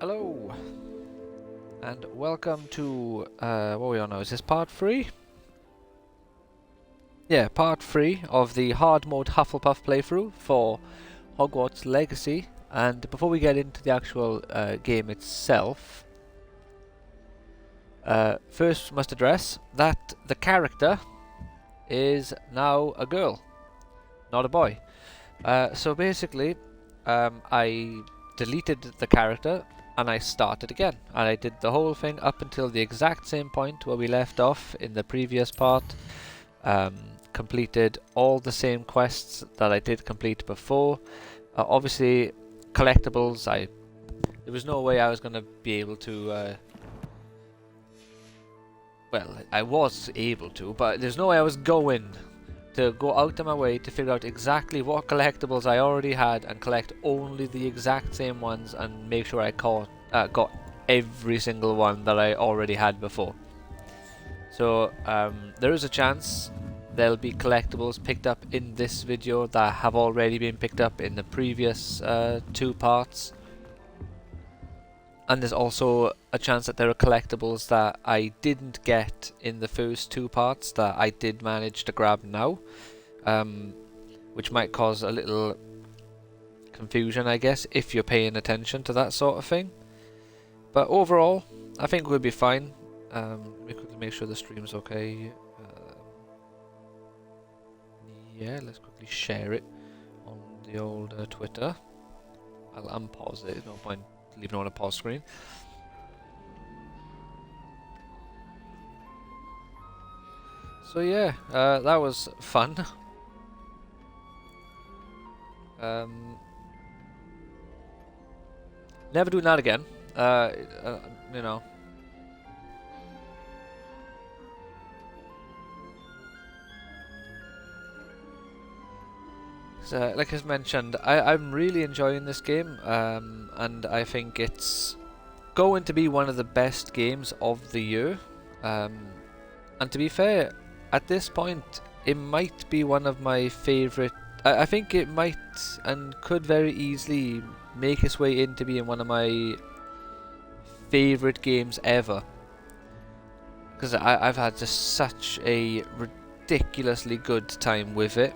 Hello, and welcome to, what are we on now? Is this part 3? Yeah, part 3 of the hard mode Hufflepuff playthrough for Hogwarts Legacy. And before we get into the actual game itself, first must address that the character is now a girl, not a boy. So basically, I deleted the character and I started again, and I did the whole thing up until the exact same point where we left off in the previous part. Completed all the same quests that I did complete before. Obviously, collectibles, there was no way I was going to be able to, well, I was able to, but there's no way I was going to go out of my way to figure out exactly what collectibles I already had and collect only the exact same ones and make sure I got every single one that I already had before. So there is a chance there'll be collectibles picked up in this video that have already been picked up in the previous 2 parts. And there's also a chance that there are collectibles that I didn't get in the first 2 parts that I did manage to grab now, which might cause a little confusion, I guess, if you're paying attention to that sort of thing. But overall, I think we'll be fine. Let me quickly make sure the stream's okay. Yeah, let's quickly share it on the old Twitter. I'll unpause it, no point leaving it on a pause screen. So yeah, that was fun. Never doing that again. You know. So, like I mentioned, I'm really enjoying this game, and I think it's going to be one of the best games of the year. And to be fair, at this point, it might be one of my favourite. I think it might and could very easily make its way into being one of my favourite games ever. Because I've had just such a ridiculously good time with it.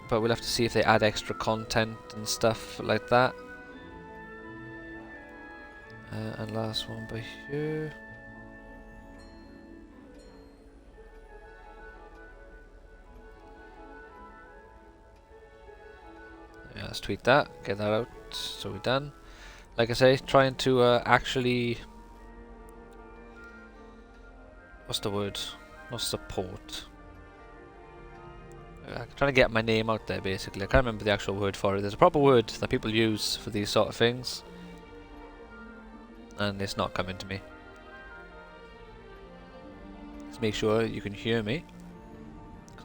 But we'll have to see if they add extra content and stuff like that. And last one by here. Yeah, let's tweet that, get that out, so we're done. Like I say, trying to actually... What's the word? Not support. Trying to get my name out there, basically. I can't remember the actual word for it. There's a proper word that people use for these sort of things, and it's not coming to me. Let's make sure you can hear me.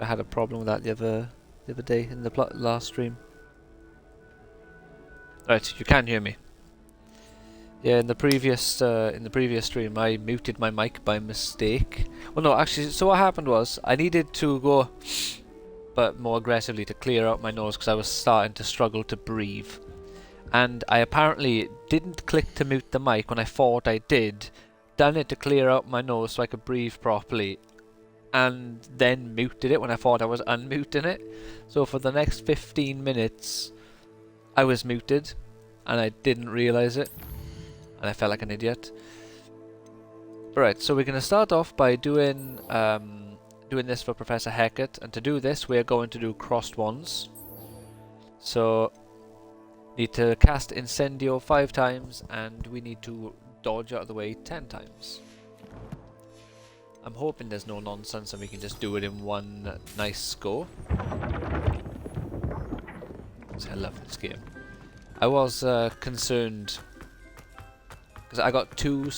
I had a problem with that the other day in the last stream. Right, you can hear me. Yeah, in the previous stream, I muted my mic by mistake. Well, no, actually, so what happened was I needed to go, but more aggressively, to clear out my nose because I was starting to struggle to breathe. And I apparently didn't click to mute the mic when I thought I did. Done it to clear out my nose so I could breathe properly, and then muted it when I thought I was unmuting it. So for the next 15 minutes, I was muted, and I didn't realise it, and I felt like an idiot. Right, so we're going to start off by doing this for Professor Hecat, and to do this we're going to do crossed wands. So need to cast Incendio 5 times, and we need to dodge out of the way 10 times. I'm hoping there's no nonsense and we can just do it in one nice go. I love this game. I was concerned because I got 2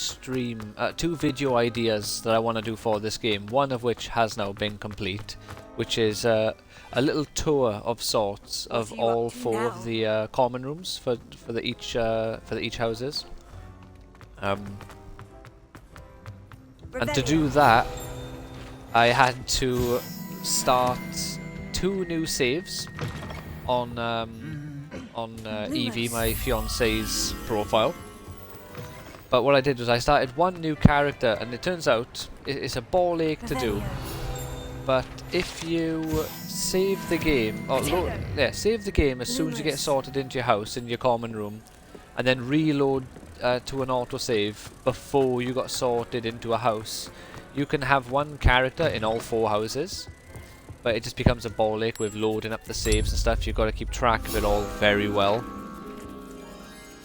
video ideas that I want to do for this game, one of which has now been complete, which is a little tour of sorts of all 4 of the common rooms for each houses. And to do that, I had to start 2 new saves on Evie, my fiance's profile. But what I did was I started one new character, and it turns out it's a ball ache to do. But if you save the game, or save the game as soon as you get sorted into your house, in your common room, and then reload to an autosave before you got sorted into a house, you can have one character in all 4 houses. But it just becomes a ball ache with loading up the saves and stuff. You've got to keep track of it all very well.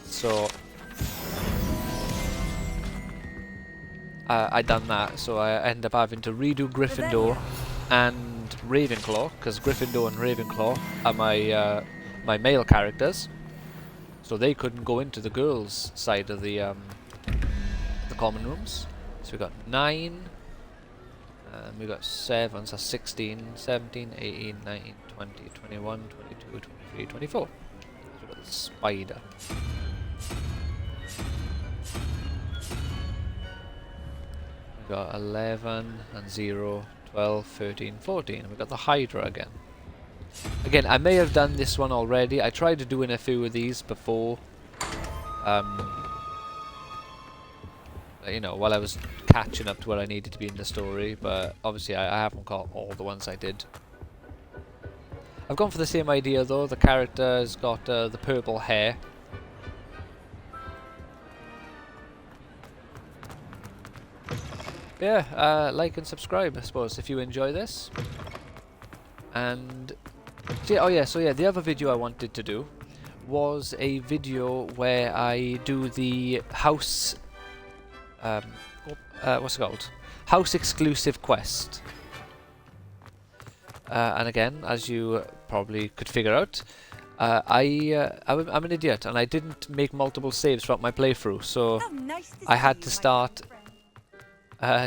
So I done that, so I ended up having to redo Gryffindor and Ravenclaw, because Gryffindor and Ravenclaw are my my male characters, so they couldn't go into the girls' side of the common rooms. So we got 9, we got 7, so 16, 17, 18, 19, 20, 21, 22, 23, 24. So we got the spider. We got 11 and 0, 12, 13, 14. And we got the Hydra again. Again, I may have done this one already. I tried to do in a few of these before. You know, while I was catching up to where I needed to be in the story, but obviously I haven't got all the ones I did. I've gone for the same idea though. The character's got the purple hair. Yeah, like and subscribe, I suppose, if you enjoy this. And so yeah, the other video I wanted to do was a video where I do the house what's it called? House exclusive quest. And again, as you probably could figure out, I'm an idiot and I didn't make multiple saves throughout my playthrough, so I had to start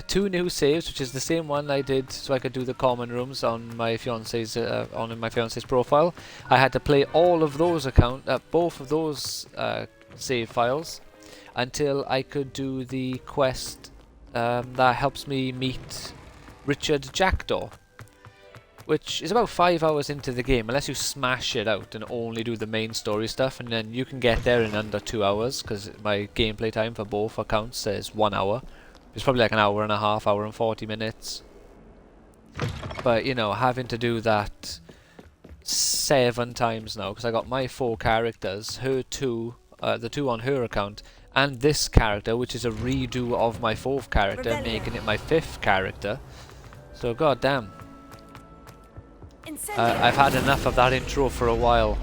2 new saves, which is the same one I did so I could do the common rooms on my fiance's profile. I had to play all of those both of those save files until I could do the quest that helps me meet Richard Jackdaw, which is about 5 hours into the game, unless you smash it out and only do the main story stuff, and then you can get there in under 2 hours, because my gameplay time for both accounts says 1 hour. It's probably like an hour and a half, hour and 40 minutes. But, you know, having to do that 7 times now, because I got my 4 characters, her 2, the 2 on her account, and this character, which is a redo of my 4th character, making it my 5th character. So, goddamn. I've had enough of that intro for a while.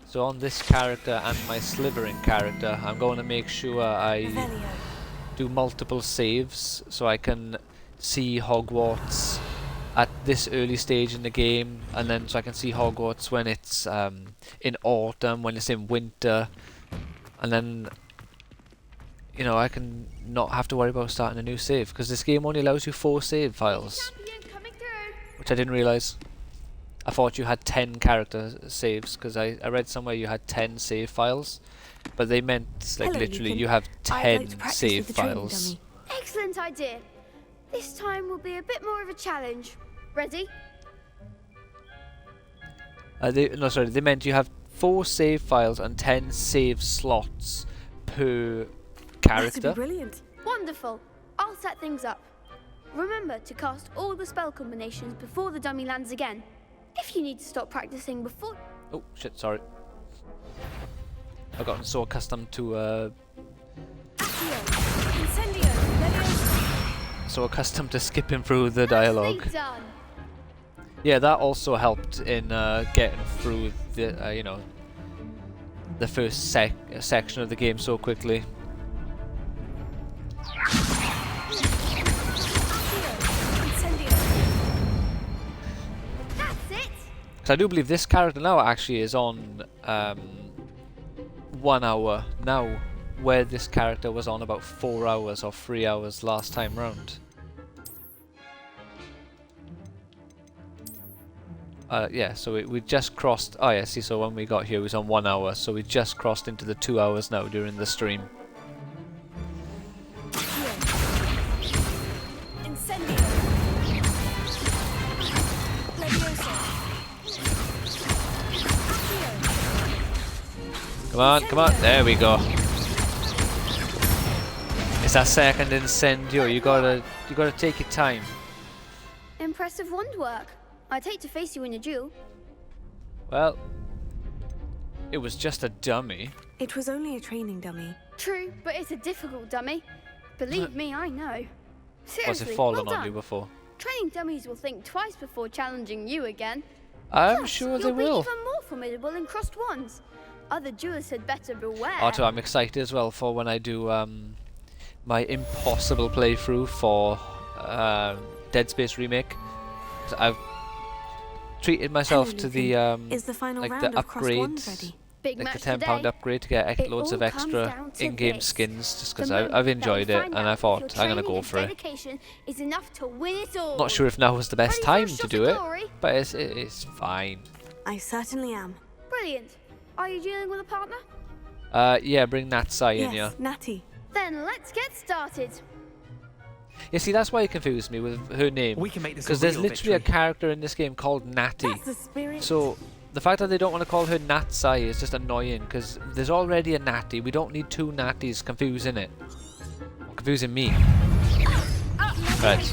So on this character and my Slithering character, I'm going to make sure I do multiple saves so I can see Hogwarts at this early stage in the game, and then so I can see Hogwarts when it's in autumn, when it's in winter, and then, you know, I can not have to worry about starting a new save, because this game only allows you 4 save files, which I didn't realise. I thought you had 10 character saves, because I read somewhere you had 10 save files, but they meant like literally you have 10 save files. Excellent idea. This time will be a bit more of a challenge. Ready? They meant you have 4 save files and 10 save slots per character. That'd be brilliant. Wonderful. I'll set things up. Remember to cast all the spell combinations before the dummy lands again. If you need to stop practicing before... Oh shit, sorry. I've gotten so accustomed to skipping through the dialogue. Yeah, that also helped in getting through the you know, the first section of the game so quickly. So I do believe this character now actually is on 1 hour now, where this character was on about 4 hours or 3 hours last time round. Yeah, so we just crossed... Oh yeah, see, so when we got here it was on 1 hour, so we just crossed into the 2 hours now during the stream. Come on, come on. There we go. It's that second incendio. You gotta take your time. Impressive wand work. I'd hate to face you in a duel. Well, it was just a dummy. It was only a training dummy. True, but it's a difficult dummy. Believe me, I know. Seriously, Was it fallen well on you done. before? Training dummies will think twice before challenging you again. I'm Plus, sure they you'll be will. even more formidable in crossed wands. Other duelists had better beware. Otto, I'm excited as well for when I do my impossible playthrough for Dead Space Remake. 'Cause I've treated myself Hello, to Lupin. the Is the final like round the of crossed wands upgrades, ready? Big like match the £10 today. upgrade to get It loads of all comes extra down to in-game this. skins, just because The moment I've that enjoyed we it, find and I out thought if your I'm gonna training go and for it. dedication is enough to win it all. Not sure if now was the best Ready for a time to shot do at it, glory? but it's fine. I certainly am. Brilliant. Are you dealing with a partner? Yeah, bring that Sai in, yeah. Yes, Natty. Then let's get started. Yeah, see, that's why it confused me with her name. We can make this a Because there's real literally a victory. character in this game called Natty. That's the spirit. So the fact that they don't want to call her Natsai is just annoying, because there's already a Natty. We don't need two Natties confusing it. Or confusing me. Right.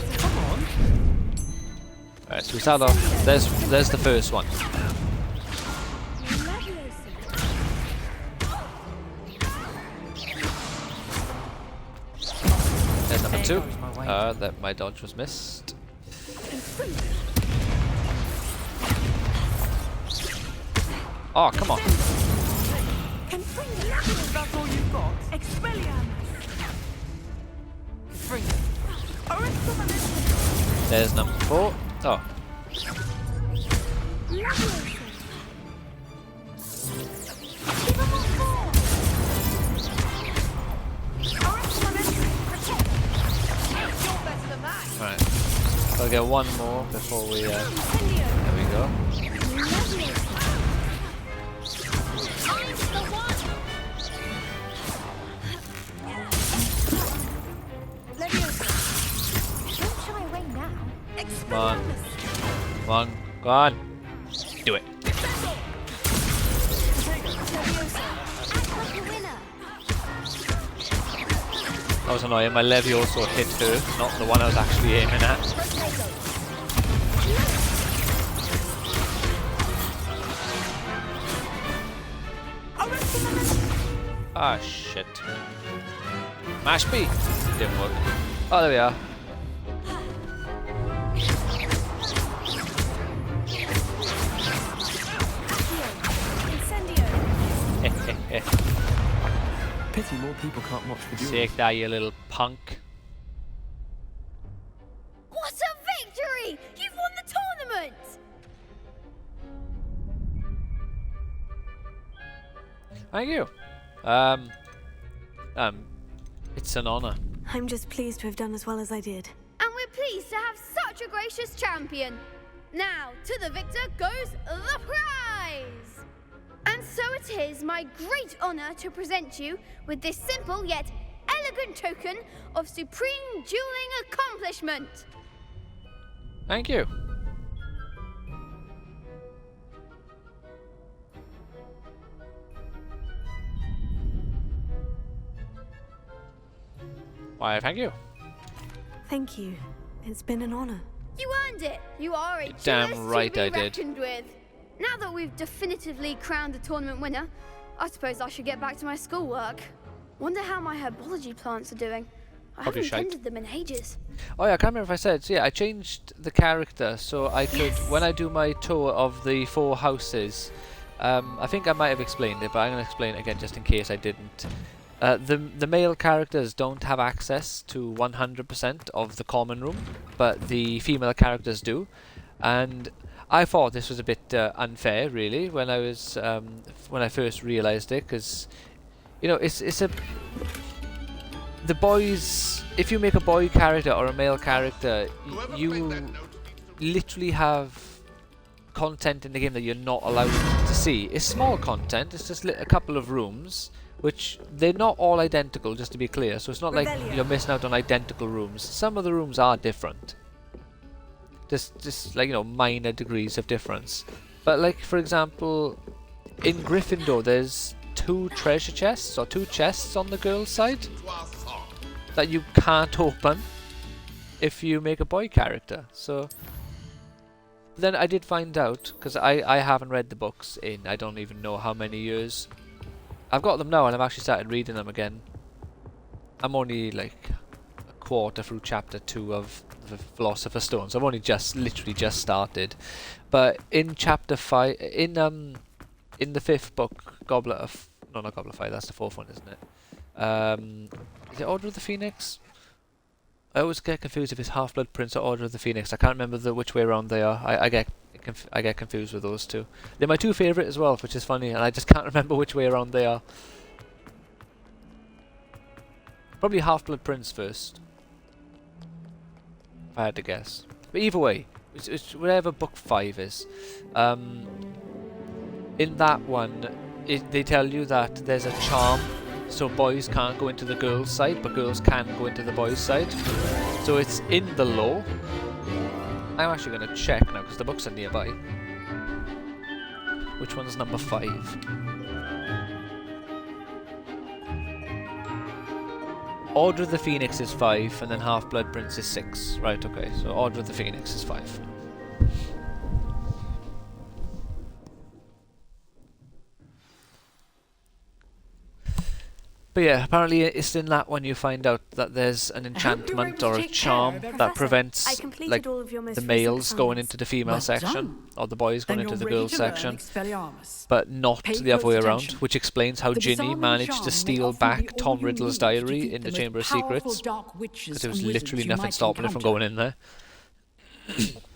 Right, so we start off. There's the first one. There's number two. That my dodge was missed. Oh, come on. That's all you've got? There's number four. Oh. Right. I'll get one more before we. There we go. Come on. Come on. Go on. Do it. That was annoying. My levy also hit her, not the one I was actually aiming at. Ah, shit. Mash B. Didn't work. Oh, there we are. Pity more people can't watch the duel. Take that, you little punk. What a victory! You've won the tournament! Thank you. It's an honor. I'm just pleased to have done as well as I did. And we're pleased to have such a gracious champion. Now, to the victor goes the prize! And so it is my great honor to present you with this simple yet elegant token of supreme dueling accomplishment. Thank you. Why, thank you. Thank you. It's been an honor. You earned it. You are a Damn duelist right to be I did. reckoned with. Now that we've definitively crowned the tournament winner, I suppose I should get back to my schoolwork. Wonder how my herbology plants are doing. I Probably haven't shite. tended them in ages. Oh yeah, I can't remember if I said. So yeah, I changed the character so I could, when I do my tour of the 4 houses, I think I might have explained it, but I'm going to explain it again just in case I didn't. The male characters don't have access to 100% of the common room, but the female characters do. And I thought this was a bit unfair, really, when I was when I first realised it, because you know the boys. If you make a boy character or a male character, you literally have content in the game that you're not allowed to see. It's small content. It's just a couple of rooms, which they're not all identical, just to be clear. So it's not like you're missing out on identical rooms. Some of the rooms are different. Just like, you know, minor degrees of difference. But like, for example, in Gryffindor, there's two treasure chests or two chests on the girls' side that you can't open if you make a boy character. So then I did find out, because I haven't read the books in I don't even know how many years. I've got them now and I've actually started reading them again. I'm only like a quarter through chapter 2 of the Philosopher's Stone, so I've only literally just started. But in chapter 5, in the 5th book, not Goblet of Fire, that's the 4th one, isn't it? Is it Order of the Phoenix? I always get confused if it's Half-Blood Prince or Order of the Phoenix. I can't remember which way around they are. I get confused with those two. They're my two favourite as well, which is funny, and I just can't remember which way around they are. Probably Half-Blood Prince first, if I had to guess. But either way, it's whatever book 5 is. In that one, they tell you that there's a charm, so boys can't go into the girls' side, but girls can go into the boys' side. So it's in the law. I'm actually going to check now, because the books are nearby. Which one's number 5? Order of the Phoenix is 5, and then Half-Blood Prince is 6. Right, okay, so Order of the Phoenix is 5. But yeah, apparently it's in that one you find out that there's an enchantment or a charm that prevents like the males going into the female section or the boys going into the girls section, but not the other way around, which explains how Ginny managed to steal back Tom Riddle's diary in the Chamber of Secrets, because there was literally nothing stopping it from going in there.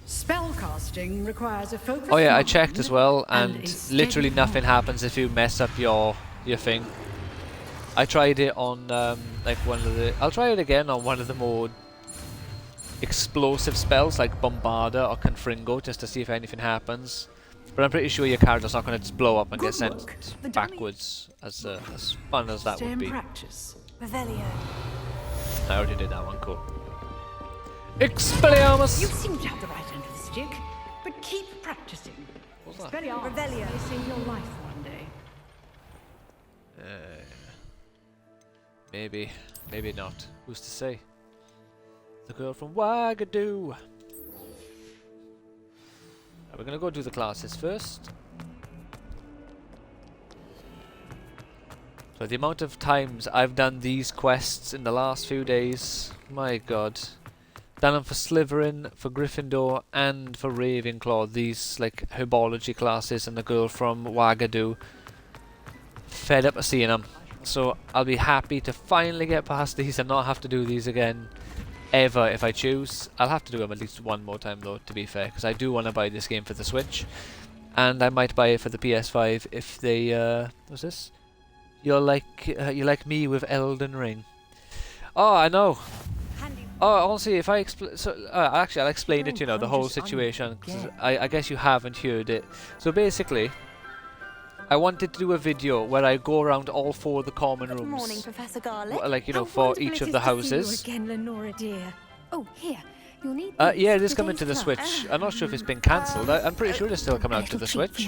Spellcasting requires a focus. Oh yeah, I checked as well, and literally nothing happens if you mess up your thing. I tried it on like one of the. I'll try it again on one of the more explosive spells like Bombarda or Confringo, just to see if anything happens. But I'm pretty sure your character's not going to just blow up and get sent backwards, as fun as that would be. Revelio. I already did that one. Cool. Expelliarmus. You seem to have the right end of the stick, but keep practicing. What's that? Expelliarmus Revelio. may save your life one day. Maybe, maybe not. Who's to say? The girl from Wagadoo. We're gonna go do the classes first. So the amount of times I've done these quests in the last few days, my god. Done them for Slytherin, for Gryffindor, and for Ravenclaw. These like herbology classes and the girl from Wagadoo. Fed up of seeing them. So I'll be happy to finally get past these and not have to do these again ever if I choose. I'll have to do them at least one more time though, to be fair, because I do want to buy this game for the Switch, and I might buy it for the PS5 if they what's this? You're like me with Elden Ring. Oh, I know. Oh, honestly, if I explain, actually I'll explain it, you know, the whole situation, 'cause I guess you haven't heard it. So basically, I wanted to do a video where I go around all 4 of the common rooms. Good morning, Professor Garlick. Like, you know, for each of the houses. Again, Lenora dear. Oh, here. You'll need Yeah, it is coming to the Switch. I'm not sure if it's been cancelled. I'm pretty sure it's still coming out to the Switch.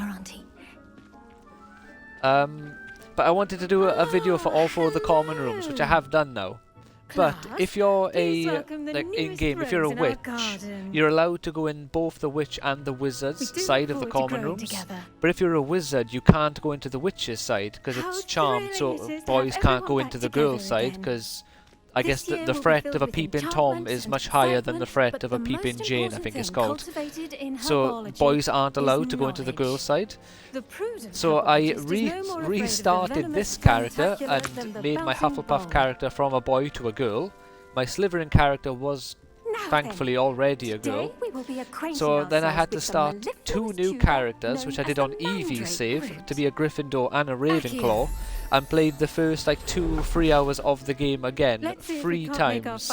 But I wanted to do a video for all 4 of the common rooms, which I have done now. But if you're in-game, if you're a witch, you're allowed to go in both the witch and the wizard's side of the common rooms. But if you're a wizard, you can't go into the witch's side because it's charmed, so boys can't go into the girl's side because I guess the threat of a peeping Tom is much higher than the threat of a peeping Jane, I think it's called. So boys aren't allowed to go into the girl's side. So I restarted this character and made my Hufflepuff character from a boy to a girl. My Slytherin character was thankfully already a girl. So then I had to start 2 new characters, which I did on Evie's save, to be a Gryffindor and a Ravenclaw, and played the first like 2-3 hours of the game again, 3 times,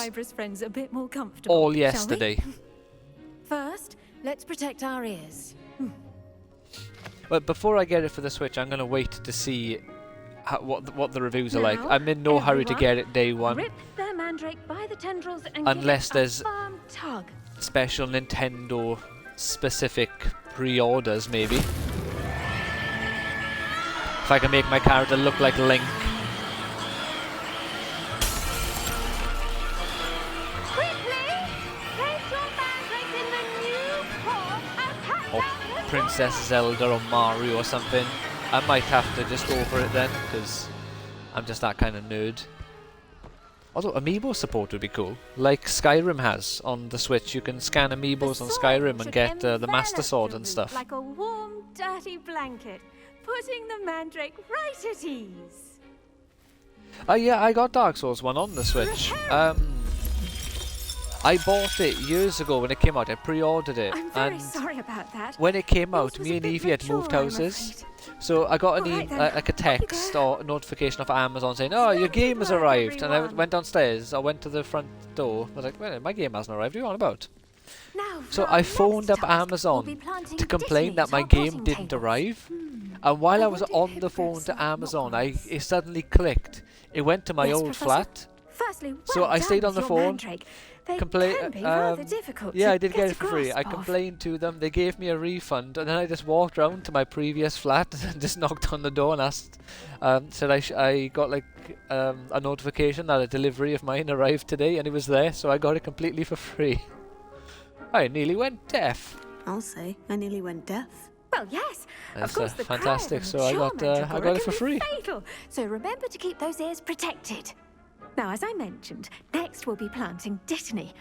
all yesterday. First, let's protect our ears. But before I get it for the Switch, I'm going to wait to see what the reviews are like. I'm in no hurry to get it day one, unless there's special Nintendo specific pre-orders maybe. If I can make my character look like Link. Or Princess Zelda or Mario or something. I might have to just go for it then, because I'm just that kind of nerd. Although amiibo support would be cool, like Skyrim has on the Switch. You can scan amiibos on Skyrim and get the Master Sword and stuff. Like a warm, dirty blanket, putting the mandrake right at ease. Yeah, I got Dark Souls 1 on the Switch. I bought it years ago when it came out. I pre-ordered it. I'm very sorry about that. When it came out, This was me a and bit Evie had moved premature, I'm houses. afraid. So I got an Alright then, like a text or a notification off Amazon saying, "Oh, your game has Good luck, arrived." And I everyone. went downstairs. I went to the front door. I was like, "Wait, my game hasn't arrived. What are you on about?" Now, So for I our phoned next up task, Amazon we'll be planting to complain Disney that to my our game potting didn't tables. arrive. And while I was wonder on if the phone Professor to Amazon, Hogwarts- it suddenly clicked. It went to my Yes, old Professor. flat. Firstly, well So I stayed done on the with your phone, mandrake. They Complain. can be rather difficult Yeah, to I did get a it for free. grasp I of. complained to them. They gave me a refund, and then I just walked round to my previous flat and just knocked on the door and asked. Said I got like a notification that a delivery of mine arrived today, and it was there, so I got it completely for free. I nearly went deaf. I'll say, I nearly went deaf. Well, yes, That's, of course. The fantastic. crowd So I got it for free. Fatal. So remember to keep those ears protected. Now, as I mentioned, next we'll be planting Dittany.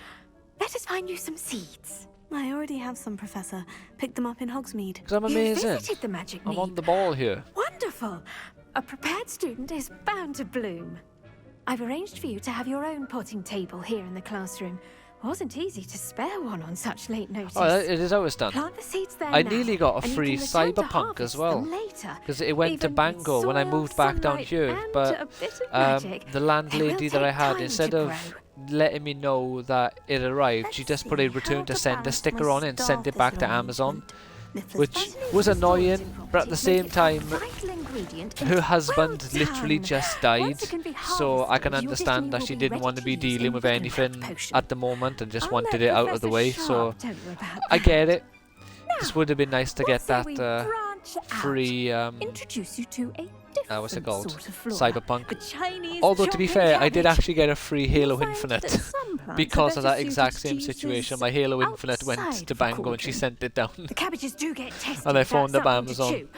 Let us find you some seeds. I already have some, Professor. Picked them up in Hogsmeade. Because I'm You amazing. visited the magic I'm mead. on the ball here. Wonderful. A prepared student is bound to bloom. I've arranged for you to have your own potting table here in the classroom. Wasn't easy to spare one on such late notice. Oh, it is always done. Plant the seeds there I now, nearly got a and you free can return to Cyberpunk as harvest well. them later. Because it went to Even with Bangor when I soil, moved back down sunlight, here, and but a bit of magic, the they landlady will that I take had, time instead to of grow. letting me know that it arrived, she Let's just put a see, return how to to sender balance sticker my on it and sent staff it back this to little Amazon, movement. which Fascinating was annoying, restorative but at the properties same make it a time, vital ingredient in her husband well literally done. just Once died, it can be so I can harvested, your understand Dittany that will she be didn't ready want to be use in dealing with Wickenham anything potion. at the moment and just I'll wanted let it out of the Professor way, Sharp so tell you about I that. get it. Now, This would have been nice to what get say that we branch out? free Introduce you to a different what's it called? sort of flora. Cyberpunk. The Chinese Although to be chocolate fair, I did cabbage. actually get a free Halo You'll find Infinite that some plants are because of better that exact suited same to situation. uses My Halo Infinite went outside to of a Bangor and she cauldron. sent it down. The cabbages do get tested And I without phoned up something to Amazon chew.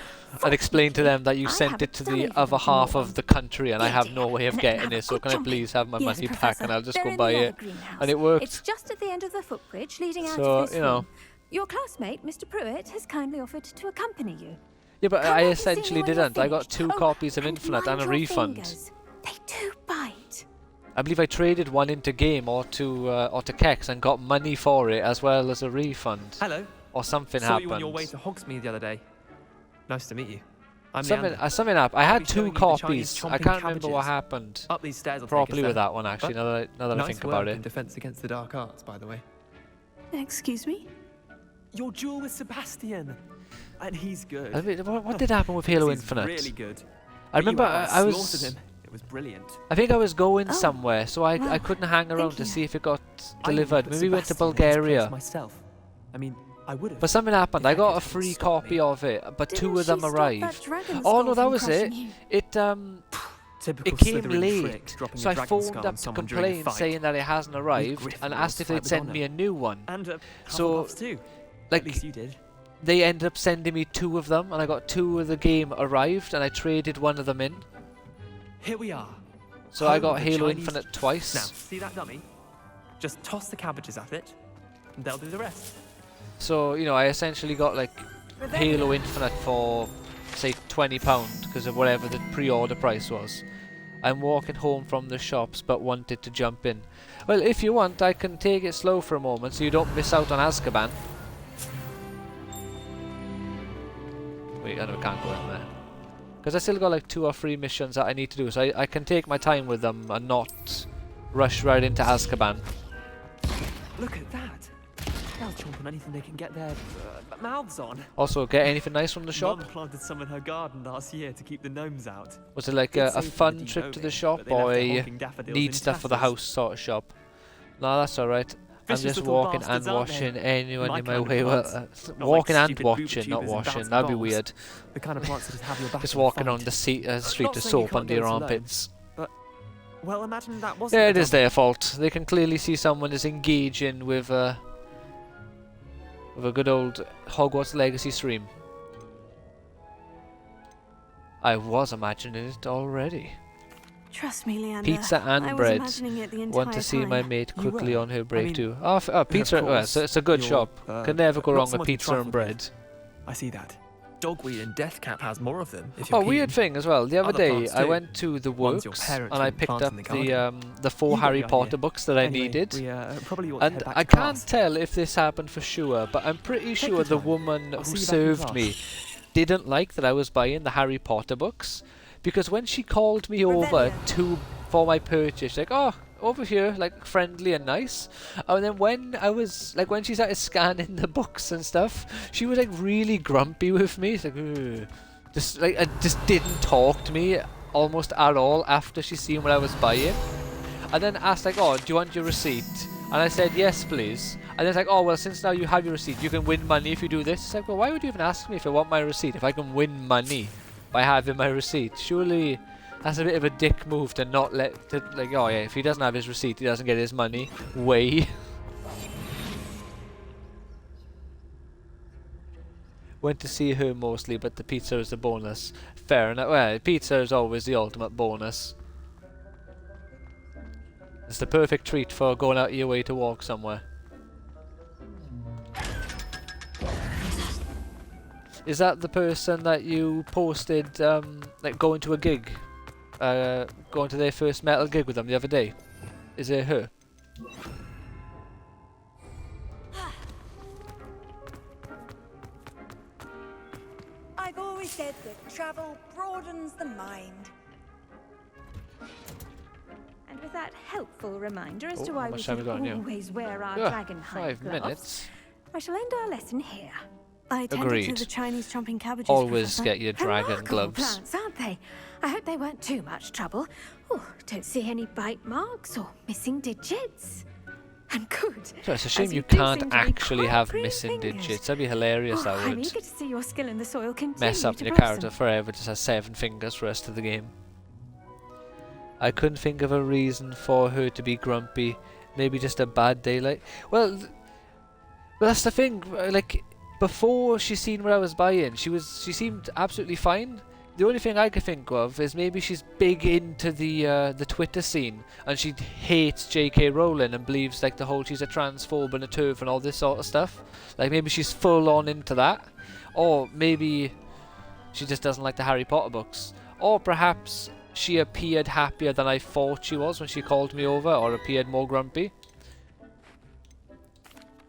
and explained to them that you I sent have it to a dummy the for other them to half gnaw of on. the country and I Dear, have dear. no way of And let getting them have it, so a can I good please have my Yes, money back Professor, and I'll just they're go in buy the other it. greenhouse. And it worked. It's just at the end of the footbridge leading out So, of this you know. room. Your classmate, Mr. Pruitt, has kindly offered to accompany you. Yeah, but Come I back and see me essentially when you're didn't. I got finished. 2 Oh, copies of Infinite and mind a your refund. fingers. They do bite. I believe I traded one into game or to Kex and got money for it as well as a refund. Hello. Or something Saw you on your way happened. to Hogsmeade the other day. Nice to meet you. I'm Something, Leander. something happened. I I'll had be 2 showing you the copies. Chinese I chomping can't remember what cabbages. happened Up these stairs will properly take us with there. that one actually. But Now that I nice think work about in it. defense against the dark arts, by the way. Excuse me? Your duel with Sebastian. And he's good. I mean, what did happen with Halo He's Infinite? really good. I remember You I was. slaughtered him. It was brilliant. I think I was going Oh, somewhere, so I well, couldn't hang around thank to you. see if it got I delivered. put Maybe we went to Sebastian in his place Bulgaria. myself. I mean, I would have. But something happened. If I I got could a free stop me. copy of it, but 2 Didn't of them she stop arrived. that dragon Oh skull no, that from was crushing it. you? Typical It came Slytherin late, trick, dropping so a I dragon phoned skull up on to someone during a complain, fight. saying that it hasn't arrived, Griffin and will asked if they'd fight with send me a honour. new one. And So, Hufflepuffs too. like, At least you did. They ended up sending me 2 of them, and I got 2 of the game arrived, and I traded one of them in. Here we are. So I Home got of the Halo Chinese- Infinite Now, twice. see that dummy? Just toss the cabbages at it, and they'll do the rest. So, you know, I essentially got like Halo Infinite for, say, £20 because of whatever the pre-order price was. I'm walking home from the shops but wanted to jump in. Well, if you want, I can take it slow for a moment so you don't miss out on Azkaban. Wait, I know I can't go in there. Because I still got like 2 or 3 missions that I need to do, so I can take my time with them and not rush right into Azkaban. Look at that. They'll chomp on anything they can get their mouths on. Also, get anything nice from the shop? Mum planted some in her garden last year to keep the gnomes out. Was it like It's a safer fun with trip to the denoming, shop, but they left or the a honking daffodils need in stuff for the tatters. house sort of shop? No, that's alright. Vicious just little walking bastards, and aren't they? watching anyone My in my kind of way. Well, plants. Not like walking and stupid boot watching, not tubers and washing. bouncing That'd be balls. weird. The kind of plants that just have your back. Just in a walking fight. on the street Not of saying you soap can't under do your it alone, armpits. But, well, imagine that wasn't. Yeah, the it is double. their fault. They can clearly see someone is engaging with a good old Hogwarts Legacy stream. I was imagining it already. Trust me, Leander. Pizza and I was bread. imagining it the Want to entire see my time. mate You quickly were? on her break mean, too. Pizza. of Well, course, it's a good you're, shop. Can never go not wrong with someone to pizza trifle and with. bread. I see that. Dogweed and Deathcap has more of them. If you're Oh, weird keen. thing as well. The other Other day, plants I too. went to the Ones your works parents and I wouldn't picked plant up in the garden. the 4 You got Harry the Potter idea. books that I Anyway, needed. we probably ought to And head back I to can't class. tell if this happened for sure, but I'm pretty Take sure your the time. woman I'll who see you back in served class. me didn't like that I was buying the Harry Potter books, because when she called me over for my purchase, like, oh, over here, like, friendly and nice, and then when when she started scanning the books and stuff, she was like really grumpy with me. It's like, ugh. Just didn't talk to me almost at all after she seen what I was buying, and then asked like, oh, do you want your receipt? And I said, yes, please. And then it's like, oh, well, since now you have your receipt, you can win money if you do this. It's like, well, why would you even ask me if I want my receipt if I can win money by having my receipt? Surely that's a bit of a dick move to not like, oh yeah, if he doesn't have his receipt, he doesn't get his money. Way. Went to see her mostly, but the pizza is a bonus. Fair enough. Well, pizza is always the ultimate bonus. It's the perfect treat for going out of your way to walk somewhere. Is that the person that you posted, like going to a gig? Going to their first metal gig with them the other day? Is it her? I've always said that travel broadens the mind. And with that helpful reminder as Oh, to how why we much time should we got in here? always wear our Yeah, dragon hide 5 gloves, minutes. I shall end our lesson here. I attended Agreed. to the Chinese chomping cabbages. Always Professor. get your dragon Remarkable gloves. plants, aren't they? I hope they weren't too much trouble. Oh, don't see any bite marks or missing digits. And good. So it's a shame as you do can't seem to be actually quite have free missing fingers. digits. That'd be hilarious. Oh, That I'm would eager to see your skill in the soil continue mess up to your blossom. character forever. Just has 7 fingers for the rest of the game. I couldn't think of a reason for her to be grumpy. Maybe just a bad day. Like, well, that's the thing. Like, before she seen what I was buying, she seemed absolutely fine. The only thing I could think of is maybe she's big into the Twitter scene, and she hates J.K. Rowling and believes like the whole she's a transphobe and a turf and all this sort of stuff. Like maybe she's full on into that, or maybe she just doesn't like the Harry Potter books, or perhaps she appeared happier than I thought she was when she called me over, or appeared more grumpy.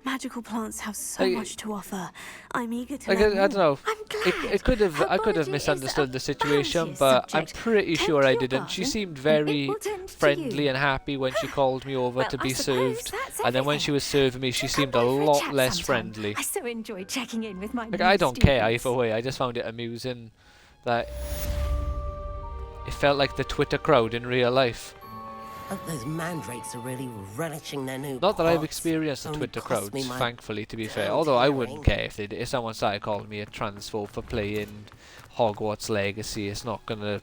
Magical plants have so Like, much to offer. I'm eager to Like learn I don't know. I'm glad. It could have I could have Herbology is misunderstood a the situation, bounteous but I'm subject. pretty Tend sure to I your didn't. She garden, seemed and it very will tend to friendly you. and happy when she called me over Well, to I be suppose served, that's and then when she was serving me, she Come seemed a by for lot chat less sometime. friendly. I so enjoy checking in with my Like new I don't care students. either way. I just found it amusing that it felt like the Twitter crowd in real life. Those mandrakes are really relishing their new Not that I've pots. experienced the Only Twitter cost me crowds, my thankfully, to be fair. damn Although I hearing. wouldn't care if someone started calling me a transphobe for playing Hogwarts Legacy. It's not gonna,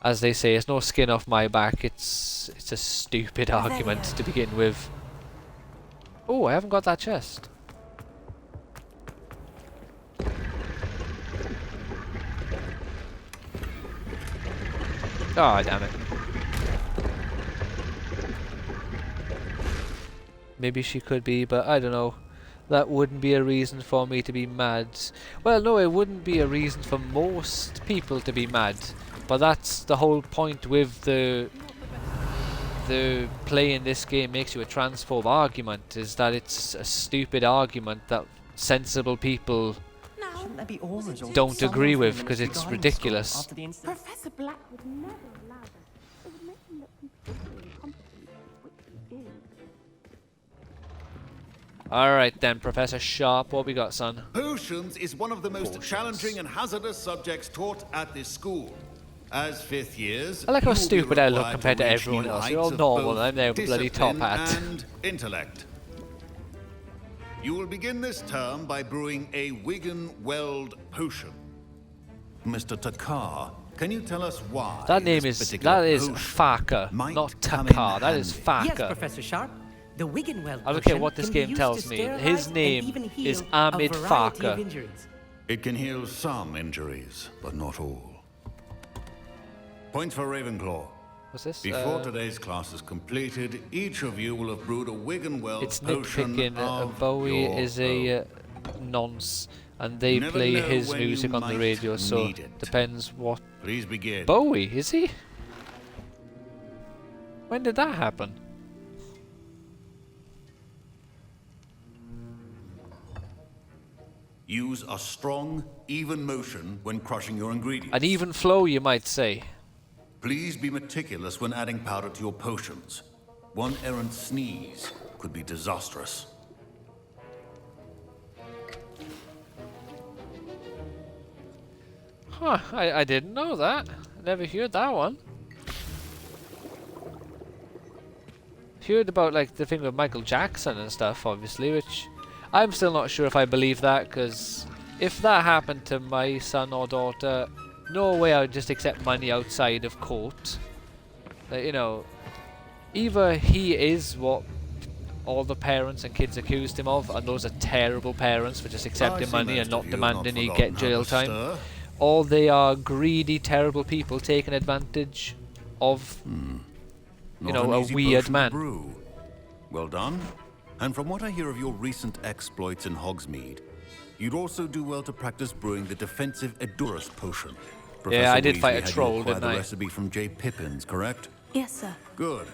as they say, it's no skin off my back. It's a stupid argument to begin with. Oh, I haven't got that chest. Ah, damn it. Maybe she could be, but I don't know. That wouldn't be a reason for me to be mad. Well, no, it wouldn't be a reason for most people to be mad. But that's the whole point with the playing this game makes you a transphobe argument, is that it's a stupid argument that sensible people Shouldn't there be orange or don't someone agree from with, the because Ministry it's Garden ridiculous. School after the incident? Professor Black would never allow that. It would make him look completely incompetent, which he is. Alright then, Professor Sharp, what we got, son? Potions is one of the most challenging and hazardous subjects taught at this school. As 5th years, I like how you will be stupid I look required compared to reach everyone new else. You're all heights of normal, both I'm there with a bloody top discipline hat. and intellect. You will begin this term by brewing a Wigan-Weld potion. Mr. Takar, can you tell us why That name this is, particular that is potion Farker, might not come in Takar, that is handy? Yes, Farker. Professor Sharp. The Wiggenweld I don't care potion what this can be game used tells to me. sterilize His and name even heal is a Ahmed variety of Farker. injuries. It can heal some injuries, but not all. Point for Ravenclaw. What's this? Before today's class is completed, each of you will have brewed a Wigan-Weld It's potion nitpicking. of Bowie your is a own. nonce, and they Never play know his when music you on the might radio, so need it. depends what. Please begin. Bowie, is he? When did that happen? Use a strong, even motion when crushing your ingredients. An even flow, you might say. Please be meticulous when adding powder to your potions. One errant sneeze could be disastrous. Huh, I didn't know that. I never heard that one. Heard about like the thing with Michael Jackson and stuff, obviously, which I'm still not sure if I believe that, because if that happened to my son or daughter, no way I would just accept money outside of court. Like, you know, either he is what all the parents and kids accused him of, and those are terrible parents for just accepting money and not demanding he get jail time, or they are greedy, terrible people taking advantage of, you know, a weird man. Brew. Well done. And from what I hear of your recent exploits in Hogsmeade, you'd also do well to practice brewing the defensive Edurus potion. Yeah, I did Weasley fight a had you troll, acquire didn't the I? recipe from J. Pippins, correct? Yes, sir. Good.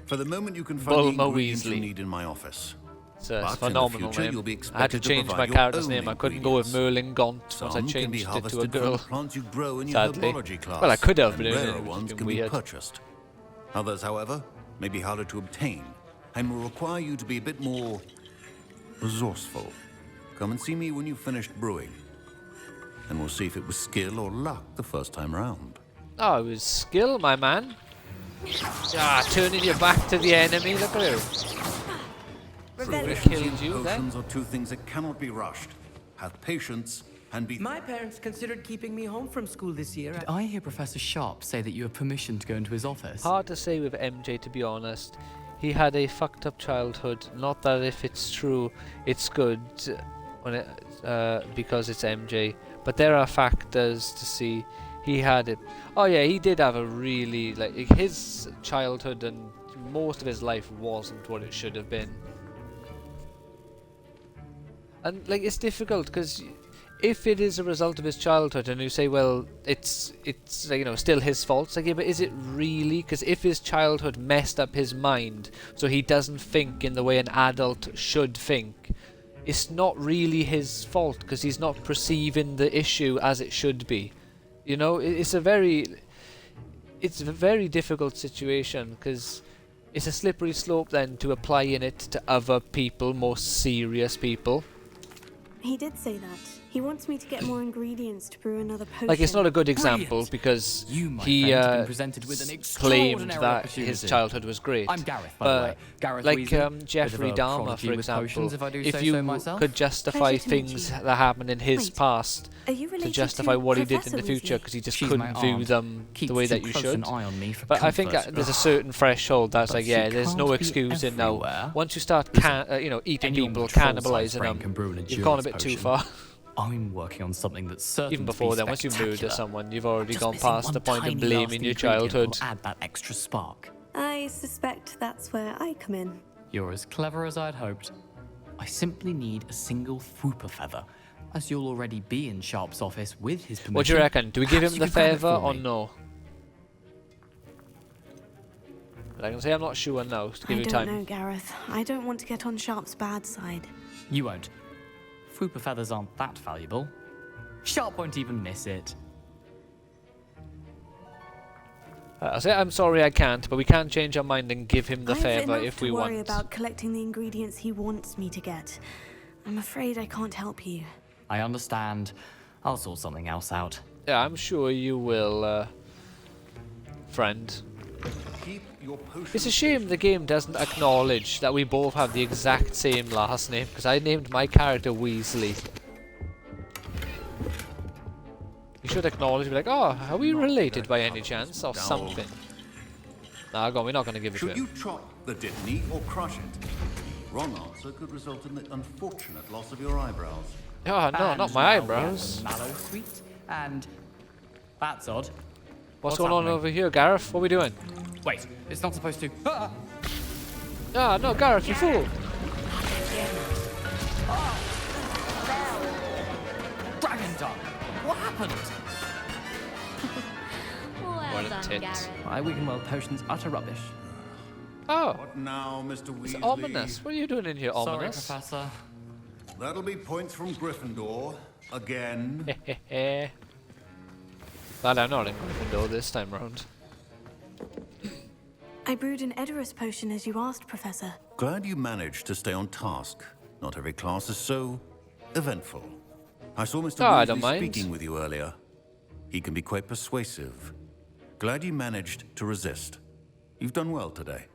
For the moment, you can find the Bulma ingredients you Weasley. need in my office. It's a But in the phenomenal future, name. you'll be I had to expected to change my provide your character's own name. I couldn't go with ingredients. Merlin Gaunt once I Some can be changed it to a harvested from girl. the plants you grow in your Sadly. herbology class. Well, I could have, but and it rarer was ones fucking can weird. be purchased. Others, however, may be harder to obtain and will require you to be a bit more resourceful. Come and see me when you've finished brewing, and we'll see if it was skill or luck the first time round. Oh, it was skill, my man. Ah, turning your back to the enemy. Look at him. Would have killed you then. Potions are two things that cannot be rushed. Have patience and be... My parents considered keeping me home from school this year. Did I hear Professor Sharp say that you have permission to go into his office? Hard to say with MJ, to be honest. He had a fucked up childhood. Not that if it's true, it's good when it, because it's MJ. But there are factors to see. He had it. Oh yeah, he did have a really, like, his childhood and most of his life wasn't what it should have been. And like, it's difficult because if it is a result of his childhood, and you say, well, it's like, you know, still his fault. It's like, yeah, but is it really? Because if his childhood messed up his mind, so he doesn't think in the way an adult should think, it's not really his fault because he's not perceiving the issue as it should be. You know, it's a very difficult situation because it's a slippery slope then to applying it to other people, more serious people. He did say that. He wants me to get more ingredients to brew another potion. Like, it's not a good example Brilliant. because You, my he friend, have been presented with an claimed extraordinary that his opportunity. childhood was great. I'm Gareth, by the way. Gareth like Weasley, Jeffrey bit of a Dahmer, prodigy for with example, potions, if I do if say you so myself. could justify Pleasure to meet things you. that happened in his Wait, past Are you to related justify what he did in Professor the future Weasley? because he just She's couldn't my view aunt. them Keeps the way that too you close should. an eye on me for But I think comfort. there's a certain threshold that's But like, she yeah, there's no can't be excusing now. everywhere. Once you start, eating anyone people, with a full-size cannibalising brain can them, brew an you've gone a endurance bit too potion. far. I'm working on something that's certain Even to be before then, once you murder spectacular. someone, you've already Just gone missing past one the point of tiny blaming last your ingredient childhood. will add that extra spark. I suspect that's where I come in. You're as clever as I'd hoped. I simply need a single Fwooper feather, as you'll already be in Sharp's office with his permission. What do you reckon? Do we give Perhaps him you the could grab it favour for or me? no? But I can say I'm not sure now, to give I you don't time. know, Gareth. I don't want to get on Sharp's bad side. You won't. Fwooper feathers aren't that valuable. Sharp won't even miss it. I'll say I'm sorry I can't, but we can change our mind and give him the I've favour enough if we to worry want. about collecting the ingredients he wants me to get. I'm afraid I can't help you. I understand. I'll sort something else out. Yeah, I'm sure you will. friend. Keep your potions. It's a shame the game doesn't acknowledge that we both have the exact same last name, because I named my character Weasley. You should acknowledge, be like, oh, are we related by any chance, or something? Nah, go on, we're not going to give it to Should him. you chop the Dittany or crush it? Wrong answer could result in the unfortunate loss of your eyebrows. Oh, no, And not my now we have eyebrows. the Mallow Sweet, and that's odd. What's going on happening? over here, Gareth? What are we doing? Wait, it's not supposed to. Ah! Ah, no, Gareth, you fool! Dragon Dog! What happened? What a tit. My Wiggenweld potion's utter rubbish. Oh, What now, Mr. Weasley? it's ominous. What are you doing in here, Sorry, ominous? Professor. That'll be points from Gryffindor. Again. Hehehe. Glad I'm not in Gryffindor this time round. I brewed an Edorus potion as you asked, Professor. Glad you managed to stay on task. Not every class is so eventful. I saw Mr. I don't Weasley mind. speaking with you earlier. He can be quite persuasive. Glad you managed to resist. You've done well today.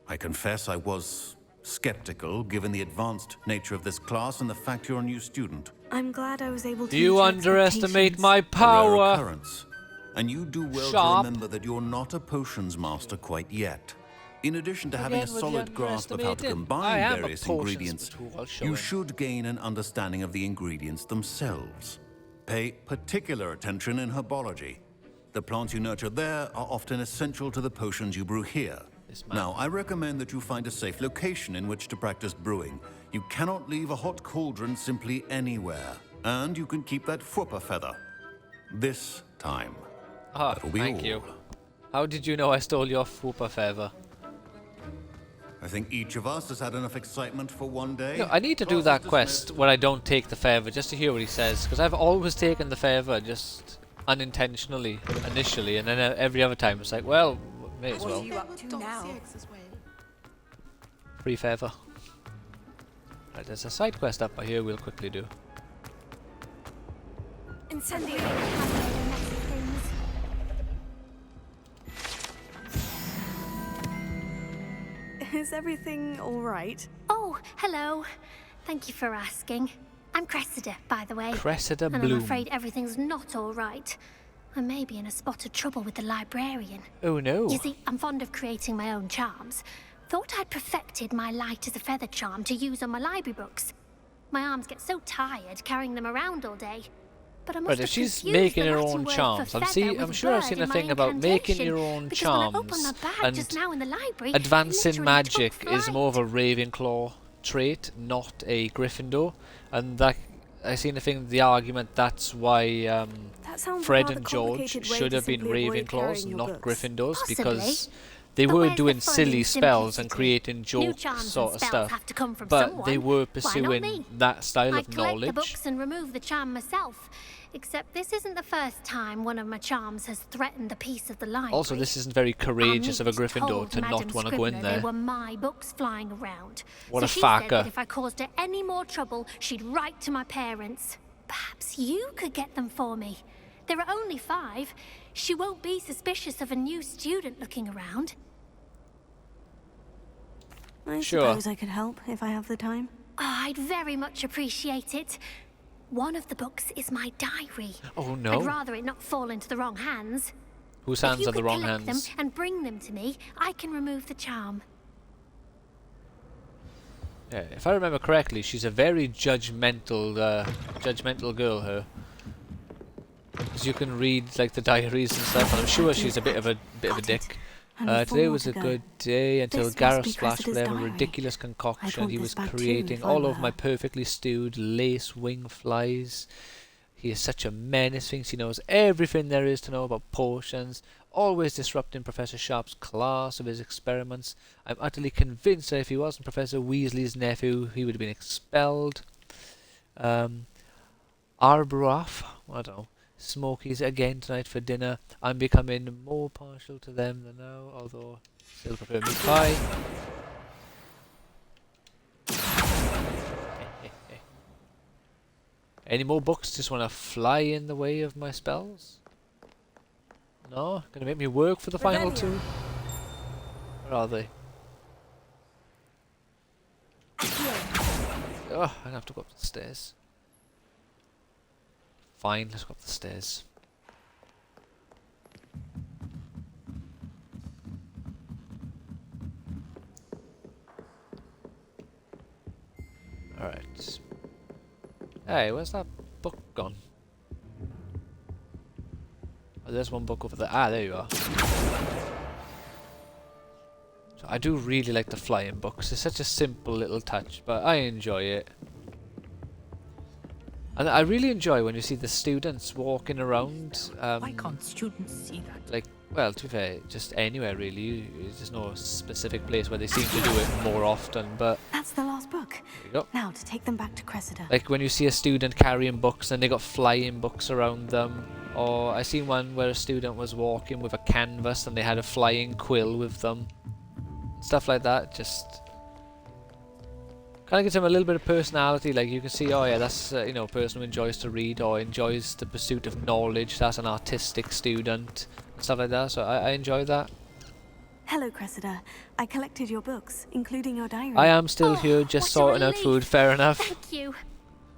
I confess I was skeptical, given the advanced nature of this class and the fact you're a new student. I'm glad I was able to. You meet your underestimate expectations. my A rare power! occurrence. And you do well Sharp. to remember that you're not a potions master quite yet. In addition to having a Again with the solid grasp of how to underestimated. I combine am a various potions ingredients, tool, I'll show him. you should gain an understanding of the ingredients themselves. Pay particular attention in herbology. The plants you nurture there are often essential to the potions you brew here. This man. Now, I recommend that you find a safe location in which to practice brewing. You cannot leave a hot cauldron simply anywhere. And you can keep that Hufflepuff feather. This time. Ah, That'll be thank all. you. How did you know I stole your Fupa feather? I think each of us has had enough excitement for one day. No, I need to do Class that is quest dismissed. where I don't take the feather, just to hear what he says, because I've always taken the feather, just unintentionally, initially, and then every other time it's like, well, may as What well. are you up to now? Free feather. Right, there's a side quest up here we'll quickly do. Incendiary. Is everything all right? Oh, hello. Thank you for asking. I'm Cressida, by the way. Cressida And Bloom. I'm afraid everything's not all right. I may be in a spot of trouble with the librarian. Oh no. You see, I'm fond of creating my own charms. Thought I'd perfected my light as a feather charm to use on my library books. My arms get so tired carrying them around all day. But I must Right, have if she's confused making the her Latin own word for charms, feather I'm with sure I've bird seen in a my thing about making your incantation, own because when I charms, opened my bag and just now in the library, it advancing literally magic took is more of a flight. Ravenclaw trait, not a Gryffindor, and that I seen a thing, the argument that's why That sounds a Fred rather and George complicated way should to have been simply avoid Ravenclaws, carrying your not books. Gryffindors, Possibly. because they But were where's the doing fun silly in spells and simplicity? creating New jokes charms sort and of spells stuff, have to come from but someone. they were Why not pursuing me? that style I of collect the knowledge. books and remove the charm myself. Except this isn't the first time one of my charms has threatened the peace of the library. Also, this isn't very courageous of a Aunt Gryffindor told to Madame not want to go in Scrivener there. They were my books flying around. What so a she said fucker. that if I caused her any more trouble, she'd write to my parents. Perhaps you could get them for me. There are only 5. She won't be suspicious of a new student looking around. I Sure. suppose I could help if I have the time. Oh, I'd very much appreciate it. One of the books is my diary. Oh no. I'd rather it not fall into the wrong hands. Whose If hands you are the could wrong collect hands? them and bring them to me, I can remove the charm. Yeah, if I remember correctly, she's a very judgmental girl, her. Because you can read like the diaries and stuff, and I'm sure she's a bit of a dick. And with Today four was to a go. good day until This must Gareth be splashed Cressida's whatever diary. ridiculous I'd concoction want he this was back too, creating if I all were over my her. perfectly stewed lace wing flies. He is such a menace, thinks he knows everything there is to know about potions, always disrupting Professor Sharp's class of his experiments. I'm utterly convinced that if he wasn't Professor Weasley's nephew, he would have been expelled. Arbroath, I don't know. Smokies again tonight for dinner. I'm becoming more partial to them than now, although still prefer meat pie. Any more books just want to fly in the way of my spells? No, gonna make me work for the final two. Where are they? Oh, I'm gonna have to go up the stairs. Fine, let's go up the stairs. Alright. Hey, where's that book gone? Oh, there's one book over there. Ah, there you are. So I do really like the flying books. It's such a simple little touch, but I enjoy it. And I really enjoy when you see the students walking around. Why can't students see that? Like, well, to be fair, just anywhere really. There's no specific place where they seem to do it more often, but... That's the last book. There you go. Now to take them back to Cressida. Like when you see a student carrying books and they got flying books around them. Or I seen one where a student was walking with a canvas and they had a flying quill with them. Stuff like that, just... kind of gives them a little bit of personality. Like you can see, oh yeah, that's you know, a person who enjoys to read or enjoys the pursuit of knowledge. That's an artistic student, and stuff like that. So I enjoy that. Hello, Cressida. I collected your books, including your diary. I am still here, just what a sorting out relief. food. Fair enough. Thank you.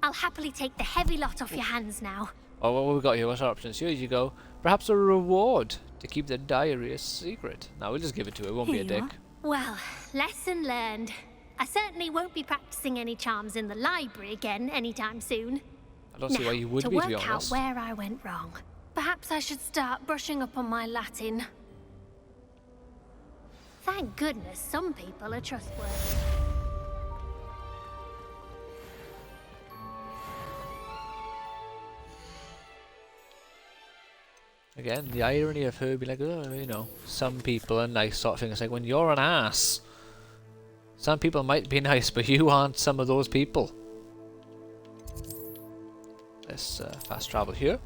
I'll happily take the heavy lot off your hands now. Oh, what have we got here? What's our options? Here you go. Perhaps a reward to keep the diary a secret. Now we'll just give it to her. It won't be a Here you dick. Well, lesson learned. I certainly won't be practicing any charms in the library again anytime soon. I don't see why you would to be, to be work out honest. where I went wrong. Perhaps I should start brushing up on my Latin. Thank goodness some people are trustworthy. Again, the irony of her being like, oh, you know, some people are nice sort of thing. It's like, when you're an ass, some people might be nice, but you aren't some of those people. Let's fast travel here.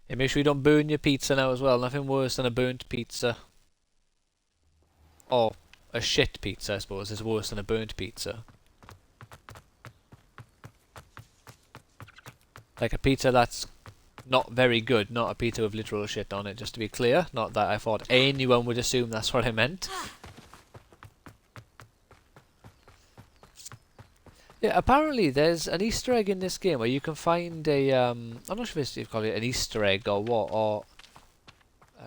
And make sure you don't burn your pizza now as well. Nothing worse than a burnt pizza. Or a shit pizza, I suppose, is worse than a burnt pizza. Like a pizza that's not very good, not a pizza with literal shit on it, just to be clear. Not that I thought anyone would assume that's what I meant. Yeah, apparently there's an Easter egg in this game where you can find a, I'm not sure if you call it an Easter egg or what, or,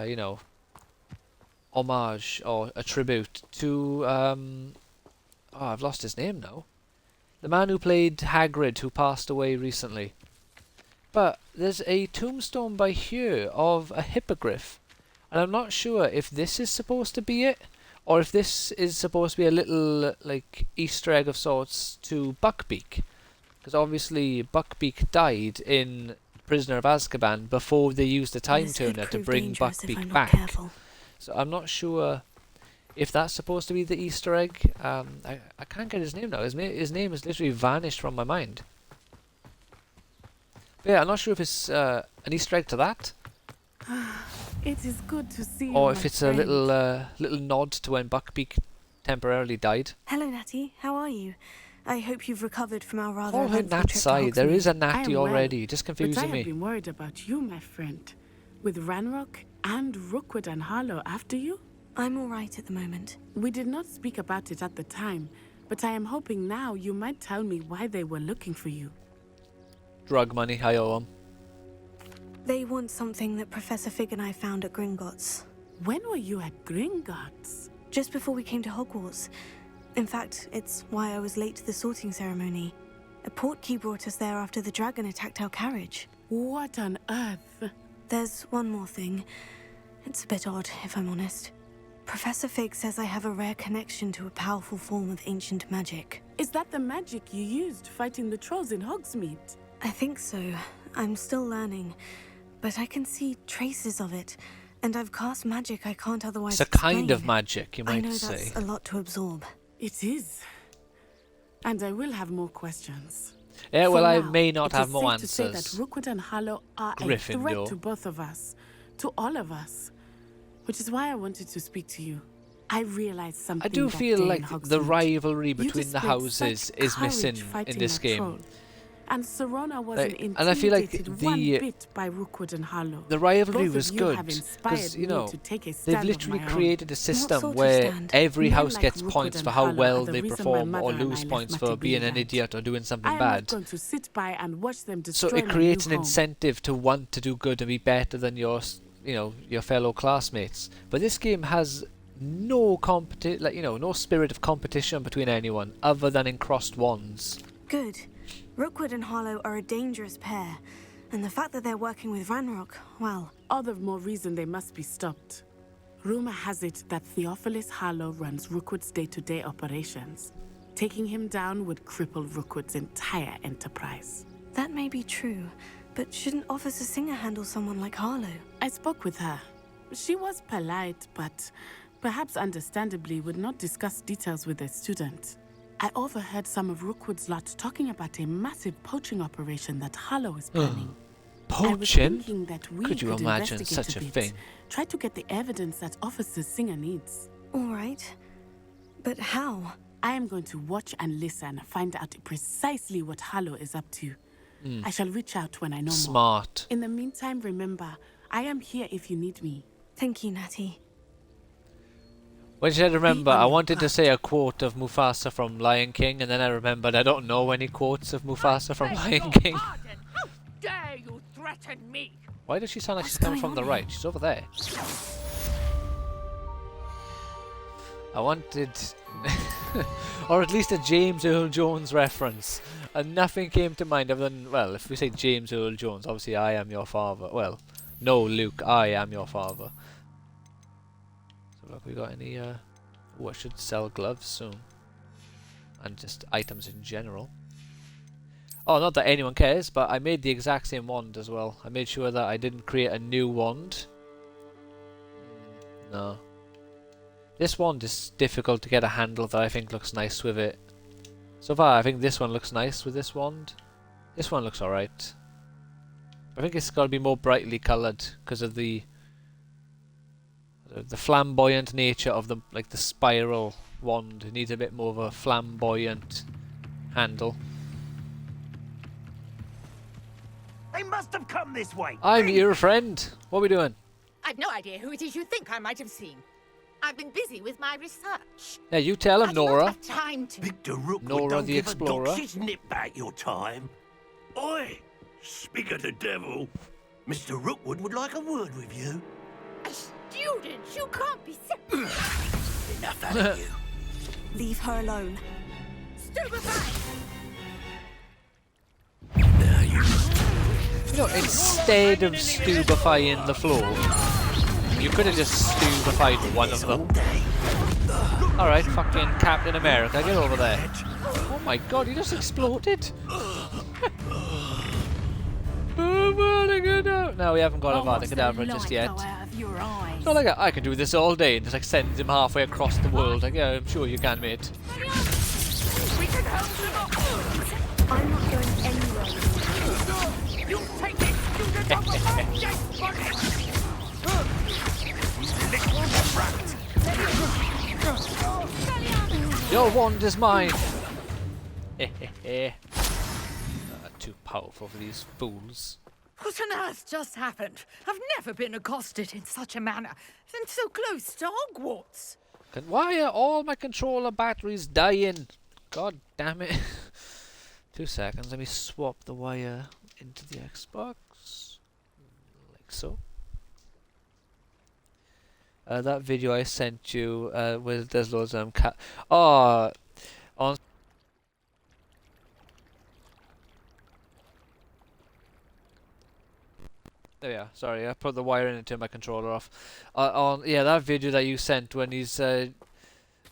you know, homage or a tribute to, oh, I've lost his name now. The man who played Hagrid, who passed away recently. But there's a tombstone by here of a hippogriff, and I'm not sure if this is supposed to be it, or if this is supposed to be a little, like, Easter egg of sorts to Buckbeak. Because obviously Buckbeak died in Prisoner of Azkaban before they used the Time Turner to bring Buckbeak back. So I'm not sure if that's supposed to be the Easter egg. I can't get his name now. His name has literally vanished from my mind. But yeah, I'm not sure if it's an Easter egg to that. It is good to see you, Or my if it's friend. a little nod to when Buckbeak temporarily died. Hello, Natty. How are you? I hope you've recovered from our rather Oh, her eventful Nat trip to side. There Hogsmeade. is a I am Natty well, already. Just But I confusing have me. been worried about you, my friend. With Ranrock and Rookwood and Harlow after you? I'm all right at the moment. We did not speak about it at the time, but I am hoping now you might tell me why they were looking for you. Drug money, I owe 'em. They want something that Professor Fig and I found at Gringotts. When were you at Gringotts? Just before we came to Hogwarts. In fact, it's why I was late to the sorting ceremony. A portkey brought us there after the dragon attacked our carriage. What on earth? There's one more thing. It's a bit odd, if I'm honest. Professor Fig says I have a rare connection to a powerful form of ancient magic. Is that the magic you used fighting the trolls in Hogsmeade? I think so. I'm still learning. But I can see traces of it. And I've cast magic I can't otherwise It's a kind of explain. magic, you I might know say. that's a lot to absorb. It is. And I will have more questions. Yeah, well, For I now, may not it have is more safe to say answers. that Rookwood and Harlow are a Gryffindor. threat to both of us. To all of us. Which is why I wanted to speak to you. I realized something I do that feel day in like the Hogsmeade. rivalry You between the displayed houses such is courage missing fighting in this that game. troll. And Serona wasn't and I feel like intimidated one bit by Rookwood and Harlow. the rivalry Both was of you good have inspired because, you me know, to take a they've stand of literally my own. created a system sort of where stand? every Men house like gets Rookwood points and for how Harlow well are the they reason perform my or mother and lose I points left for being an Matabele. idiot or doing I something am not bad. going to sit by and watch them destroy So it my creates new an home. incentive to want to do good and be better than your, you know, your fellow classmates. But this game has no no spirit of competition between anyone other than in crossed wands. Good. Rookwood and Harlow are a dangerous pair, and the fact that they're working with Ranrock, well... All the more reason they must be stopped. Rumor has it that Theophilus Harlow runs Rookwood's day-to-day operations. Taking him down would cripple Rookwood's entire enterprise. That may be true, but shouldn't Officer Singer handle someone like Harlow? I spoke with her. She was polite, but perhaps understandably would not discuss details with a student. I overheard some of Rookwood's lot talking about a massive poaching operation that Harlow is planning. I was Poaching? thinking that we Could you imagine investigate such a bit, thing? Try to get the evidence that Officer Singer needs. All right. But how? I am going to watch and listen, find out precisely what Harlow is up to. I shall reach out when I know more. Smart. In the meantime, remember, I am here if you need me. Thank you, Natty. When she said remember, on I your wanted to guard. say a quote of Mufasa from Lion King, and then I remembered I don't know any quotes of Mufasa from Lion King. How dare you threaten me? Why does she sound like What's she's coming going from the on right? here? She's over there. I wanted... or at least a James Earl Jones reference. And nothing came to mind other than, well, if we say James Earl Jones, obviously I am your father. Well, no, Luke, I am your father. So look, we got any, oh, I should sell gloves soon. And just items in general. Oh, not that anyone cares, but I made the exact same wand as well. I made sure that I didn't create a new wand. No. This wand is difficult to get a handle that I think looks nice with it. So far, I think this one looks nice with this wand. This one looks alright. I think it's got to be more brightly coloured because of the flamboyant nature of the the spiral wand. It needs a bit more of a flamboyant handle. They must have come this way. I'm your friend. What are we doing? I've no idea who it is you think I might have seen. I've been busy with my research. Yeah, you tell him, I do not Nora. have time to. Victor Rookwood Nora don't the give Explorer. a doxy's nip back your time. Oi, speak of the devil. Mr. Rookwood would like a word with you. A student? You can't be serious. Enough out of you. Leave her alone. Stupefy! Now you You know, instead of stupefying the floor, you could have just stupefied one of them. Alright, fucking Captain America, get over there. Oh my god, he just exploded. No, we haven't got a Vada Kedavra just yet. It's not like I can do this all day and just send him halfway across the world. Like, yeah, I'm sure you can, mate. We can help them up. I'm not going anywhere. You take this student off of my desk, buddy! Your wand is mine. Too powerful for these fools. What on earth just happened? I've never been accosted in such a manner, and so close to Hogwarts. Why are all my controller batteries dying? God damn it. 2 seconds, let me swap the wire into the Xbox. Like so. That video I sent you, where there's loads of on. There we are. Sorry, I put the wire in and turned my controller off. Yeah, that video that you sent when he's doing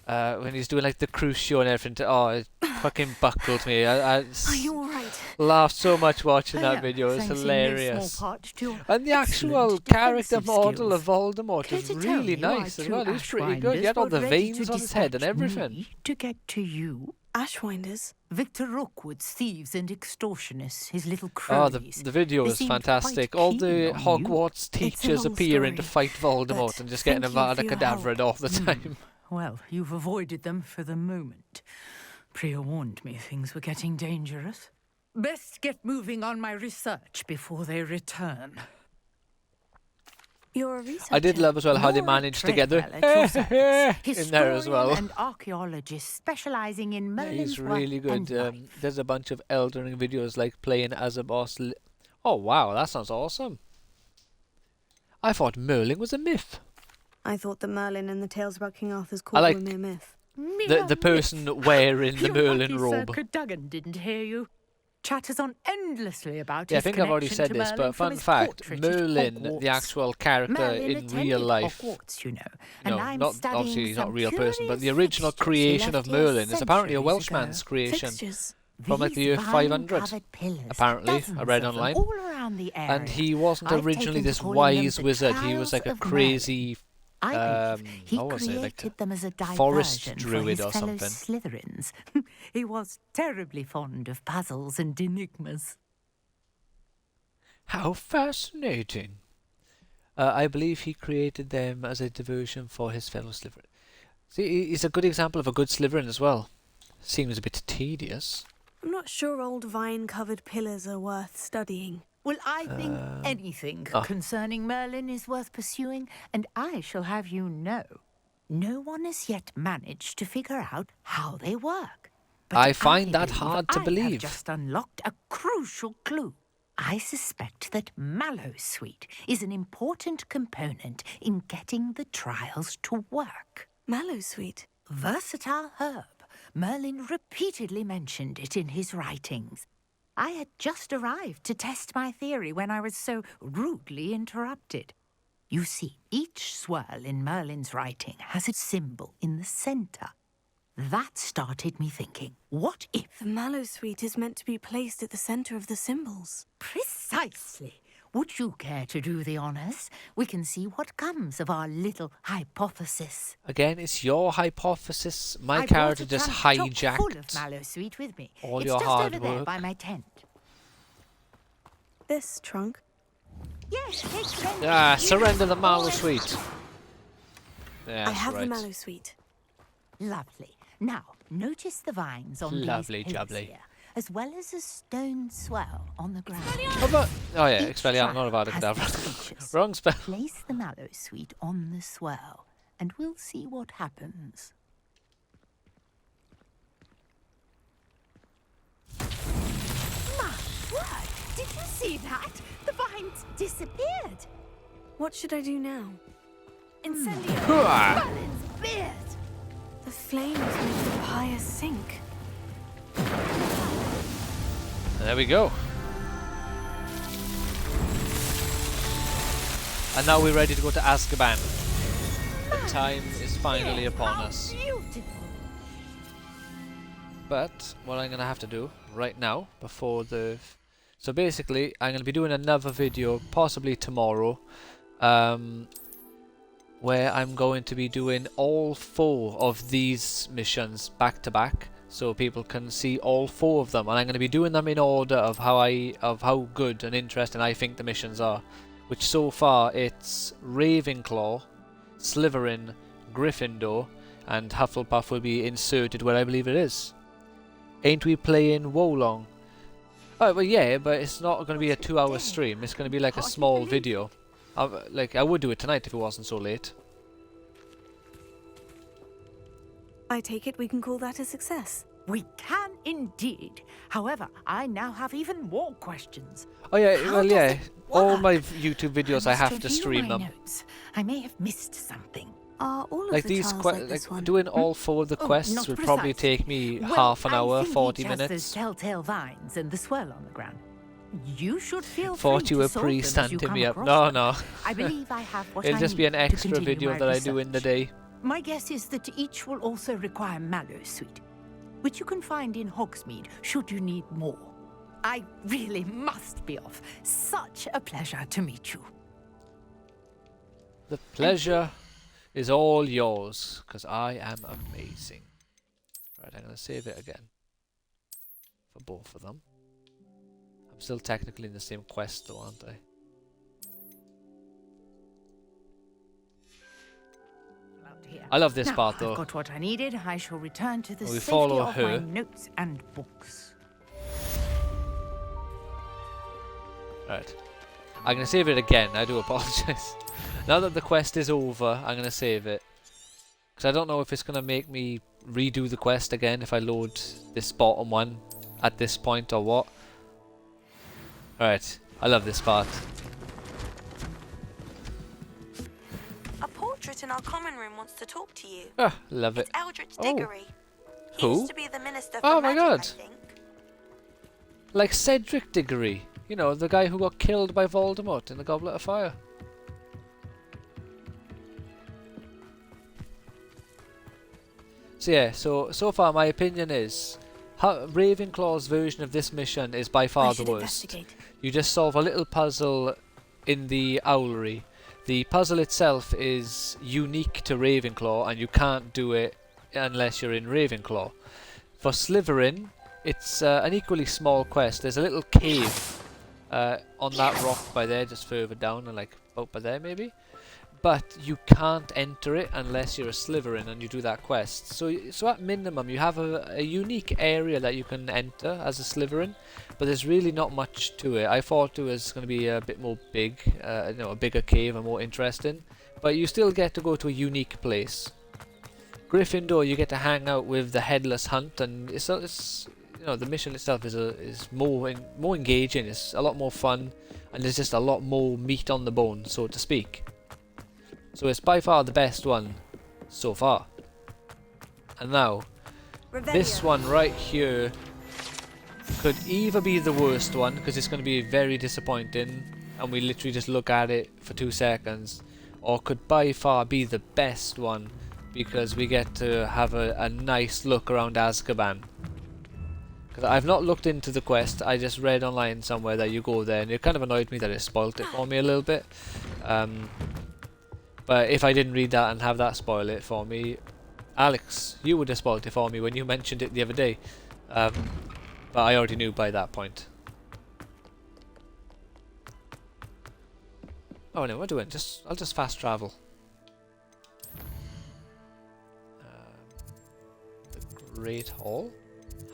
like the crucio and everything. Oh, it fucking buckled me. I Are you all right? laughed so much watching that video. It's hilarious. And the actual character model of Voldemort is really nice as well. He's pretty good. He had all the veins on his head and everything. To get to you. Ashwinders? Victor Rookwood's thieves and extortionists, his little Oh, cronies. the video They is seemed fantastic. quite All keen the on you. Hogwarts teachers long appearing to story, fight Voldemort but and just getting thank you Avada for your Kedavra all the time. Well, you've avoided them for the moment. Priya warned me things were getting dangerous. Best get moving on my research before they return. You're a researcher. I did love as well how they managed to get the in there as well. And archaeologist specializing in Yeah, Merlin's he's really work good. and There's a bunch of Elden Ring videos like playing as a boss. Oh wow, that sounds awesome. I thought Merlin was a myth. I thought that Merlin and the tales about King Arthur's court were a mere myth. The person wearing the Merlin robe. Sir Cadogan didn't hear you. Chatters on endlessly about Yeah, I his think I've already connection said to this, Merlin but from fun his fact, portrait at Merlin, the Hogwarts. actual character Merlin in attended real life. Hogwarts, you know, No, and I'm not studying obviously he's not a some real person, but the curious original fixtures he creation left of here Merlin is apparently a centuries Welshman's ago. creation. Fixtures? From like the year These 500, vine-covered pillars, apparently. I dozens read of them, online. all around the area. And he wasn't I've originally taken to this calling them wise the wizard. He was like a Trials of crazy, I believe he what was it, like created them as a forest diversion for druid his or fellow something. Slytherins. He was terribly fond of puzzles and enigmas. How fascinating. I believe he created them as a diversion for his fellow Slytherin. See, he's a good example of a good Slytherin as well. Seems a bit tedious. I'm not sure old vine-covered pillars are worth studying. Well, I think anything concerning Merlin is worth pursuing, and I shall have you know, no one has yet managed to figure out how they work. But I find that believe hard to I believe. have just unlocked a crucial clue. I suspect that Mallowsweet is an important component in getting the trials to work. Mallowsweet? Versatile herb. Merlin repeatedly mentioned it in his writings. I had just arrived to test my theory when I was so rudely interrupted. You see, each swirl in Merlin's writing has a symbol in the center. That started me thinking, what if... The Mallowsweet is meant to be placed at the center of the symbols. Precisely. Would you care to do the honors? We can see what comes of our little hypothesis. Again, it's your hypothesis. My I character brought a just trunk chock full of hijacked Mallowsweet with me. all It's your just hard over there work. by my tent. This trunk? Yes, take surrender. Ah, surrender the Mallowsweet. Yeah, I that's have right. the Mallowsweet. Lovely. Now, notice the vines on Lovely these pillars jubbly. here, as well as a stone swell on the ground. Oh yeah, Each Expelliarmus, not trial Avada has Kedavra. its features. Wrong spell. Place the Mallowsweet on the swell, and we'll see what happens. My word! Did you see that? The vines disappeared. What should I do now? Incendio. Hooah! Merlin's beard. The flames make the pyre sink. There we go. And now we're ready to go to Azkaban. The time is finally upon us. Beautiful. But what I'm gonna have to do right now, before the... So basically, I'm gonna be doing another video, possibly tomorrow, where I'm going to be doing all 4 of these missions back to back, so people can see all 4 of them, and I'm going to be doing them in order of how good and interesting I think the missions are. Which so far it's Ravenclaw, Slytherin, Gryffindor, and Hufflepuff will be inserted where I believe it is. Ain't we playing Wolong? Oh well, yeah, but it's not going to be a 2-hour stream. It's going to be like a small video. I would do it tonight if it wasn't so late. I take it we can call that a success. We can indeed. However, I now have even more questions. Oh yeah, How well does yeah. it All work? my YouTube videos I must have to review stream my them. notes. I may have missed something. Are all of Like the these, trials like this one? doing all 4 of the Oh, quests not would probably precisely. take me Well, half an I hour, think 40 each has those minutes. telltale vines and the swirl on the ground. You should feel Thought free you to were solve them as you pre-stamping come me up. across No, them. no. I believe I have what It'll I just be an need to extra continue video my that I do in the research. day. My guess is that each will also require Mallowsweet, which you can find in Hogsmeade should you need more. I really must be off. Such a pleasure to meet you. The pleasure is all yours, because I am amazing. Right, I'm going to save it again. For both of them. I'm still technically in the same quest though, aren't I? I love this Now, part though. I've got what I needed. I shall return to the We safety follow of my her. notes and books. Right. I'm going to save it again. I do apologise. Now that the quest is over, I'm going to save it. Because I don't know if it's going to make me redo the quest again if I load this bottom one at this point or what. Alright. I love this part. A portrait in our common room wants to talk to you. Ah, love it. It's Eldritch Diggory. He Who? used to be the Minister for Oh my Magic, god. I think. Like Cedric Diggory. You know, the guy who got killed by Voldemort in the Goblet of Fire. So yeah, so far my opinion is Ravenclaw's version of this mission is by far the worst. You just solve a little puzzle in the Owlery. The puzzle itself is unique to Ravenclaw and you can't do it unless you're in Ravenclaw. For Slytherin, it's an equally small quest. There's a little cave on that rock by there, just further down and like out by there maybe. But you can't enter it unless you're a Slytherin and you do that quest. So at minimum you have a unique area that you can enter as a Slytherin, but there's really not much to it. I thought it was going to be a bit more big, you know, a bigger cave and more interesting, but you still get to go to a unique place. Gryffindor, you get to hang out with the Headless Hunt, and it's you know, the mission itself is more engaging. It's a lot more fun, and there's just a lot more meat on the bone, so to speak. So it's by far the best one so far. And now, this one right here could either be the worst one, because it's going to be very disappointing, and we literally just look at it for 2 seconds, or could by far be the best one, because we get to have a nice look around Azkaban. Because I've not looked into the quest, I just read online somewhere that you go there, and it kind of annoyed me that it spoilt it for me a little bit. But if I didn't read that and have that spoil it for me, Alex, you would have spoiled it for me when you mentioned it the other day. But I already knew by that point. Oh no, what am I doing? I'll just fast travel. The Great Hall?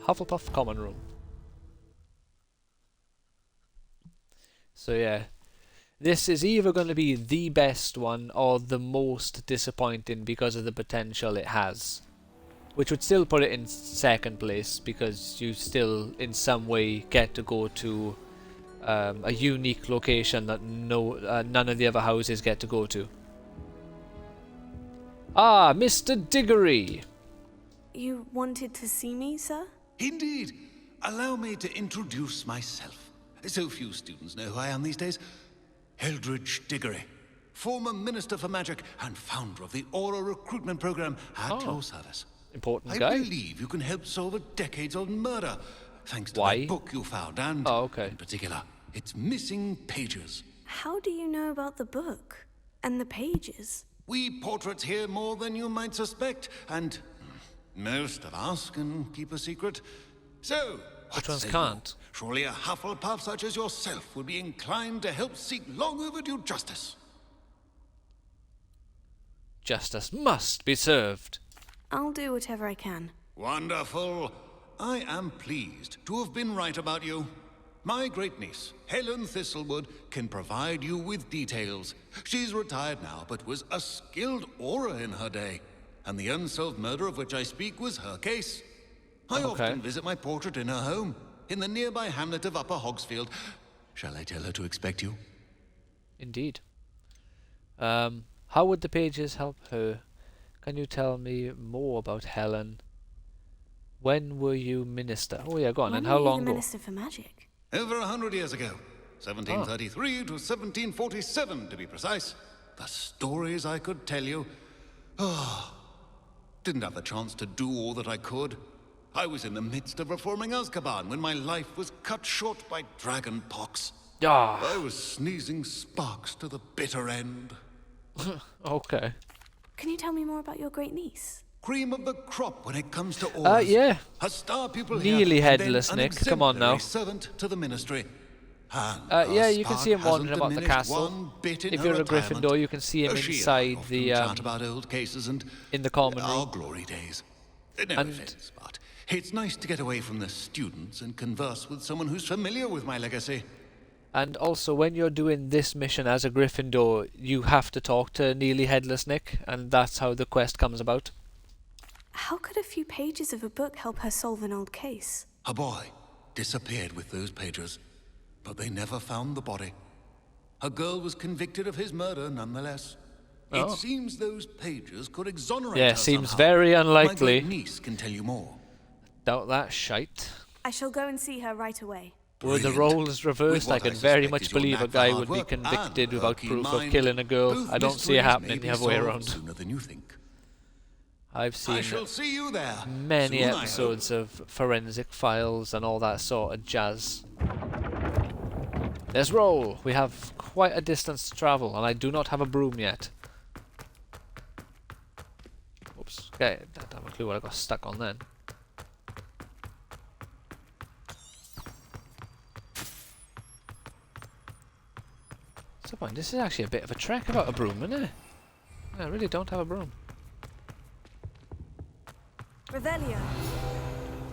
Hufflepuff Common Room. So yeah. This is either going to be the best one or the most disappointing because of the potential it has. Which would still put it in second place because you still in some way get to go to a unique location that none of the other houses get to go to. Ah, Mr. Diggory! You wanted to see me, sir? Indeed. Allow me to introduce myself. So few students know who I am these days. Eldritch Diggory, former Minister for Magic and founder of the Aura recruitment program at your service. Important guy. I believe you can help solve a decades-old murder, thanks to that book you found, and in particular, its missing pages. How do you know about the book and the pages? We portraits hear more than you might suspect, and most of us can keep a secret. So, which ones can't? Surely a Hufflepuff such as yourself would be inclined to help seek long overdue justice. Justice must be served. I'll do whatever I can. Wonderful. I am pleased to have been right about you. My great niece, Helen Thistlewood, can provide you with details. She's retired now, but was a skilled aura in her day. And the unsolved murder of which I speak was her case. I often visit my portrait in her home, in the nearby hamlet of Upper Hogsfield. Shall I tell her to expect you? Indeed. How would the pages help her? Can you tell me more about Helen? When were you minister? Oh yeah, go on. And how long ago? Minister for Magic? Over 100 years ago. 1733 to 1747, to be precise. The stories I could tell you. Didn't have the chance to do all that I could. I was in the midst of reforming Azkaban when my life was cut short by dragon pox. I was sneezing sparks to the bitter end. Okay. Can you tell me more about your great niece? Cream of the crop when it comes to auras. Yeah. A star pupil nearly here, headless, Nick. Come on now. Servant to the ministry. Yeah, you can see him wandering about the castle. If you're a Gryffindor, you can see him inside the about old cases and in the common room. Our glory days. No offense, but it's nice to get away from the students and converse with someone who's familiar with my legacy. And also, when you're doing this mission as a Gryffindor, you have to talk to Nearly Headless Nick, and that's how the quest comes about. How could a few pages of a book help her solve an old case? A boy disappeared with those pages, but they never found the body. A girl was convicted of his murder nonetheless. Oh. It seems those pages could exonerate Yeah, her seems somehow. very unlikely. My great niece can tell you more. Doubt that shite. I shall go and see her right away. Were the roles reversed, I can very much believe a guy would be convicted without proof of killing a girl. I don't see it happening the other way around. Sooner than you think. I've seen I shall see you there. many Soon, episodes of Forensic Files and all that sort of jazz. Let's roll! We have quite a distance to travel, and I do not have a broom yet. Oops. Okay, I don't have a clue what I got stuck on then. What's the point? This is actually a bit of a trek without a broom, isn't it? I really don't have a broom. Revelio.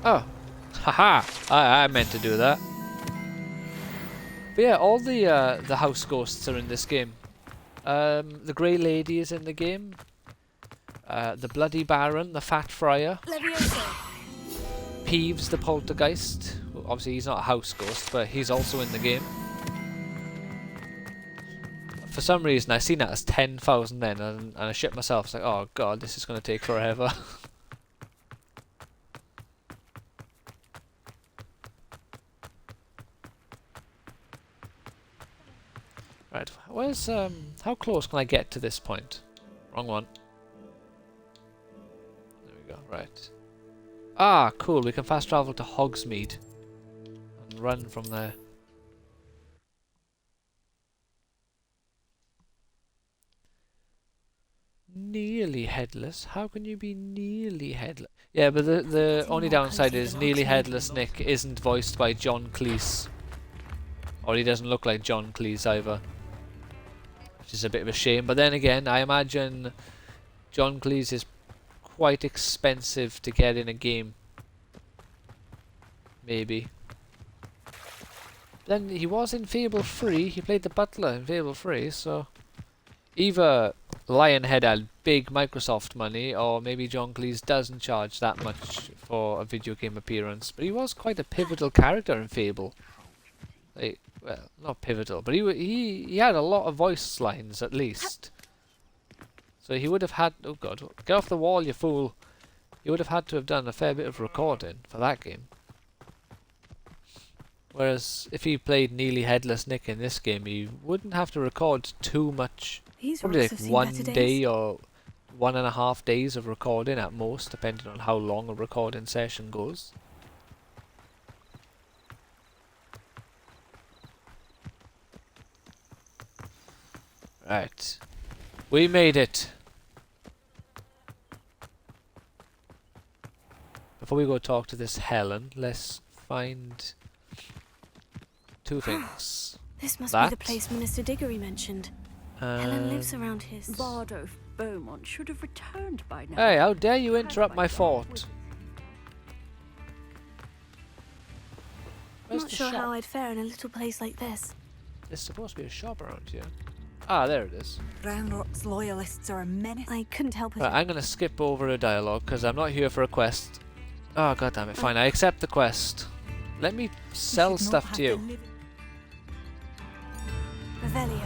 Oh, haha! I meant to do that. But yeah, all the house ghosts are in this game. The Grey Lady is in the game. The Bloody Baron, the Fat Friar. Levioso. Peeves, the Poltergeist. Well, obviously, he's not a house ghost, but he's also in the game. For some reason, I seen that as 10,000 then, and I shit myself. It's like, oh god, this is going to take forever. Right, where's, how close can I get to this point? Wrong one. There we go, right. Ah, cool, we can fast travel to Hogsmeade. And run from there. Nearly headless? How can you be nearly headless? Yeah, but the only downside is Nearly Headless Nick isn't voiced by John Cleese. Or he doesn't look like John Cleese either. Which is a bit of a shame. But then again, I imagine John Cleese is quite expensive to get in a game. Maybe. Then he was in Fable 3. He played the butler in Fable 3, so... Either Lionhead had big Microsoft money, or maybe John Cleese doesn't charge that much for a video game appearance. But he was quite a pivotal character in Fable. Like, well, not pivotal, but he had a lot of voice lines at least. So he would have had... Oh god, get off the wall, you fool! He would have had to have done a fair bit of recording for that game. Whereas if he played Nearly Headless Nick in this game, he wouldn't have to record too much. Probably like 1 day or 1.5 days of recording at most, depending on how long a recording session goes. Right. We made it. Before we go talk to this Helen, let's find two things. This must be the place Minister Diggory mentioned. Helen lives around his... Bardolph Beaumont should have returned by now. Hey, how dare you interrupt my thought? I'm not sure how I'd fare in a little place like this. There's supposed to be a shop around here. Ah, there it is. Roundrock's loyalists are a menace. I couldn't help it. Right, I'm going to skip over a dialogue because I'm not here for a quest. Oh, god damn it. Fine, I accept the quest. Let me sell stuff to you. Revelio.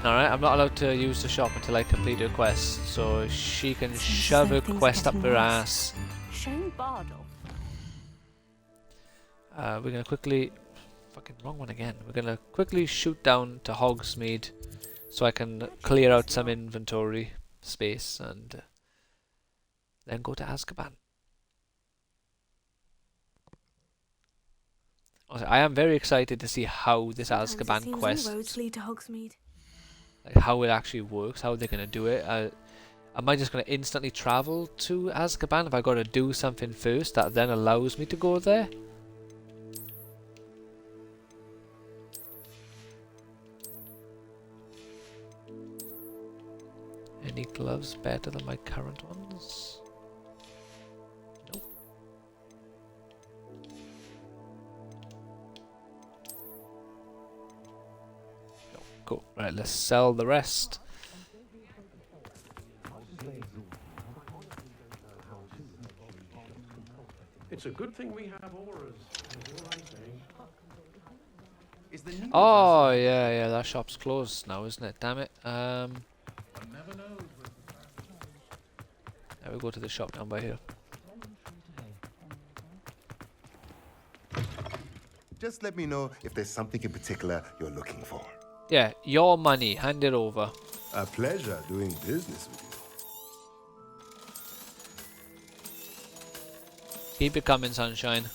Alright, I'm not allowed to use the shop until I complete a quest, so she can shove her quest up her ass. Shane Bardolph. We're gonna quickly... Fucking wrong one again. We're gonna quickly shoot down to Hogsmeade so I can clear out some inventory space and then go to Azkaban. Also, I am very excited to see how this Azkaban quest... All roads lead to Hogsmeade. Like how it actually works, how they're going to do it. Am I just going to instantly travel to Azkaban if I got to do something first that then allows me to go there? Any gloves better than my current ones? Nope. Cool. Right, let's sell the rest. It's a good thing we have auras. Is all I'm saying. Oh, yeah, that shop's closed now, isn't it? Damn it. Now we go to the shop down by here. Just let me know if there's something in particular you're looking for. Yeah, your money. Hand it over. A pleasure doing business with you. Keep it coming, sunshine.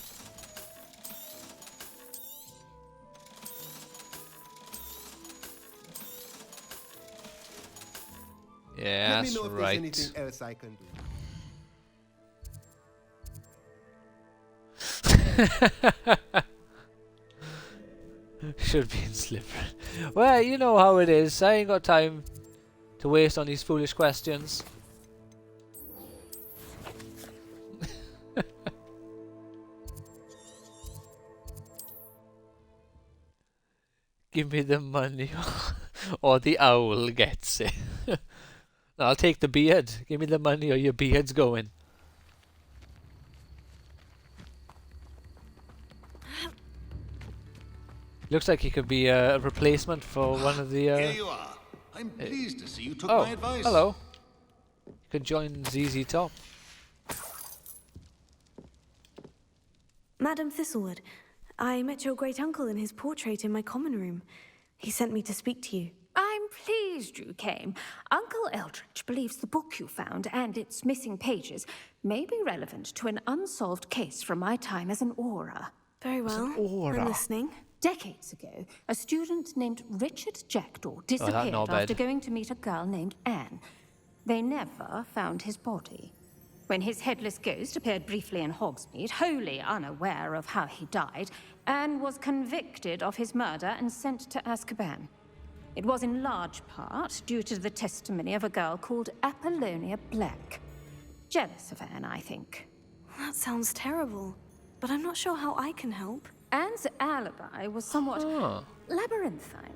Yeah, let me that's know if right. there's anything else I can do. Should be in slipper. Well, you know how it is. I ain't got time to waste on these foolish questions. Give me the money or the owl gets it. No, I'll take the beard. Give me the money or your beard's going. Looks like he could be a replacement for one of the... Here you are. I'm pleased to see you took oh, my advice. hello. You could join ZZ Top. Madam Thistlewood, I met your great-uncle in his portrait in my common room. He sent me to speak to you. I'm pleased you came. Uncle Eldridge believes the book you found and its missing pages may be relevant to an unsolved case from my time as an aura. Very well. I'm listening. Decades ago, a student named Richard Jackdaw disappeared after going to meet a girl named Anne. They never found his body. When his headless ghost appeared briefly in Hogsmeade, wholly unaware of how he died, Anne was convicted of his murder and sent to Azkaban. It was in large part due to the testimony of a girl called Apollonia Black. Jealous of Anne, I think. That sounds terrible, but I'm not sure how I can help. Anne's alibi was somewhat labyrinthine.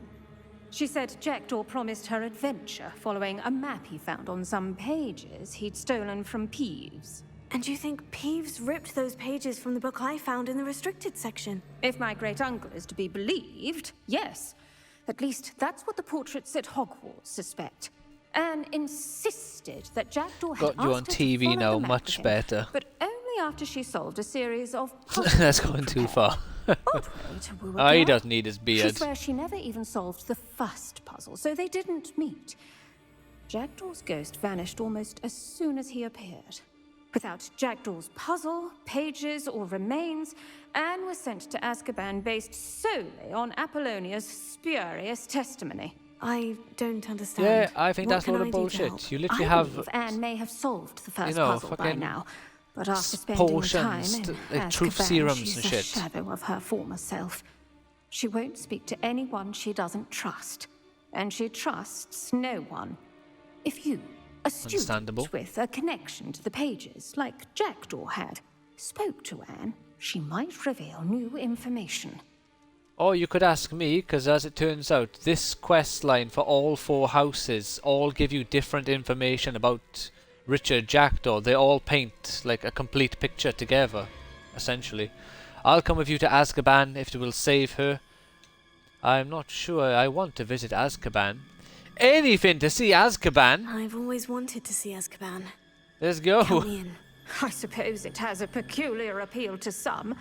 She said Jackdaw promised her adventure following a map he found on some pages he'd stolen from Peeves. And you think Peeves ripped those pages from the book I found in the restricted section? If my great-uncle is to be believed, yes. At least that's what the portraits at Hogwarts suspect. Anne insisted that Jackdaw had Got you on asked her to TV follow now, the map much with him, better. but only after she solved a series of That's going too far. Oh, he doesn't need his She beard. swears she never even solved the first puzzle, so they didn't meet. Jackdaw's ghost vanished almost as soon as he appeared. Without Jackdaw's puzzle, pages, or remains, Anne was sent to Azkaban based solely on Apollonia's spurious testimony. I don't understand. Yeah, I think What that's a can load I of do to help? bullshit. You literally I have believe Anne may have solved the first know, puzzle by fucking now, but after spending time potions, in like truth Azkaban, serums she's and a shit. shadow of her former self. She won't speak to anyone she doesn't trust, and she trusts no one. If you, a student with a connection to the pages, like Jackdaw had, spoke to Anne, she might reveal new information. Or you could ask me, because as it turns out, this quest line for all 4 houses all give you different information about Richard Jackdaw. They all paint like a complete picture together, essentially. I'll come with you to Azkaban if it will save her. I'm not sure I want to visit Azkaban. Anything to see Azkaban! I've always wanted to see Azkaban. Let's go. Count me in. I suppose it has a peculiar appeal to some,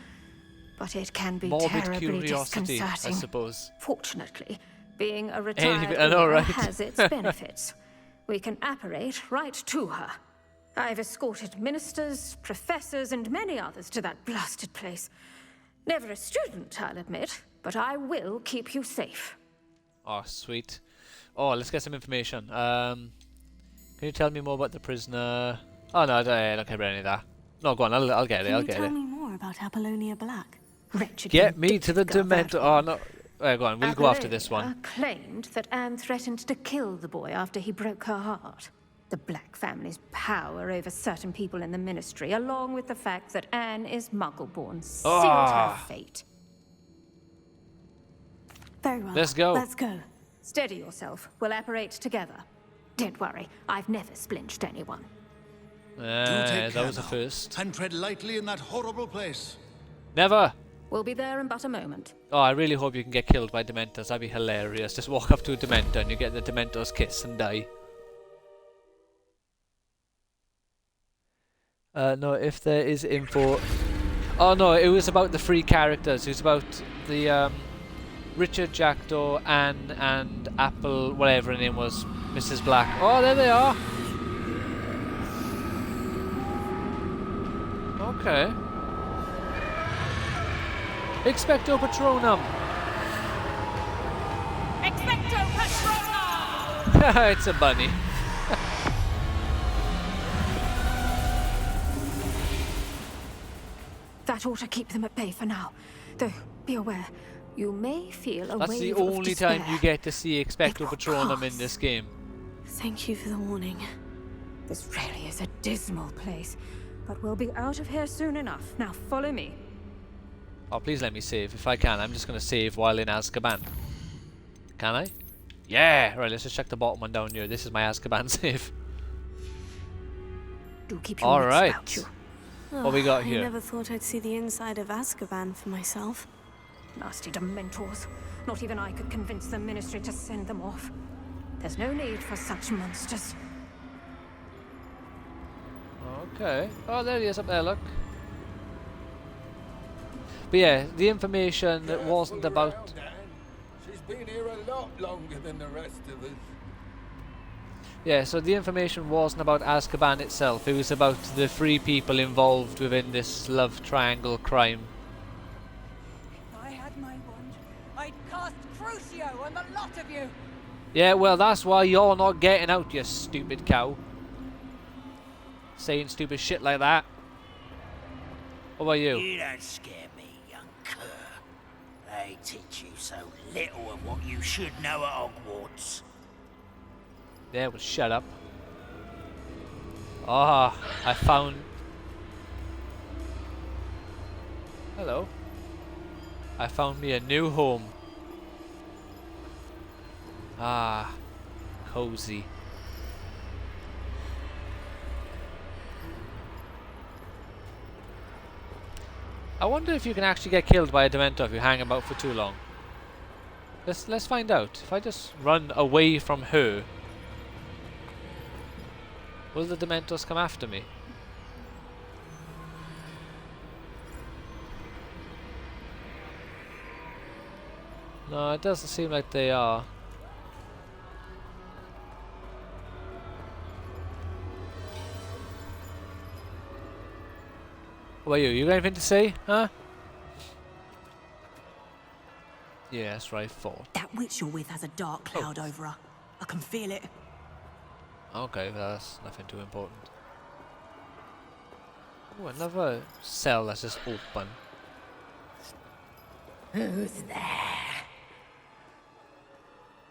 but it can be Morbid terribly curiosity, I disconcerting. suppose. Fortunately, being a retired I know, aura right? has its benefits. We can apparate right to her. I've escorted ministers, professors, and many others to that blasted place. Never a student, I'll admit, but I will keep you safe. Oh, sweet. Oh, let's get some information. Can you tell me more about the prisoner? Oh, no, I don't care about any of that. No, go on, I'll get it, I'll get Can you it. tell me more about Apollonia Black? Wretched Get me to the Dementor. Oh, no. Go on, we'll go after this one. Apollonia claimed that Anne threatened to kill the boy after he broke her heart. The Black family's power over certain people in the ministry, along with the fact that Anne is Muggle-born, sealed her fate. Very well. Let's go. Let's go. Steady yourself. We'll apparate together. Don't worry, I've never splinched anyone. That was a first. And tread lightly in that horrible place. Never! We'll be there in but a moment. Oh, I really hope you can get killed by Dementors. That'd be hilarious. Just walk up to a Dementor and you get the Dementor's kiss and die. No, if there is info... Oh no, it was about the three characters. It was about the Richard, Jackdaw, Anne, and Apple, whatever her name was, Mrs. Black. Oh, there they are! Okay. Expecto Patronum! Expecto Patronum! It's a bunny. That ought to keep them at bay for now. Though, be aware, you may feel a That's wave the of only despair. time you get to see Expecto Patronum in this game. Thank you for the warning. This really is a dismal place. But we'll be out of here soon enough. Now follow me. Oh, please let me save. If I can, I'm just going to save while in Azkaban. Can I? Yeah! Right, let's just check the bottom one down here. This is my Azkaban save. Do keep your wits about you. What we got here? I never thought I'd see the inside of Azkaban for myself. Nasty Dementors. Not even I could convince the Ministry to send them off. There's no need for such monsters. Okay. Oh, there he is up there, look. But yeah, the information that wasn't about... She's been here a lot longer than the rest of us. Yeah, so the information wasn't about Azkaban itself. It was about the three people involved within this love triangle crime. If I had my wand, I'd cast Crucio on the lot of you. Yeah, well, that's why you're not getting out, you stupid cow. Saying stupid shit like that. What about you? You don't scare me, young cur. They teach you so little of what you should know at Hogwarts. There, well, shut up. Ah, I found... Hello. I found me a new home. Ah, cozy. I wonder if you can actually get killed by a Dementor if you hang about for too long. Let's find out. If I just run away from her, will the Dementors come after me? No, it doesn't seem like they are. What about you? You got anything to say, huh? Yeah, that's right, thought. That witch you're with has a dark cloud over her. I can feel it. Okay, that's nothing too important. Oh, another cell that's just open. Who's there?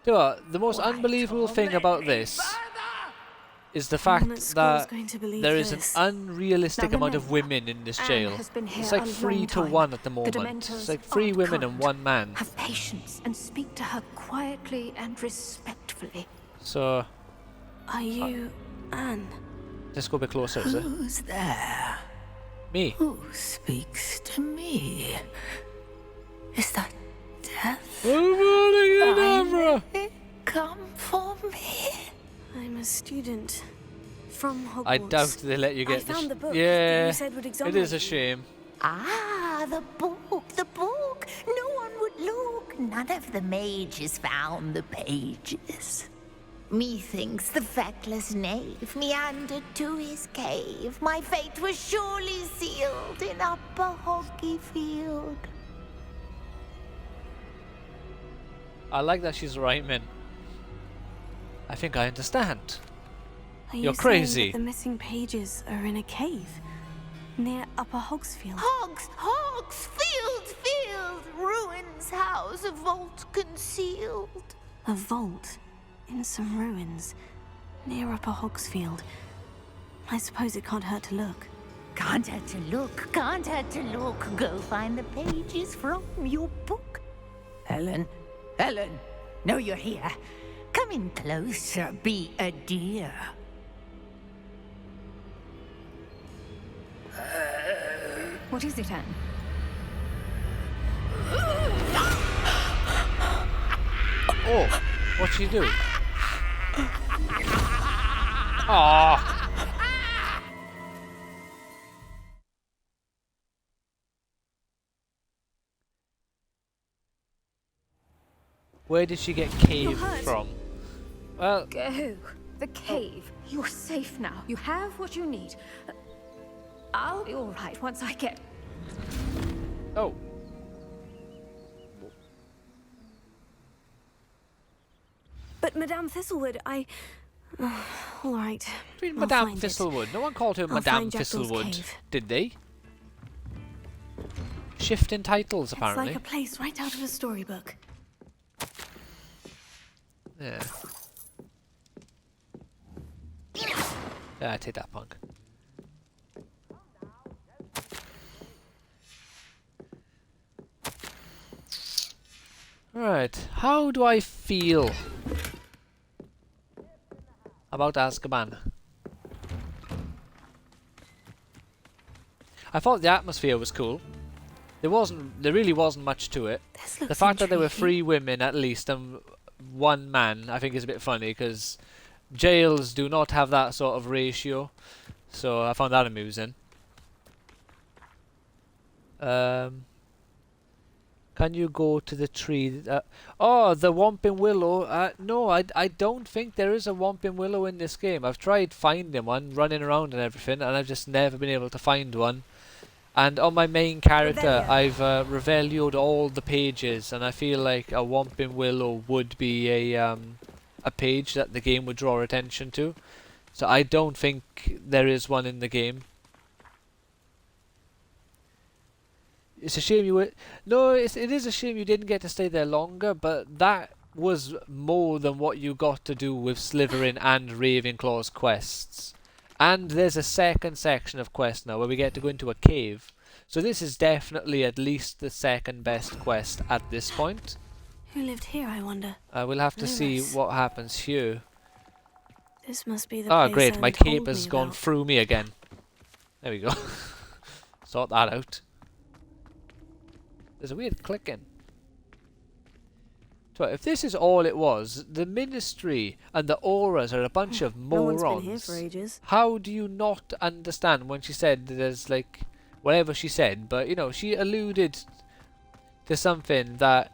You know what, the most unbelievable thing about this is the fact that there is an unrealistic amount of women in this jail. It's like 3 to 1 at the moment. It's like 3 women and 1 man. Have patience and speak to her quietly and respectfully. So... Are you Anne? Let's go a bit closer, is it? Who's there? Me. Who speaks to me? Is that death? Come for me. I'm a student from Hogwarts. I doubt they let you get I found the book yeah, that you said would it exonerate is a shame. Ah, the book, the book. No one would look. None of the mages found the pages. Methinks the feckless knave meandered to his cave. My fate was surely sealed in Upper Hoggyfield. I like that she's rhyming. I think I understand. Are You're you crazy. saying that the missing pages are in a cave near Upper Hogsfield? Hogsfield! Ruins house, a vault concealed. A vault in some ruins near Upper Hogsfield. I suppose it can't hurt to look. Can't hurt to look, can't hurt to look. Go find the pages from your book. Helen, Know you're here. Come in closer, be a dear. What is it, Anne? Oh, what'd she do? Ah. Where did she get caved from? Well, Go. The cave. You're safe now. You have what you need. I'll be all right once I get... Oh. But Madame Thistlewood, I... all right. Madame Thistlewood. No one called her Madame Thistlewood, did they? Shift in titles, apparently. It's like a place right out of a storybook. Yeah. Yeah, take that, punk. Right, how do I feel about Azkaban? I thought the atmosphere was cool. There really wasn't much to it. The fact that there were 3 women at least and 1 man, I think is a bit funny because jails do not have that sort of ratio. So I found that amusing. Can you go to the tree? Oh, the Whomping Willow. No, I don't think there is a Whomping Willow in this game. I've tried finding one, running around and everything, and I've just never been able to find one. And on my main character, I've Revelio'd all the pages, and I feel like a Whomping Willow would be a page that the game would draw attention to. So I don't think there is one in the game. It's a shame you would... No, it is a shame you didn't get to stay there longer, but that was more than what you got to do with Slytherin and Ravenclaw's quests. And there's a second section of quest now where we get to go into a cave. So this is definitely at least the second best quest at this point. Who lived here, I wonder? We'll have to see what happens here. This must be the Oh, place great, Anne my told cape me has gone about. through me again. There we go. Sort that out. There's a weird clicking. So if this is all it was, the Ministry and the Auras are a bunch of morons. No one's been here for ages. How do you not understand when she said there's like whatever she said, but you know, she alluded to something that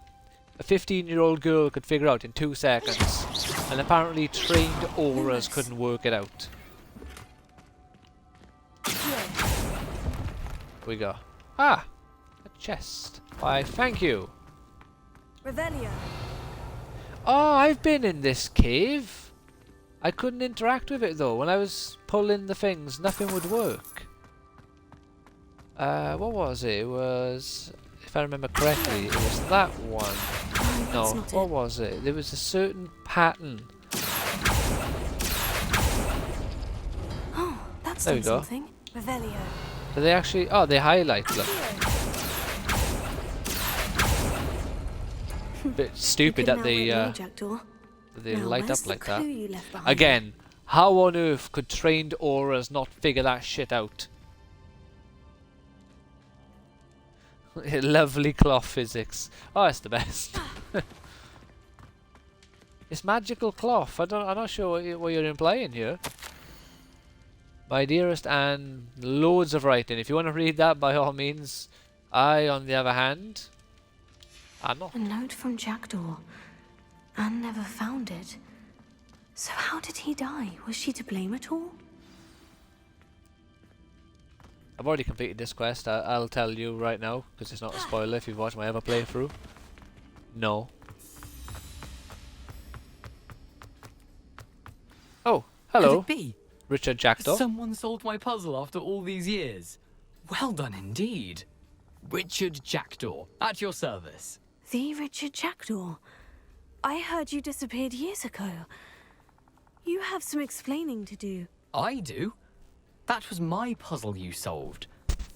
a 15-year-old girl could figure out in 2 seconds, and apparently trained Auras couldn't work it out. Here we go. Ah, a chest. Why, thank you. Revelio. Oh, I've been in this cave. I couldn't interact with it though. When I was pulling the things, nothing would work. What was it? It was, if I remember correctly, it was that one. No, what was it? There was a certain pattern. Oh, that's there we go. Something. Revelio. Do they actually? Oh, they highlight. Look. Bit stupid that they light up like that. Again, how on earth could trained Auras not figure that shit out? Lovely cloth physics. Oh, it's the best. It's magical cloth. I'm not sure what you're implying here. My dearest Anne, loads of writing. If you want to read that, by all means. I, on the other hand, I'm not. A note from Jackdaw. Anne never found it. So how did he die? Was she to blame at all? I've already completed this quest. I'll tell you right now, because it's not a spoiler if you've watched my other playthrough. No. Oh, hello. Could it be? Richard Jackdaw. Someone solved my puzzle after all these years. Well done indeed. Richard Jackdaw, at your service. The Richard Jackdaw. I heard you disappeared years ago. You have some explaining to do. I do? That was my puzzle you solved.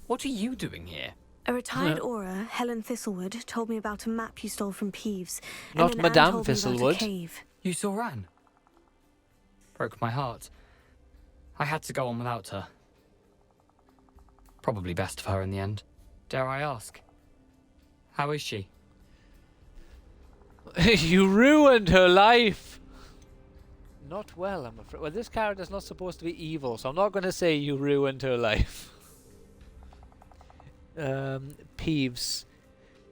What are you doing here? A retired Aura, Helen Thistlewood, told me about a map you stole from Peeves. Not and then Madame Anne told me about Thistlewood. a cave. You saw Anne? Broke my heart. I had to go on without her. Probably best of her in the end. Dare I ask? How is she? You ruined her life! Not well, I'm afraid. Well, this character's not supposed to be evil, so I'm not going to say you ruined her life. Peeves.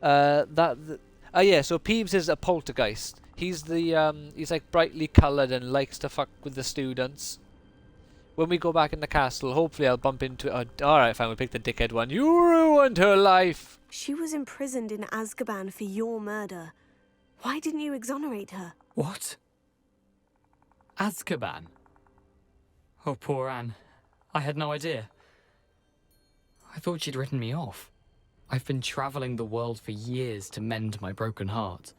Yeah, so Peeves is a poltergeist. He's he's like brightly coloured and likes to fuck with the students. When we go back in the castle, hopefully I'll bump into... alright, fine, we'll pick the dickhead one. You ruined her life! She was imprisoned in Azkaban for your murder. Why didn't you exonerate her? What? Azkaban? Oh, poor Anne. I had no idea. I thought she'd written me off. I've been travelling the world for years to mend my broken heart.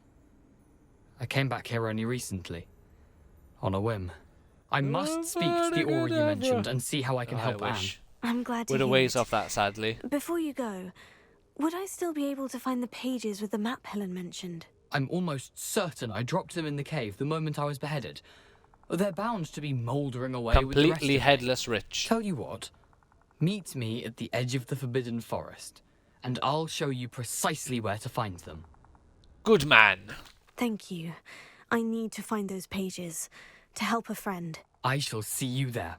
I came back here only recently. On a whim. I must speak to the Aura you mentioned and see how I can help Anne. I'm glad to We're a hear ways it. off that, sadly. Before you go, would I still be able to find the pages with the map Helen mentioned? I'm almost certain I dropped them in the cave the moment I was beheaded. They're bound to be mouldering away with the rest Completely of headless rich. Tell you what, meet me at the edge of the Forbidden Forest, and I'll show you precisely where to find them. Good man. Thank you. I need to find those pages to help a friend. I shall see you there.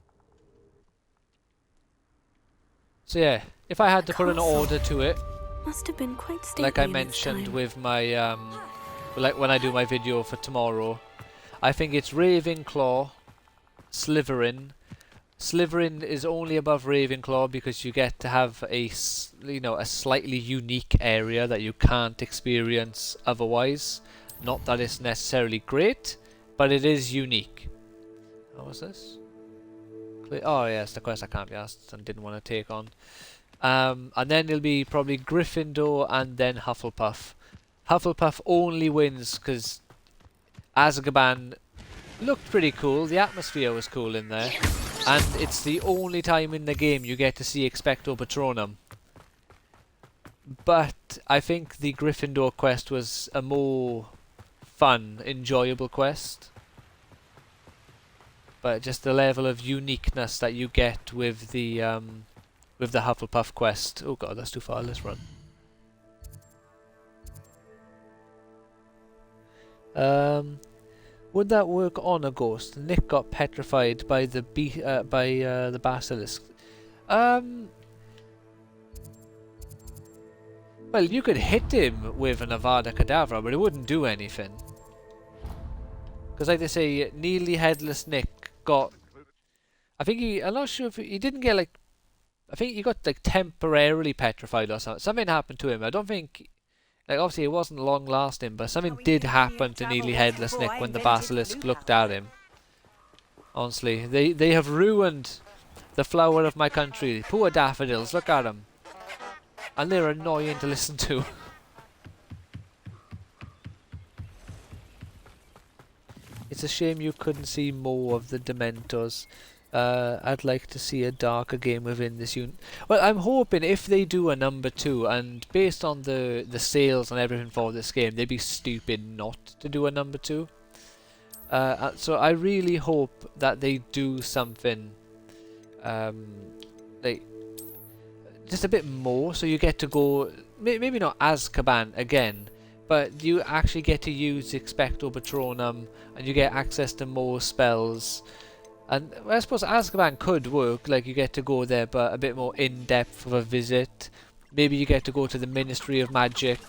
So yeah, if I had to put an order to it, must have been quite stately like I in its mentioned time. with my like when I do my video for tomorrow, I think it's Ravenclaw, Slytherin. Slytherin is only above Ravenclaw because you get to have a slightly unique area that you can't experience otherwise. Not that it's necessarily great, but it is unique. What was this? Oh yes, the quest I can't be asked and didn't want to take on. And then it'll be probably Gryffindor and then Hufflepuff. Hufflepuff only wins because Azkaban looked pretty cool. The atmosphere was cool in there. And it's the only time in the game you get to see Expecto Patronum. But I think the Gryffindor quest was a more fun, enjoyable quest. But just the level of uniqueness that you get with the Hufflepuff quest. Oh god, that's too far. Let's run. Would that work on a ghost? Nick got petrified by the basilisk. Well, you could hit him with an Avada Kedavra, but it wouldn't do anything. Because, like they say, Nearly Headless Nick got... I'm not sure if he didn't get, like... I think he got, like, temporarily petrified or something. Something happened to him. I don't think... Like, obviously, it wasn't long-lasting, but something did happen to Nearly Headless Nick when the basilisk looked at him. Honestly, they have ruined the flower of my country. Poor daffodils, look at them. And they're annoying to listen to. It's a shame you couldn't see more of the Dementors. I'd like to see a darker game within this unit. Well, I'm hoping if they do a number 2, and based on the sales and everything for this game, they'd be stupid not to do a number 2. So I really hope that they do something like just a bit more, so you get to go maybe not Azkaban again, but you actually get to use Expecto Patronum and you get access to more spells. And I suppose Azkaban could work, like you get to go there but a bit more in-depth of a visit. Maybe you get to go to the Ministry of Magic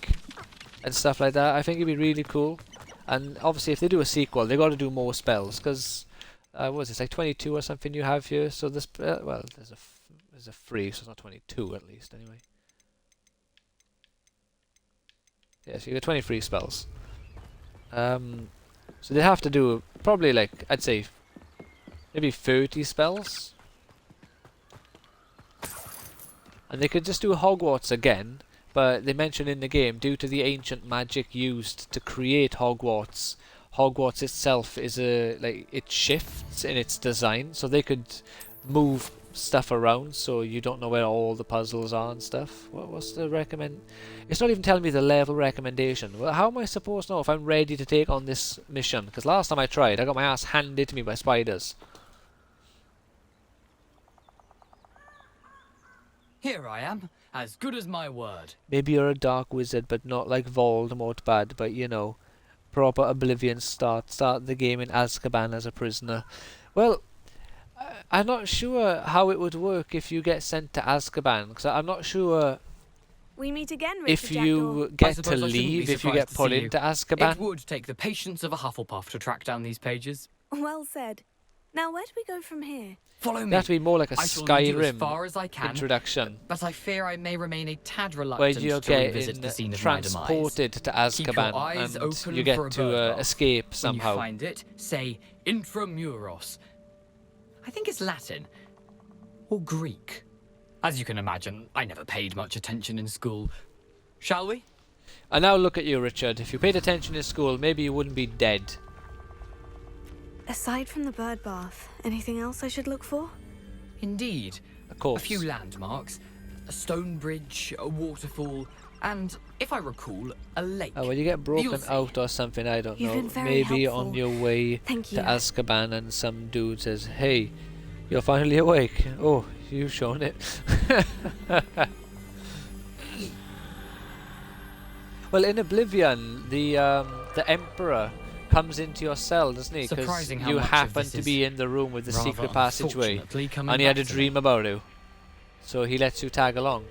and stuff like that. I think it'd be really cool. And obviously if they do a sequel, they got to do more spells, because what is it, like 22 or something you have here? So this, well, there's a free, so it's not 22 at least anyway. Yeah, so you get 20 free spells. So they have to do probably, like, I'd say maybe 30 spells. And they could just do Hogwarts again, but they mention in the game, due to the ancient magic used to create Hogwarts, Hogwarts itself is it shifts in its design, so they could move stuff around, so you don't know where all the puzzles are and stuff. What's the recommend? It's not even telling me the level recommendation. Well, how am I supposed to know if I'm ready to take on this mission? Because last time I tried, I got my ass handed to me by spiders. Here I am, as good as my word. Maybe you're a dark wizard, but not like Voldemort bad, but you know, proper Oblivion start the game in Azkaban as a prisoner. Well, I'm not sure how it would work if you get sent to Azkaban, because I'm not sure We meet again, Richard if you get to leave, if you get put into Azkaban. It would take the patience of a Hufflepuff to track down these pages. Well said. Now, where do we go from here? Follow me. That would be more like a I shall lead you as Skyrim far as I can, introduction. But I fear I may remain a tad Where reluctant you to revisit the scene of my demise. transported to Keep your Azkaban eyes and open you get for a to bird bath. escape somehow. When you find it, say intramuros. I think it's Latin. Or Greek. As you can imagine, I never paid much attention in school. Shall we? And now look at you, Richard. If you paid attention in school, maybe you wouldn't be dead. Aside from the bird bath, anything else I should look for? Indeed. Of course. A few landmarks. A stone bridge, a waterfall, and, if I recall, a lake. Oh, well, you get broken You'll see. out or something, I don't You've know. been very Maybe helpful. on your way Thank to you. Azkaban and some dude says, "Hey, you're finally awake. Oh, you've shown it." Well, in Oblivion, the Emperor comes into your cell, doesn't he? Because Surprising how you much of happen this to is be in the room with the rather secret passageway, unfortunately coming and he had a back to dream me. about you. So he lets you tag along.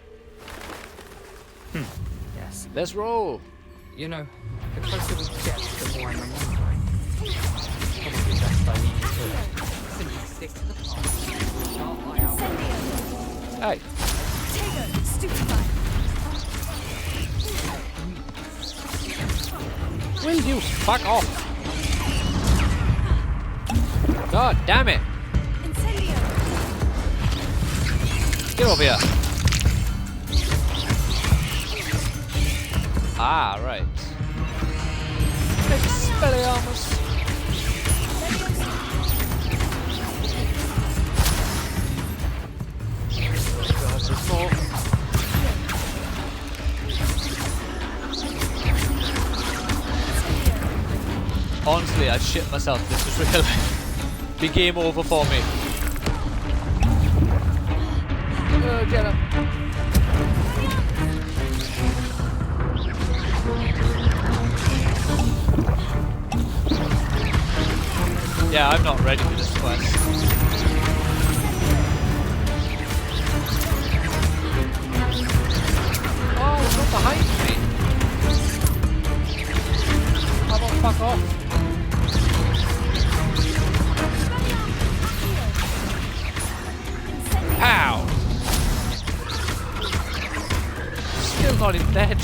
Yes. Let's roll. You know, the closer we get, the more I'm remembering. Probably best I leave you to it. Simply stick to the path. Sharp eye out. Hey. Will you fuck off? God damn it! Get over here! Ah, right. Expelliarmus! God, there's more. Honestly, I shit myself. This is really be game over for me. Get him. Yeah, I'm not ready for this quest. Oh, it's not behind me. How about fuck off? Ow! Still not even dead.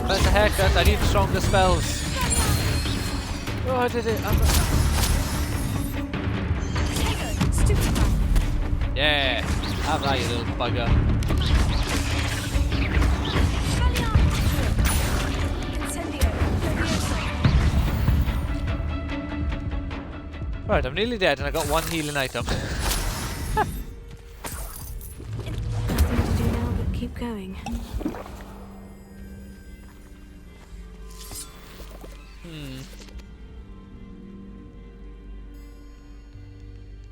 That's a haircut, I need stronger spells. Oh, I did it. Yeah, have that, you little bugger. Right, I'm nearly dead and I got one healing item. Nothing to do now but keep going.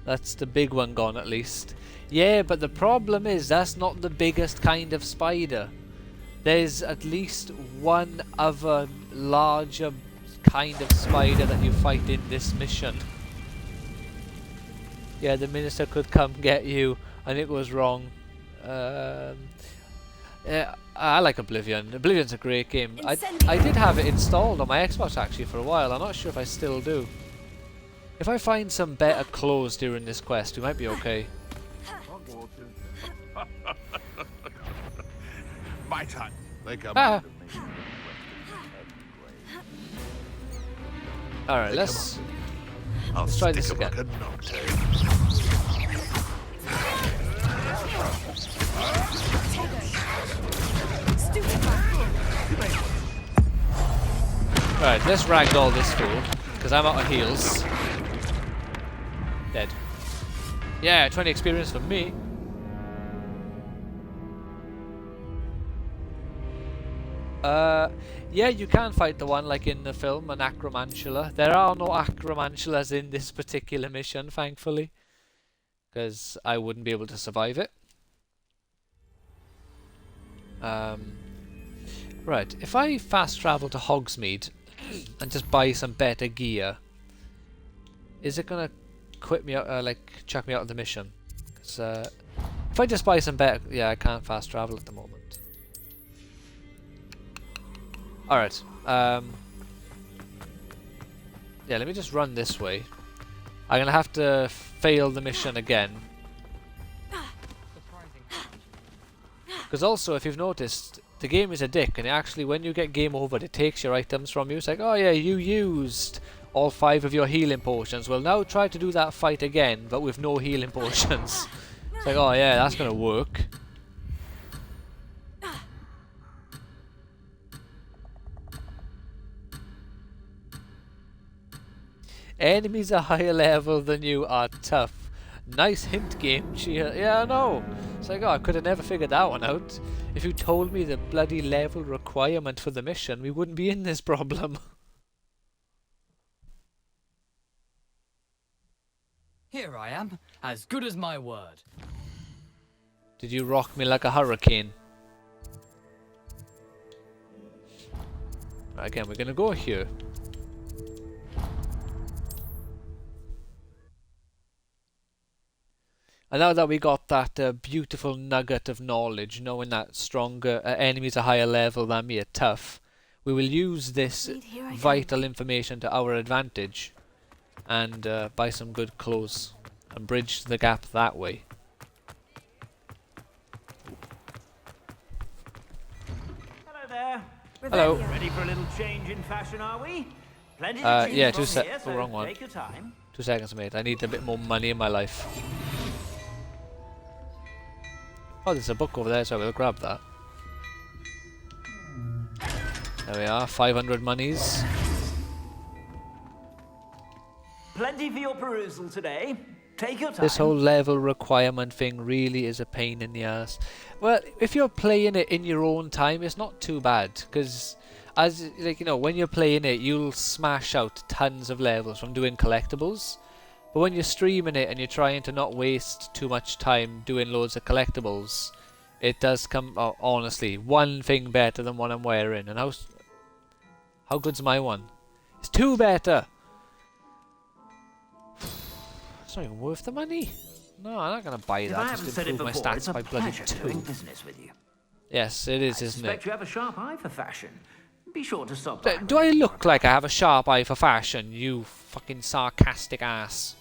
That's the big one gone at least. Yeah, but the problem is that's not the biggest kind of spider. There's at least one other larger kind of spider that you fight in this mission. Yeah, the minister could come get you and it was wrong. Yeah, I like Oblivion. Oblivion's a great game. I did have it installed on my Xbox actually for a while. I'm not sure if I still do. If I find some better clothes during this quest, we might be okay. My time. They come Ah. Alright, let's try this again. Right, let's ragdoll this fool, because I'm out of heals. Dead. Yeah, 20 experience for me. Yeah, you can fight the one like in the film, an acromantula. There are no acromantulas in this particular mission, thankfully, because I wouldn't be able to survive it. Right, if I fast travel to Hogsmeade and just buy some better gear, is it gonna quit me out, like chuck me out of the mission? 'Cause, if I just buy some better, yeah, I can't fast travel at the moment. Alright, yeah, let me just run this way. I'm gonna have to fail the mission again. Because also, if you've noticed, the game is a dick, and actually when you get game over, it takes your items from you. It's like, oh yeah, you used all 5 of your healing potions. Well, now try to do that fight again, but with no healing potions. It's like, oh yeah, that's gonna work. Enemies a higher level than you are tough. Nice hint, game cheer. Yeah, I know. It's like, oh, I could have never figured that one out. If you told me the bloody level requirement for the mission, we wouldn't be in this problem. Here I am, as good as my word. Did you rock me like a hurricane? Right, again, we're gonna go here. And now that we got that beautiful nugget of knowledge, knowing that stronger enemies a higher level than me are tough, we will use this vital information to our advantage and buy some good clothes and bridge the gap that way. Hello there. Hello. Ready for a little change in fashion, are we? Plenty Yeah, to choose 2 from seconds. here, Oh, so wrong one. take your time. 2 seconds, mate. I need a bit more money in my life. Oh, there's a book over there, so we'll grab that. There we are, 500 monies. Plenty for your perusal today. Take your time. This whole level requirement thing really is a pain in the ass. Well, if you're playing it in your own time, it's not too bad, because as like, you know, when you're playing it, you'll smash out tons of levels from doing collectibles. But when you're streaming it and you're trying to not waste too much time doing loads of collectibles, it does come, oh, honestly, one thing better than what I'm wearing. And how good's my one? It's 2 better. It's not even worth the money. No, I'm not gonna buy that just to improve my stats by bloody 2. Business with you. Yes, it is, isn't I suspect it? you have a sharp eye for fashion. Be sure to stop by. Do I look like I have a sharp eye for fashion, you fucking sarcastic ass?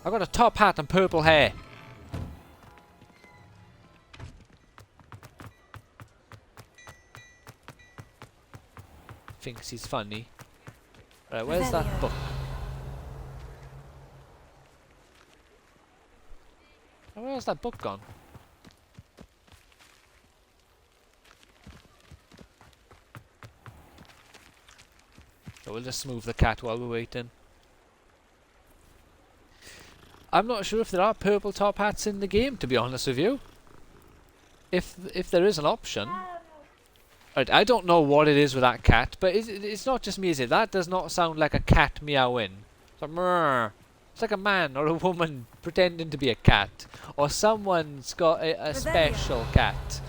I've got a top hat and purple hair. Thinks he's funny. Right, where's that book? Oh, where's that book gone? So we'll just move the cat while we're waiting. I'm not sure if there are purple top hats in the game, to be honest with you. If there is an option. Right, I don't know what it is with that cat, but it's not just me, is it? That does not sound like a cat meowing. It's like, mrrr. It's like a man or a woman pretending to be a cat. Or someone's got a special cat.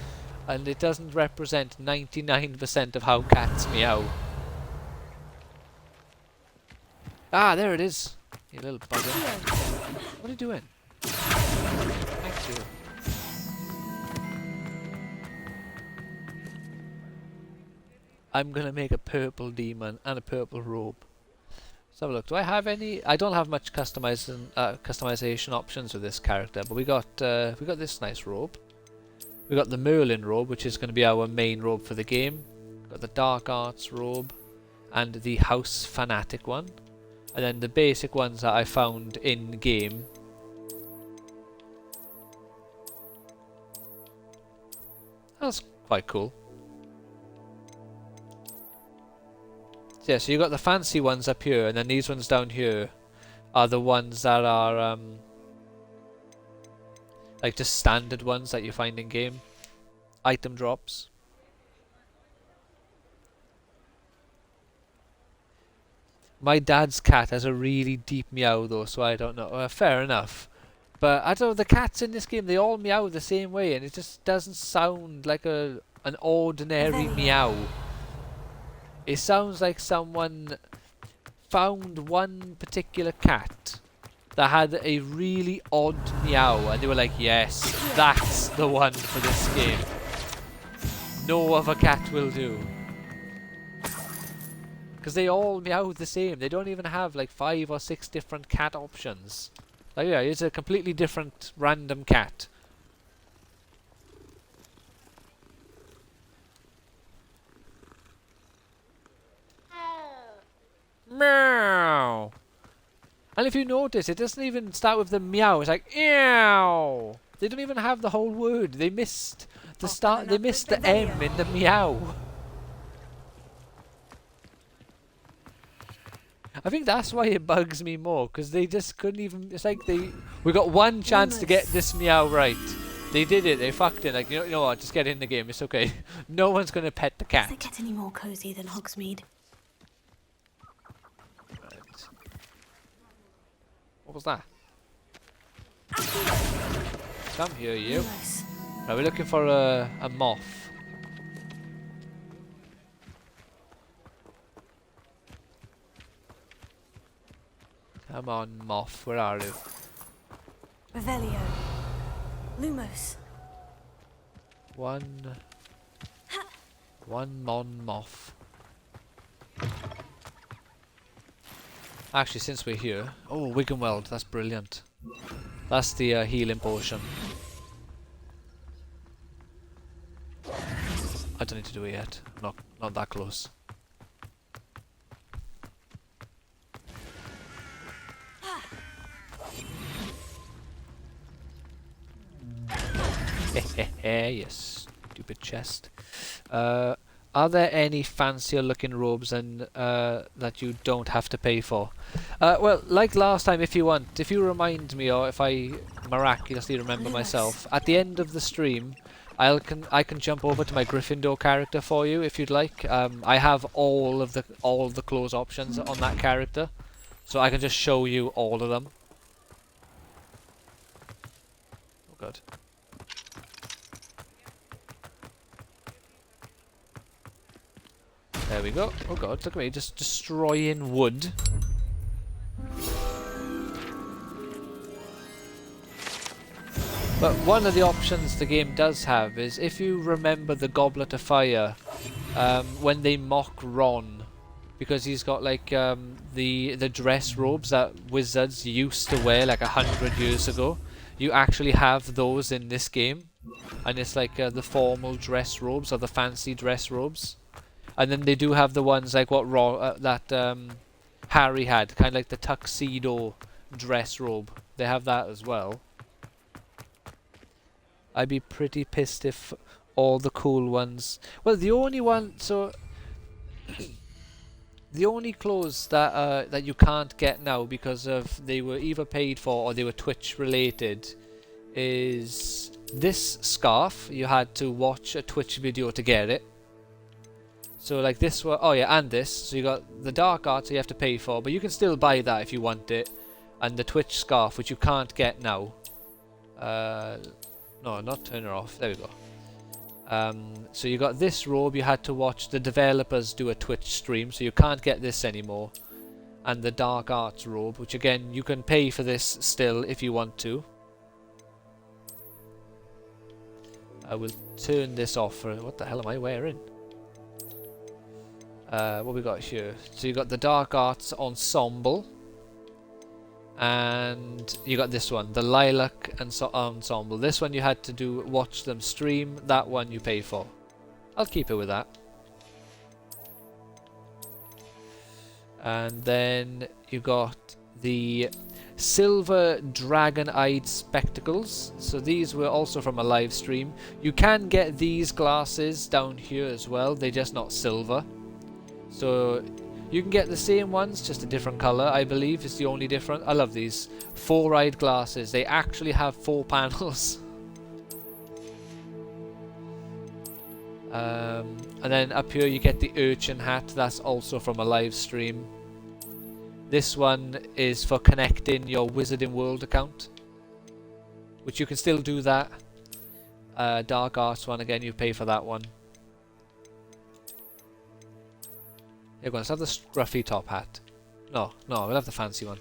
And it doesn't represent 99% of how cats meow. Ah, there it is. You little bugger. What are you doing? Thank you. I'm gonna make a purple demon and a purple robe. Let's have a look. Do I have any? I don't have much customization options with this character, but we got this nice robe. We got the Merlin robe, which is going to be our main robe for the game. Got the Dark Arts robe and the House Fanatic one. And then the basic ones that I found in game. That's quite cool. So yeah, so you got the fancy ones up here, and then these ones down here are the ones that are like just standard ones that you find in game. Item drops. My dad's cat has a really deep meow though, so I don't know. Fair enough. But I don't know, the cats in this game, they all meow the same way, and it just doesn't sound like an ordinary meow. It sounds like someone found one particular cat that had a really odd meow, and they were like, yes, that's the one for this game. No other cat will do. Because they all meow the same. They don't even have like 5 or 6 different cat options. Like, yeah, it's a completely different random cat. Meow. And if you notice, it doesn't even start with the meow. It's like eow. They don't even have the whole word. They missed the start. They missed the M in the meow. I think that's why it bugs me more, because they just couldn't even. It's like we got one chance to get this meow right. They did it. They fucked it. Like, you know what? Just get in the game. It's okay. No one's gonna pet the cat. Does it get any more cozy than Hogsmeade? Right. What was that? Come here, you. Nice. Right, we're looking for a moth. Come on, moth. Where are you? Revelio. Lumos. One moth. Actually, since we're here, oh, Wiggenweld, that's brilliant. That's the healing potion. I don't need to do it yet. Not that close. Yes, stupid chest. Are there any fancier looking robes and that you don't have to pay for? Well, like last time, if you remind me, or if I miraculously remember myself, at the end of the stream, I can jump over to my Gryffindor character for you if you'd like. I have all of the clothes options on that character, so I can just show you all of them. Oh god. There we go. Oh god, look at me, just destroying wood. But one of the options the game does have is, if you remember the Goblet of Fire, when they mock Ron, because he's got like the dress robes that wizards used to wear like 100 years ago, you actually have those in this game, and it's like the formal dress robes or the fancy dress robes. And then they do have the ones like what Harry had, kind of like the tuxedo dress robe. They have that as well. I'd be pretty pissed if all the cool ones... Well, the only one... So... the only clothes that you can't get now because of they were either paid for or they were Twitch related is this scarf. You had to watch a Twitch video to get it. So like this one, oh yeah, and this. So you got the dark arts you have to pay for, but you can still buy that if you want it. And the Twitch scarf, which you can't get now. No, not turn her off. There we go. So you got this robe. You had to watch the developers do a Twitch stream, so you can't get this anymore. And the dark arts robe, which again you can pay for this still if you want to. I will turn this off for... What the hell am I wearing? What we got here? So you got the dark arts ensemble, and you got this one, the lilac ensemble. This one you had to watch them stream. That one you pay for. I'll keep it with that. And then you got the silver dragon-eyed spectacles. So these were also from a live stream. You can get these glasses down here as well. They're just not silver. So You can get the same ones, just a different colour, I believe, is the only difference. I love these 4-eyed glasses. They actually have 4 panels. And then up here you get the urchin hat. That's also from a live stream. This one is for connecting your Wizarding World account, which you can still do that. Dark Arts one, again, you pay for that one. Here we go, let's have the scruffy top hat. No, we'll have the fancy one.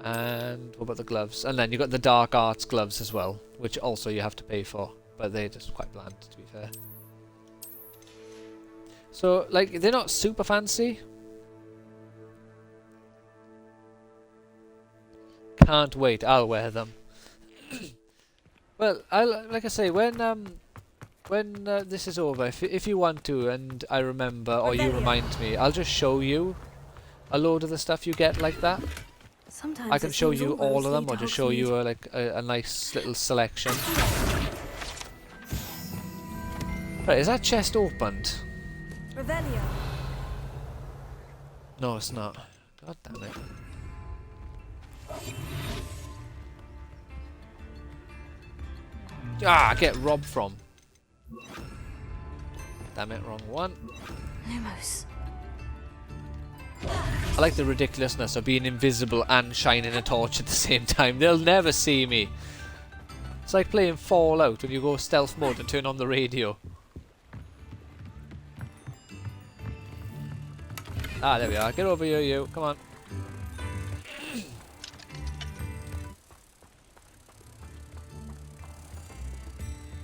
And what about the gloves? And then you've got the Dark Arts gloves as well, which also you have to pay for, but they're just quite bland, to be fair. So, like, they're not super fancy. Can't wait, I'll wear them. Well, like I say, when this is over, if you want to, and I remember, or you remind me, I'll just show you a load of the stuff you get like that. Sometimes I can show you all of them, or just show you a nice little selection. Right, is that chest opened? Revelio. No, it's not. God damn it. Ah, get robbed from. Damn it, wrong one. Lumos. I like the ridiculousness of being invisible and shining a torch at the same time. They'll never see me. It's like playing Fallout when you go stealth mode and turn on the radio. Ah, there we are. Get over here, you. Come on.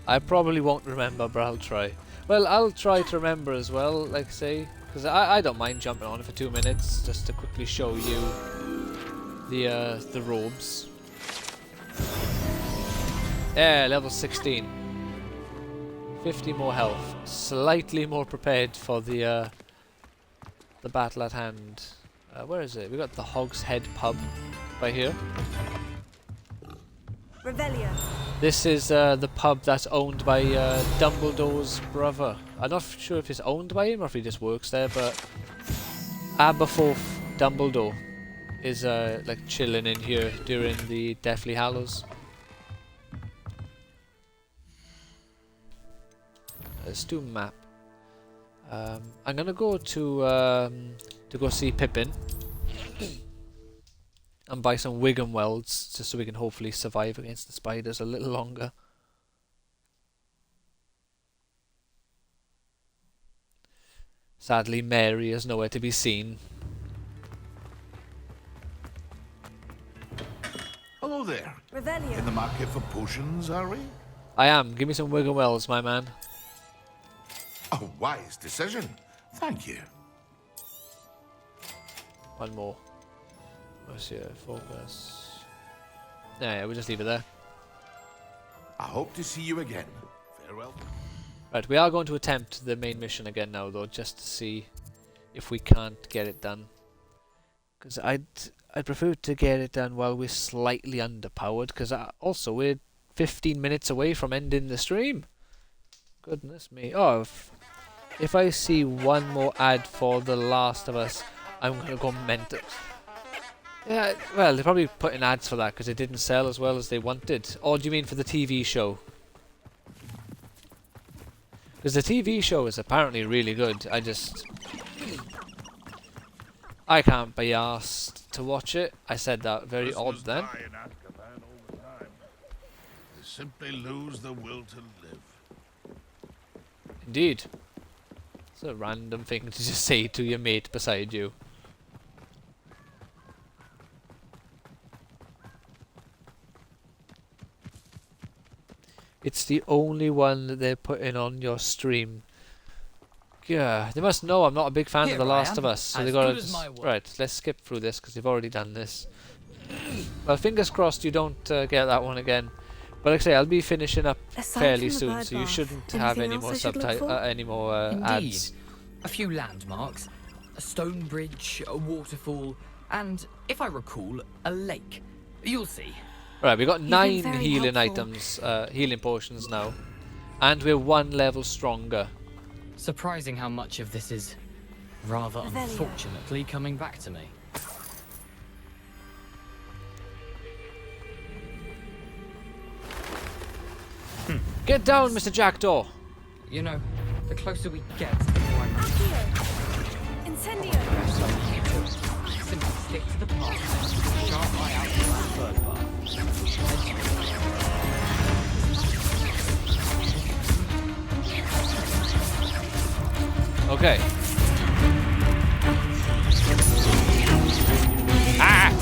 I probably won't remember, but I'll try. Well, I'll try to remember as well, like say, because I don't mind jumping on it for 2 minutes just to quickly show you the robes. Yeah, level 16. 50 more health. Slightly more prepared for the battle at hand. Where is it? We got the Hog's Head pub right here. Revelio. This is the pub that's owned by Dumbledore's brother. I'm not sure if it's owned by him or if he just works there, but Aberforth Dumbledore is like chilling in here during the Deathly Hallows. Let's do map. I'm gonna go to go see Pippin and buy some Wiggenwelds just so we can hopefully survive against the spiders a little longer. Sadly, Mary is nowhere to be seen. Hello there. Revelio. In the market for potions, are we? I am. Give me some Wiggenwelds, my man. A wise decision. Thank you. One more. What's your focus? Yeah, we'll just leave it there. I hope to see you again. Farewell. Right, we are going to attempt the main mission again now, though, just to see if we can't get it done. Because I'd prefer to get it done while we're slightly underpowered, because also we're 15 minutes away from ending the stream. Goodness me. Oh, if I see one more ad for The Last of Us, I'm going to go mental. Yeah, well, they're probably putting ads for that because it didn't sell as well as they wanted. Or do you mean for the TV show? Because the TV show is apparently really good. I can't be asked to watch it. I said that very odd then. They simply lose the will to live. Indeed. It's a random thing to just say to your mate beside you. It's the only one that they're putting on your stream. Yeah, they must know I'm not a big fan of The Last of Us, so they gotta right. Let's skip through this because they've already done this. Well, fingers crossed you don't get that one again. But like I say, I'll be finishing up fairly soon, so you shouldn't have any more ads. A few landmarks, a stone bridge, a waterfall, and if I recall, a lake. You'll see. Right, we've got 9 healing items, healing potions now, and we're 1 level stronger. Surprising how much of this is rather unfortunately coming back to me. Get down, Mr. Jackdaw! You know, the closer we get, the more I'm... Incendio! Simply stick to the path and keep a sharp eye out for that bird bar. Okay. Ah!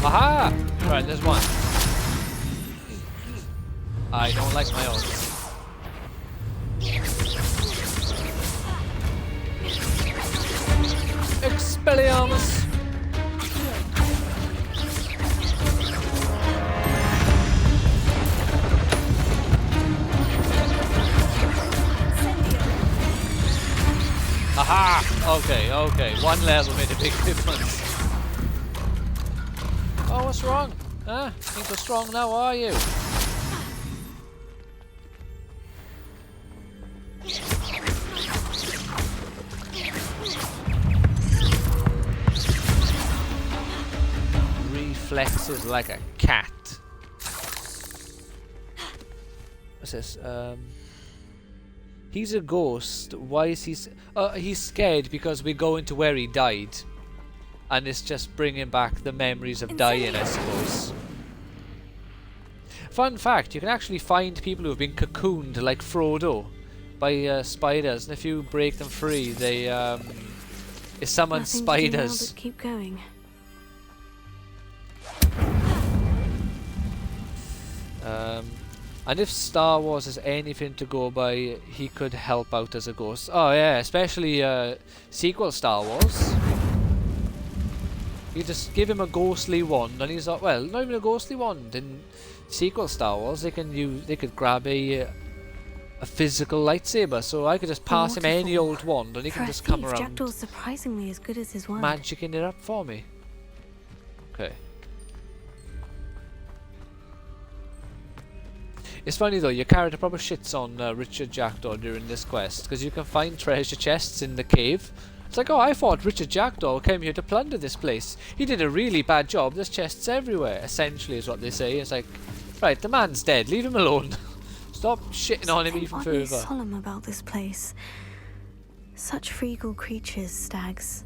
Aha! Right, there's one. I don't like my odds. Expelliarmus! Aha! Okay, okay. One level made a big difference. Oh, what's wrong? Huh? Think you're strong now, are you? Reflexes like a cat. What's this? He's a ghost. Why is he... he's scared because we go into where he died. And it's just bringing back the memories of dying, I suppose. Fun fact, you can actually find people who have been cocooned, like Frodo, by spiders. And if you break them free, they summon spiders. Keep going. And if Star Wars is anything to go by, he could help out as a ghost. Oh yeah, especially sequel Star Wars. You just give him a ghostly wand, and he's not, well, not even a ghostly wand. In sequel Star Wars, they could grab a physical lightsaber. So I could just pass him any old wand, and he can just come around. Jackdaw's surprisingly as good as his wand. Magicking it up for me. Okay. It's funny though, your character probably shits on Richard Jackdaw during this quest, because you can find treasure chests in the cave. It's like, oh, I thought Richard Jackdaw came here to plunder this place. He did a really bad job. There's chests everywhere, essentially, is what they say. It's like, right, the man's dead. Leave him alone. Stop shitting on him even further. Something solemn about this place. Such regal creatures, stags.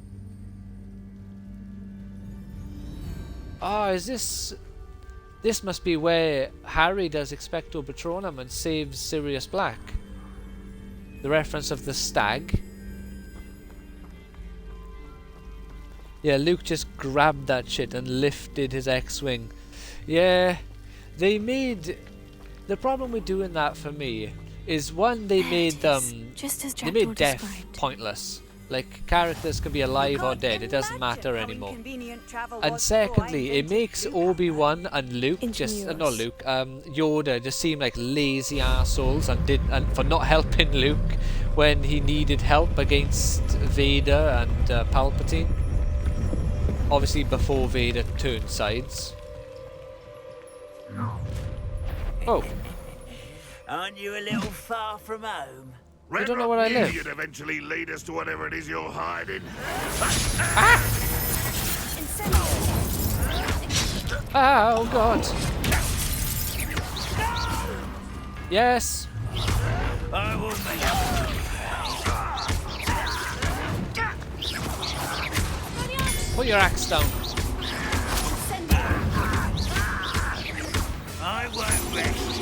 Ah, is this... This must be where Harry does Expecto Patronum and saves Sirius Black. The reference of the stag. Yeah, Luke just grabbed that shit and lifted his X-Wing. Yeah, they made... The problem with doing that for me is, one, they made them... They made death pointless. Like, characters can be alive or dead, it doesn't matter anymore. And secondly, it makes Obi-Wan and Luke just... not Luke, Yoda just seem like lazy assholes and for not helping Luke when he needed help against Vader and Palpatine. Obviously before Vader turned sides. Oh. Aren't you a little far from home? I don't know where I live. You'd eventually lead us to whatever it is you're hiding. Ah! Ah, oh god. Yes. I will make Put your axe down. I won't rest.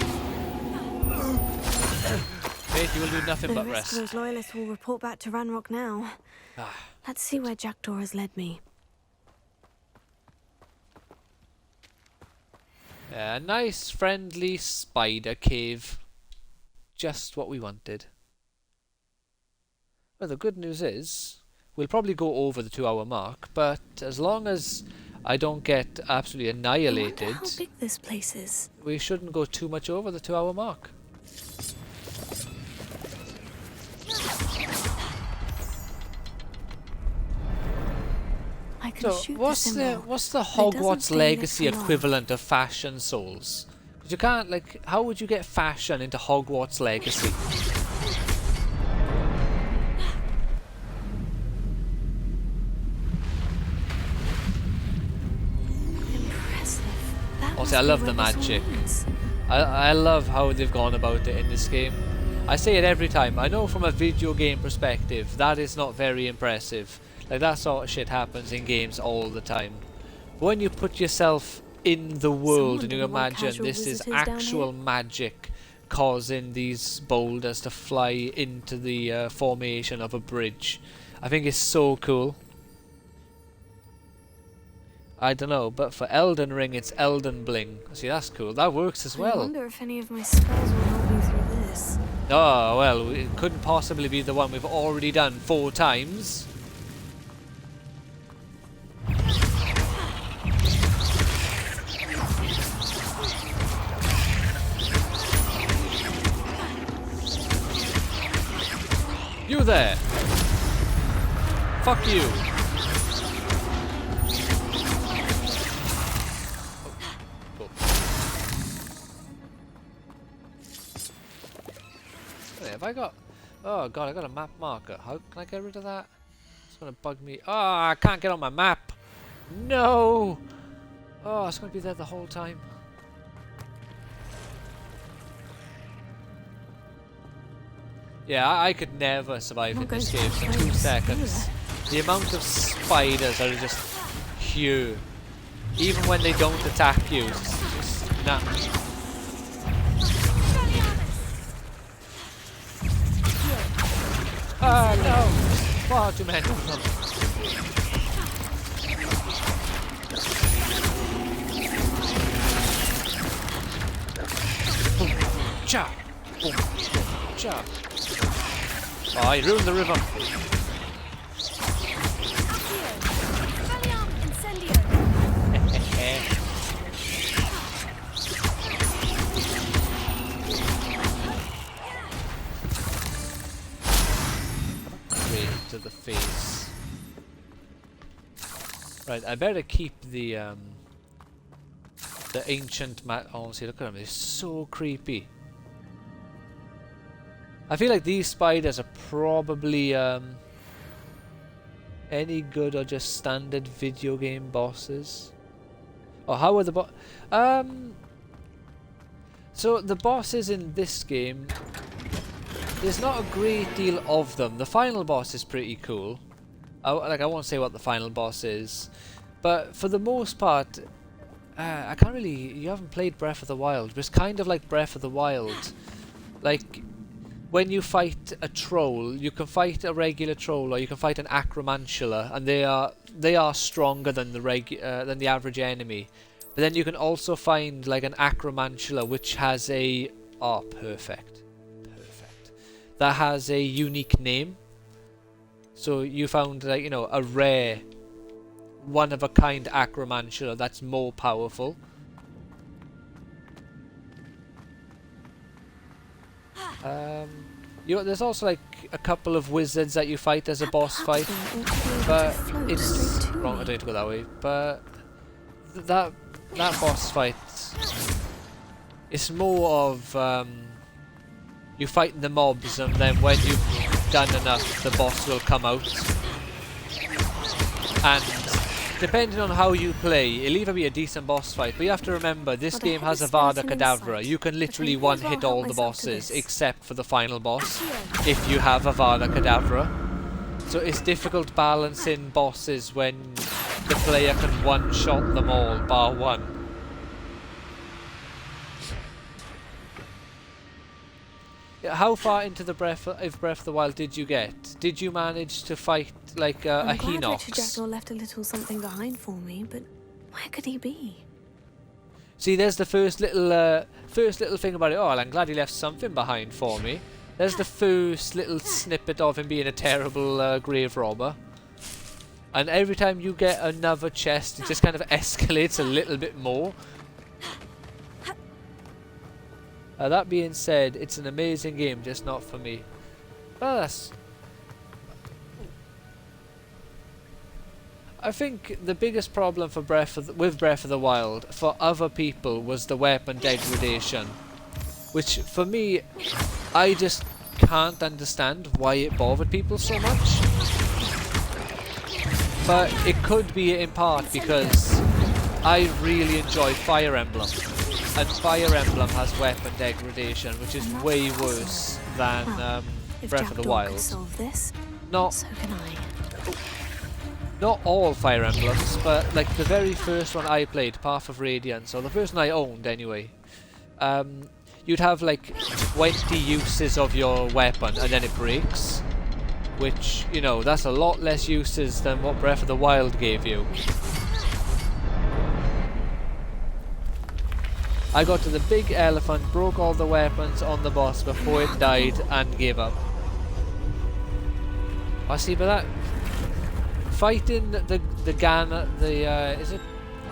Mate, you will do nothing but rest. The rest of those loyalists will report back to Ranrock now. Let's see where Jackdaw has led me. A nice, friendly spider cave. Just what we wanted. Well, the good news is, we'll probably go over the 2-hour mark, but as long as I don't get absolutely annihilated, I wonder how big this place is. We shouldn't go too much over the 2-hour mark. So, what's the Hogwarts Legacy equivalent of Fashion Souls? Because you can't, like, how would you get fashion into Hogwarts Legacy? I love the magic. I love how they've gone about it in this game. I say it every time. I know from a video game perspective that is not very impressive. Like, that sort of shit happens in games all the time. But when you put yourself in the world and you imagine this is actual magic causing these boulders to fly into the formation of a bridge, I think it's so cool. I don't know, but for Elden Ring it's Elden Bling. See, that's cool. That works as well. I wonder if any of my spells will help me through this. Oh, well, it couldn't possibly be the one we've already done 4 times. You there! Fuck you! Cool. Wait, have I got... Oh god, I got a map marker. How can I get rid of that? It's gonna bug me. Oh, I can't get on my map! No! Oh, it's gonna be there the whole time. Yeah, I could never survive in this game for 2 seconds. The amount of spiders are just huge. Even when they don't attack you, it's just nuts. Oh no! Far too many of them. Cha! Cha! Oh, I ruined the river. Straight to the face. Right, I better keep the ancient oh, see, look at them. They're so creepy. I feel like these spiders are probably any good or just standard video game bosses. Oh, how are the so the bosses in this game, there's not a great deal of them. The final boss is pretty cool. I won't say what the final boss is, but for the most part, I can't really. You haven't played Breath of the Wild, but it's kind of like Breath of the Wild, like. When you fight a troll, you can fight a regular troll or you can fight an acromantula, and they are stronger than the average enemy. But then you can also find like an acromantula which has a perfect. That has a unique name. So you found, like, you know, a rare, one of a kind acromantula that's more powerful. There's also like a couple of wizards that you fight as a boss fight, but it's wrong. I don't need to go that way. But that boss fight, it's more of you fight the mobs, and then when you've done enough, the boss will come out. And depending on how you play, it'll either be a decent boss fight, but you have to remember, this game has a Avada Kedavra. You can literally one-hit all the bosses, except for the final boss, if you have Avada Kedavra. So it's difficult balancing bosses when the player can one-shot them all, bar one. How far into the Breath of the Wild did you get? Did you manage to fight like a Hinox? Richard Jackdaw left a little something behind for me, but where could he be? See, there's the first little thing about it. Oh, well, I'm glad he left something behind for me. There's the first little snippet of him being a terrible grave robber. And every time you get another chest, it just kind of escalates a little bit more. That being said, it's an amazing game, just not for me. Well, I think the biggest problem for with Breath of the Wild for other people was the weapon degradation, which for me, I just can't understand why it bothered people so much. But it could be in part because I really enjoy Fire Emblem, and Fire Emblem has weapon degradation, which is way worse than Breath of the Wild. Solve this, Not so can I. Not all Fire Emblems, but like the very first one I played, Path of Radiance, or the first one I owned anyway, you'd have like 20 uses of your weapon and then it breaks, which, you know, that's a lot less uses than what Breath of the Wild gave you. I got to the big elephant, broke all the weapons on the boss before it died and gave up. I see, but that fighting the is it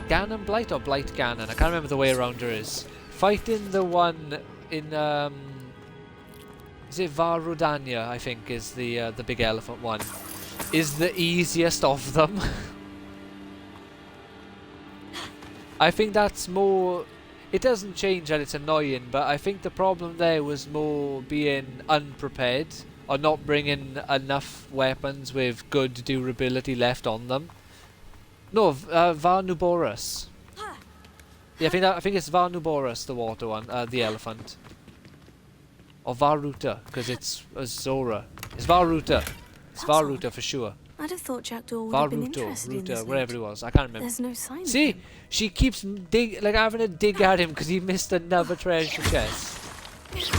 Ganon Blight or Blight Ganon? I can't remember the way around there is. Fighting the one in is it Varudanya, I think, is the big elephant one, is the easiest of them. I think that's more. It doesn't change that it's annoying, but I think the problem there was more being unprepared or not bringing enough weapons with good durability left on them. No, Varnuboros. Yeah, I think it's Varnuboros, the water one, the elephant. Or Varuta, because it's Zora. It's Varuta. It's Varuta for sure. I'd have thought Jackdaw would have been interested in this wherever it was. I can't remember. There's no sign See, of him. she keeps having a dig at him because he missed another treasure chest. It's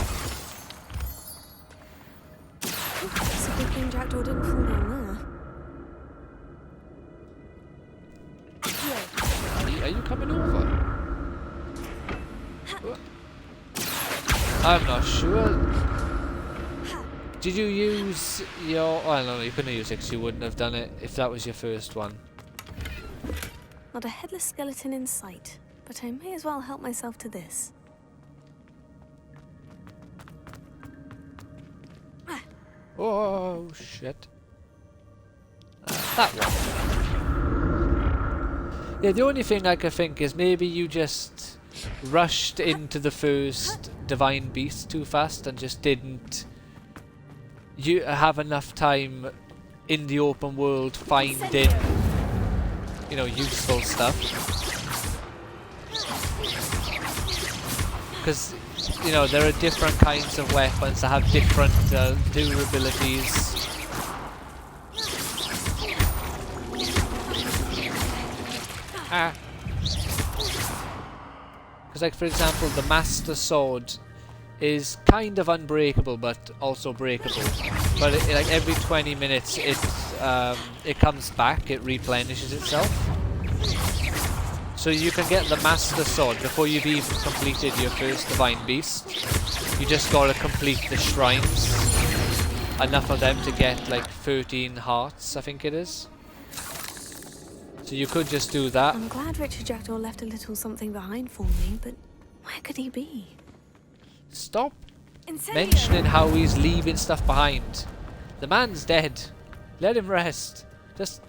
a good thing Jackdaw didn't fall down there. Are you coming over? I'm not sure. Did you use your... Oh, no, you couldn't use it because you wouldn't have done it if that was your first one. Not a headless skeleton in sight, but I may as well help myself to this. Oh, shit. That one. Yeah, the only thing I could think is maybe you just rushed into the first Divine Beast too fast and just didn't have enough time in the open world finding, you know, useful stuff. Because, you know, there are different kinds of weapons that have different durabilities. Because, like, for example, the Master Sword is kind of unbreakable, but also breakable. But like every 20 minutes, it comes back, it replenishes itself. So you can get the Master Sword before you've even completed your first Divine Beast. You just gotta complete the shrines, enough of them to get like 13 hearts, I think it is. So you could just do that. I'm glad Richard Jackdaw left a little something behind for me, but where could he be? Stop mentioning how he's leaving stuff behind. The man's dead. Let him rest. Just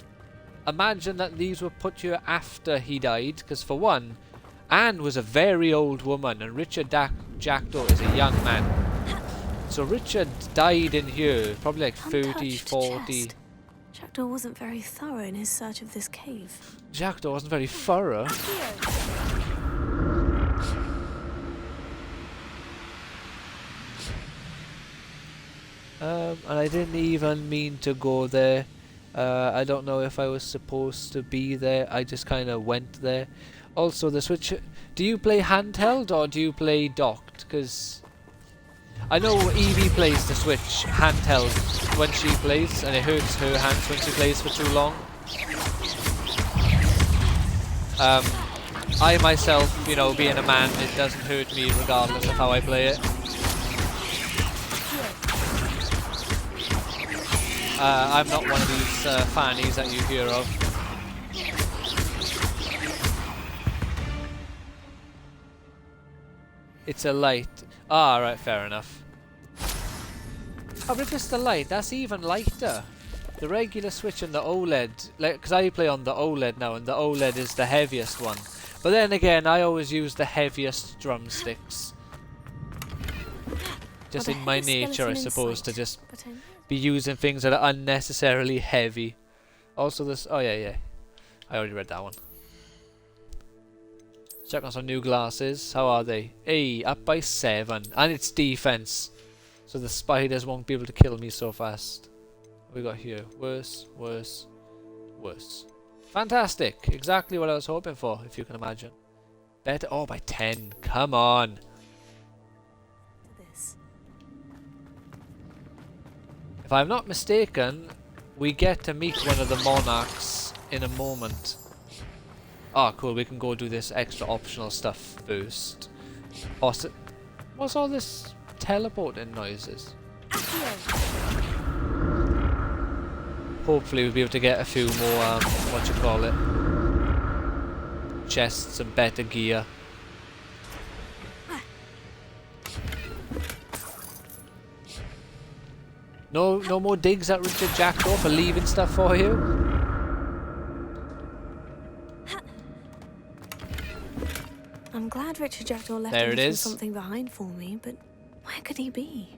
imagine that these were put here after he died, because for one, Anne was a very old woman and Richard Jackdaw is a young man. So Richard died in here, probably like 30, 40. Jackdaw wasn't very thorough in his search of this cave. Jackdaw wasn't very thorough. And I didn't even mean to go there. I don't know if I was supposed to be there. I just kind of went there. Also, the Switch... Do you play handheld or do you play docked? Because I know Evie plays the Switch handheld when she plays, and it hurts her hands when she plays for too long. I myself, you know, being a man, it doesn't hurt me regardless of how I play it. I'm not one of these fannies that you hear of. It's a light. Ah, right, fair enough. Oh, but if it's the light, that's even lighter. The regular Switch and the OLED, like, because I play on the OLED now, and the OLED is the heaviest one. But then again, I always use the heaviest drumsticks. Just in my nature, I suppose, to just be using things that are unnecessarily heavy. Also this... Oh, yeah. I already read that one. Check on some new glasses. How are they? Hey, up by 7. And it's defense. So the spiders won't be able to kill me so fast. What we got here? Worse, worse, worse. Fantastic. Exactly what I was hoping for, if you can imagine. Better. Oh, by 10. Come on. If I'm not mistaken, we get to meet one of the monarchs in a moment. Oh, cool. We can go do this extra optional stuff first. What's all this teleporting noises? Hopefully we'll be able to get a few more, what you call it, chests and better gear. No more digs at Richard Jackdaw for leaving stuff for you? I'm glad Richard Jackdaw left something behind for me, but where could he be?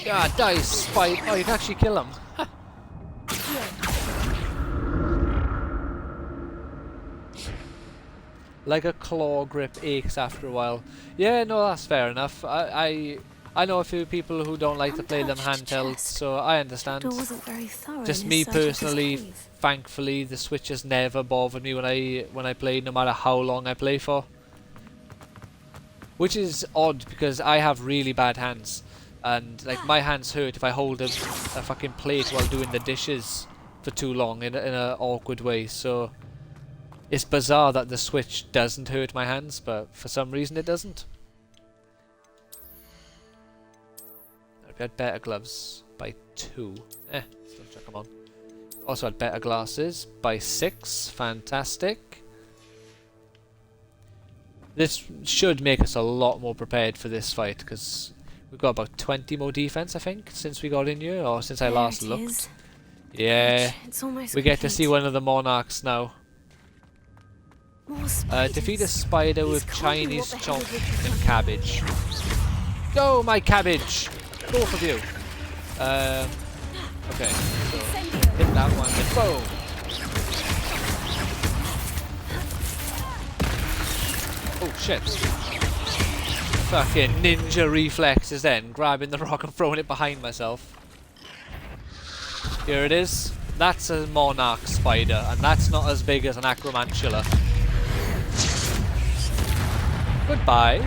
Ah, die, spite. Oh, you can actually kill him. Like a claw grip aches after a while. Yeah, no, that's fair enough. I know a few people who don't like to play them handheld, so I understand. Wasn't very thorough. Just me personally, thankfully, the Switch has never bothered me when I play, no matter how long I play for. Which is odd because I have really bad hands, and like my hands hurt if I hold a fucking plate while doing the dishes for too long in an awkward way. So it's bizarre that the Switch doesn't hurt my hands, but for some reason it doesn't. We had better gloves by 2. Still chuck them on. Also had better glasses by 6. Fantastic. This should make us a lot more prepared for this fight, because we've got about 20 more defense, I think, since we got in here, or since I last looked. Yeah, we get to see one of the monarchs now. Defeat a spider with Chinese chomp and cabbage. Go, my cabbage! Both of you. Okay, so hit that one, then boom! Oh shit. Fucking ninja reflexes then, grabbing the rock and throwing it behind myself. Here it is. That's a monarch spider, and that's not as big as an acromantula. Goodbye.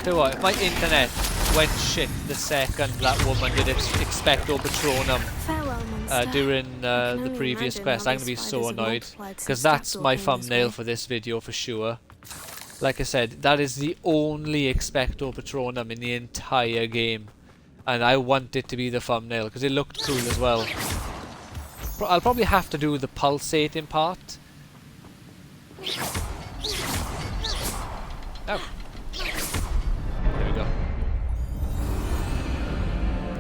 So what, if my internet went shit the second that woman did Expecto Patronum during the previous quest, I'm going to be so annoyed, because that's my thumbnail for this video for sure. Like I said, that is the only Expecto Patronum in the entire game, and I want it to be the thumbnail because it looked cool as well. I'll probably have to do the pulsating part. Oh. There we go.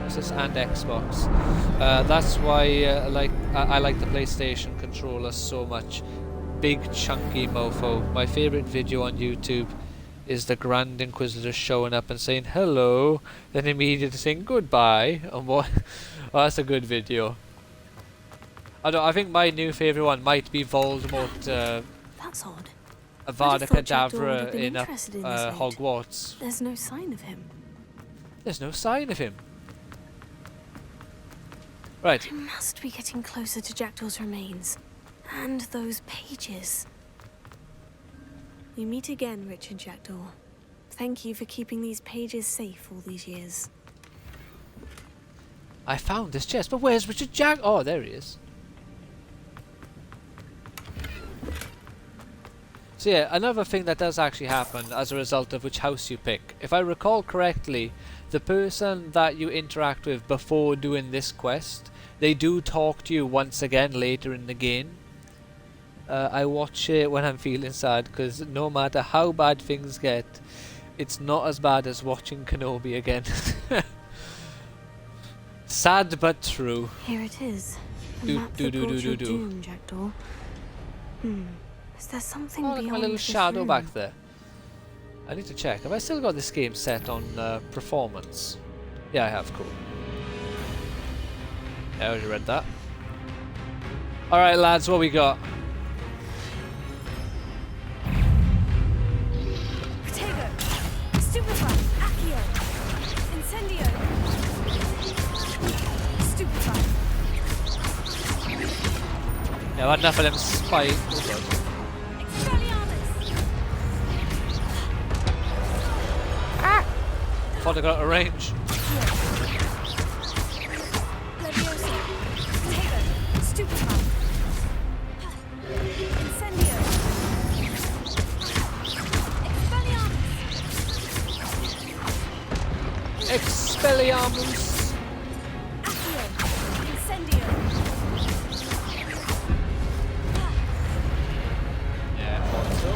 What's this? And Xbox. That's why I like the PlayStation controller so much. Big chunky mofo. My favourite video on YouTube is the Grand Inquisitor showing up and saying hello, then immediately saying goodbye. And what? Oh, that's a good video. I think my new favourite one might be Voldemort. That's odd. Avada Kedavra in Hogwarts. There's no sign of him. There's no sign of him. Right. I must be getting closer to Jackdaw's remains. And those pages. You meet again, Richard Jackdaw. Thank you for keeping these pages safe all these years. I found this chest, but where's Richard Jack? Oh, there he is. So yeah, another thing that does actually happen as a result of which house you pick. If I recall correctly, the person that you interact with before doing this quest, they do talk to you once again later in the game. I watch it when I'm feeling sad, because no matter how bad things get, it's not as bad as watching Kenobi again. Sad but true. Here it is. The map that brought your doom, Jackdaw. Is there something beyond my little this shadow room? back there? I need to check. Have I still got this game set on performance? Yeah, I have. Cool. Yeah, I already read that. Alright, lads, what we got? Protego, Stupefy, Accio, Incendio, Stupefy. Yeah, I've had enough of them spikes. Ah! Thought I got out of range. Leviosa, Protego, Stupefy, Incendio, Expelliarmus! Accio, Incendio. Yeah, I thought so.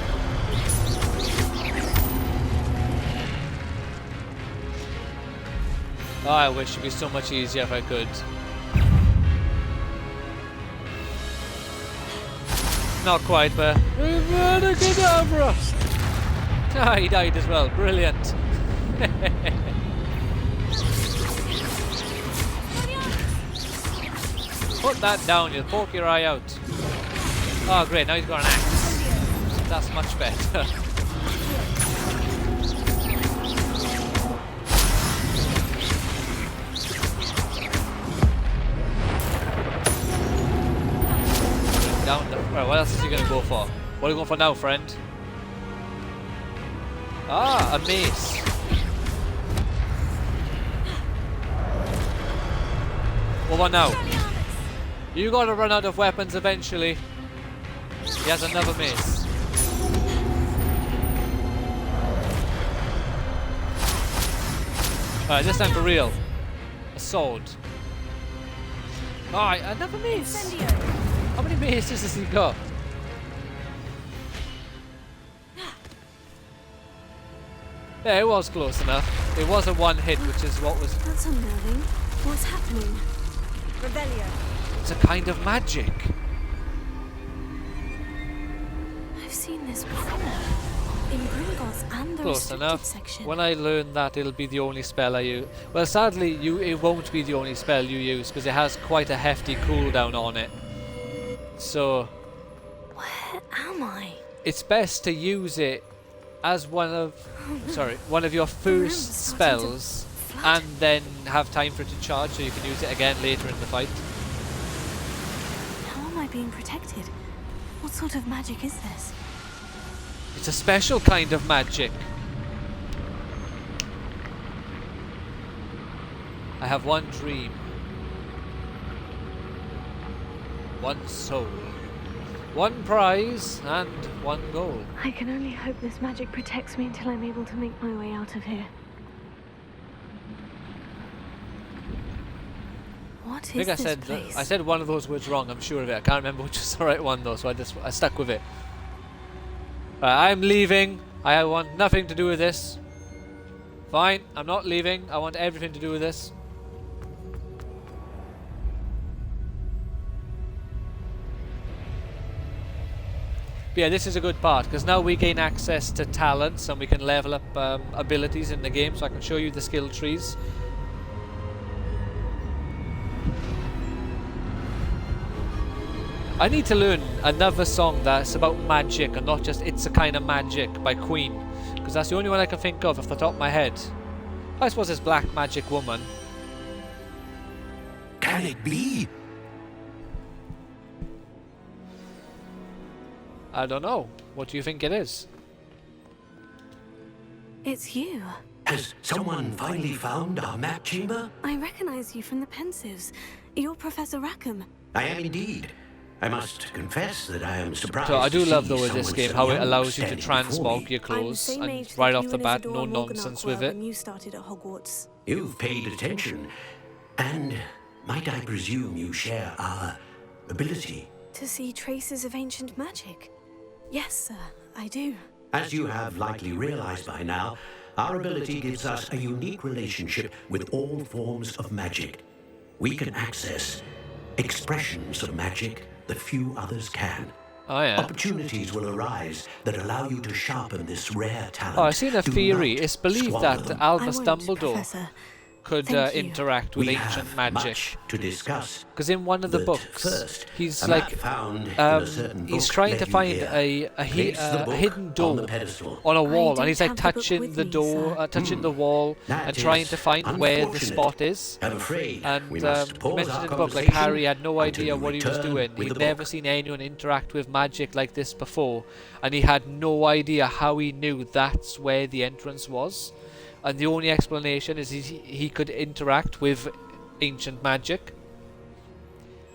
Oh, I wish it'd be so much easier if I could. Not quite, but... Abracadabra! Ah, he died as well. Brilliant. Put that down, you'll poke your eye out. Oh great, now he's got an axe. That's much better. Down the, right, what else is he gonna go for? What are you going for now, friend? Ah, a mace. What about now? You gotta run out of weapons eventually. He has another mace. Alright, this time for real. A sword. Alright, another mace. How many maces has he got? Yeah, it was close enough. It was a one hit, which is what was... That's unnerving. What's happening? Revelio. It's a kind of magic. I've seen this before. In Gringotts and the Close restricted enough. section. When I learn that, it'll be the only spell I use. Well, sadly, it won't be the only spell you use, because it has quite a hefty cooldown on it. So... Where am I? It's best to use it as one of your first spells, and then have time for it to charge, so you can use it again later in the fight. How am I being protected? What sort of magic is this? It's a special kind of magic. I have one dream. One soul. One prize and one goal. I can only hope this magic protects me until I'm able to make my way out of here. What is I think this place? I said one of those words wrong, I'm sure of it. I can't remember which is the right one though, so I stuck with it. I'm leaving. I want nothing to do with this. Fine, I'm not leaving. I want everything to do with this. But yeah, this is a good part, because now we gain access to talents and we can level up abilities in the game, so I can show you the skill trees. I need to learn another song that's about magic and not just It's a Kind of Magic by Queen, because that's the only one I can think of off the top of my head. I suppose it's Black Magic Woman. Can it be? I don't know. What do you think it is? It's you. Has someone finally found our map chamber? I recognize you from the Pensives. You're Professor Rackham. I am indeed. I must confess that I am surprised. So I do to love see though with this someone game so how it young allows you to standing before transmog me. your clothes I'm the same and age right that off you the and bat, Isidore no Morganach nonsense were with it. when you started at Hogwarts. You've paid attention. And might I presume you share our ability? To see traces of ancient magic. Yes, sir, I do. As you have likely realized by now, our ability gives us a unique relationship with all forms of magic. We can access expressions of magic that few others can. Oh, yeah. Opportunities will arise that allow you to sharpen this rare talent. Oh, I've seen a Do theory. not It's believed squander that them. Albus Dumbledore could interact with We ancient have magic. much to discuss. Because in one of the But books, first, he's a like, map found in a certain he's book trying led to you find here. a Place the book hidden on door the pedestal. on a wall, and he's like don't have the book touching with the me, door, sir. touching the wall, That and trying is to find where the unfortunate. spot is. I'm afraid And we must he pause mentioned our in the book, like, conversation Harry had no until idea you what he was return doing. with He'd the never book. seen anyone interact with magic like this before, and he had no idea how he knew that's where the entrance was. And the only explanation is he could interact with ancient magic.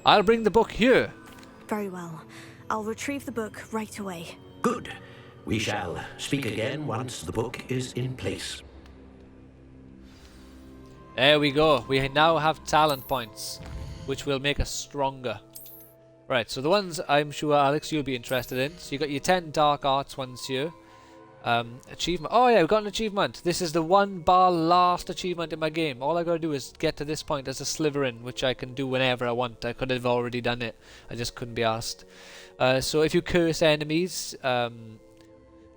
I'll bring the book here. Very well. I'll retrieve the book right away. Good. We shall speak again once the book is in place. There we go. We now have talent points, which will make us stronger. Right, so the ones I'm sure, Alex, you'll be interested in. So you got your 10 dark arts ones here. Achievement. Oh yeah, we got an achievement. This is the one bar last achievement in my game. All I gotta do is get to this point as a Slytherin, which I can do whenever I want. I could have already done it. I just couldn't be asked. So if you curse enemies,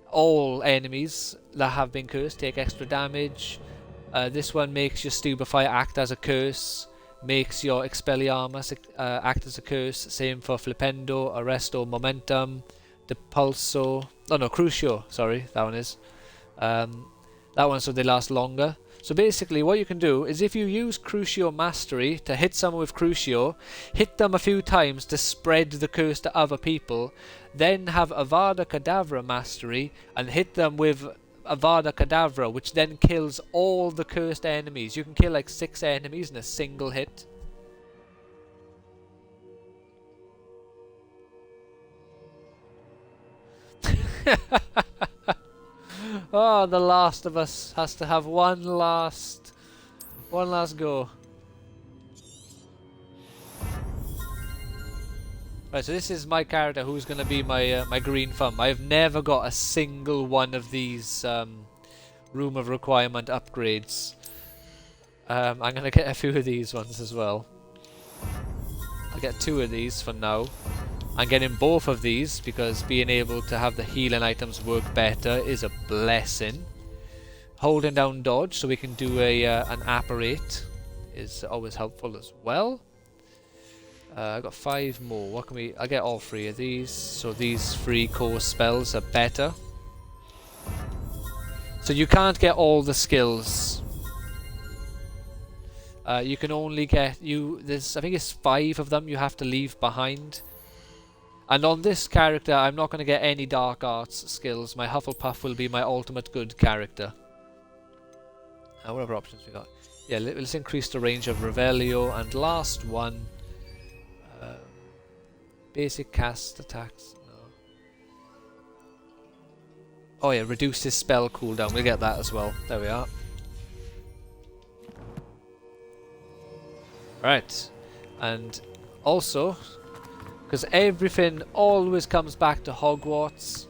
all enemies that have been cursed take extra damage. This one makes your Stupefy act as a curse. Makes your Expelliarmus act as a curse. Same for Flipendo, Arresto, Momentum, Depulso. Oh no, Crucio, sorry, that one is. That one, so they last longer. So basically what you can do is if you use Crucio Mastery to hit someone with Crucio, hit them a few times to spread the curse to other people, then have Avada Kedavra Mastery and hit them with Avada Kedavra, which then kills all the cursed enemies. You can kill like 6 enemies in a single hit. Oh, The Last of Us has to have one last go. Right, so this is my character who's going to be my my green thumb. I've never got a single one of these Room of Requirement upgrades. I'm going to get a few of these ones as well. I'll get 2 of these for now. I'm getting both of these because being able to have the healing items work better is a blessing. Holding down dodge so we can do an apparate is always helpful as well. I've got 5 more. What can we... I'll get all 3 of these. So these 3 core spells are better. So you can't get all the skills. You can only get... There's, I think it's 5 of them you have to leave behind. And on this character, I'm not going to get any dark arts skills. My Hufflepuff will be my ultimate good character. What other options we got? Yeah, let's increase the range of Revelio. And last one, basic cast attacks. No. Oh yeah, reduce his spell cooldown. We'll get that as well. There we are. Right, and also, because everything always comes back to Hogwarts,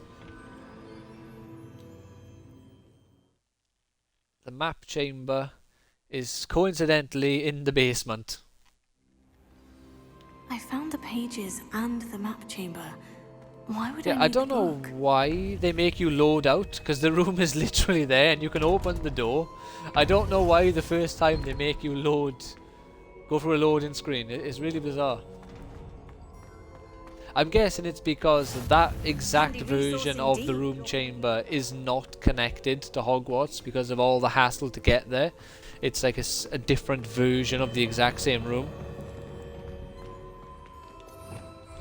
the map chamber is coincidentally in the basement. I found the pages and the map chamber. Why would I don't know why they make you load out, because the room is literally there and you can open the door. I don't know why the first time they make you load, go through a loading screen. It's really bizarre. I'm guessing it's because that exact version of the room chamber is not connected to Hogwarts because of all the hassle to get there. It's like a different version of the exact same room.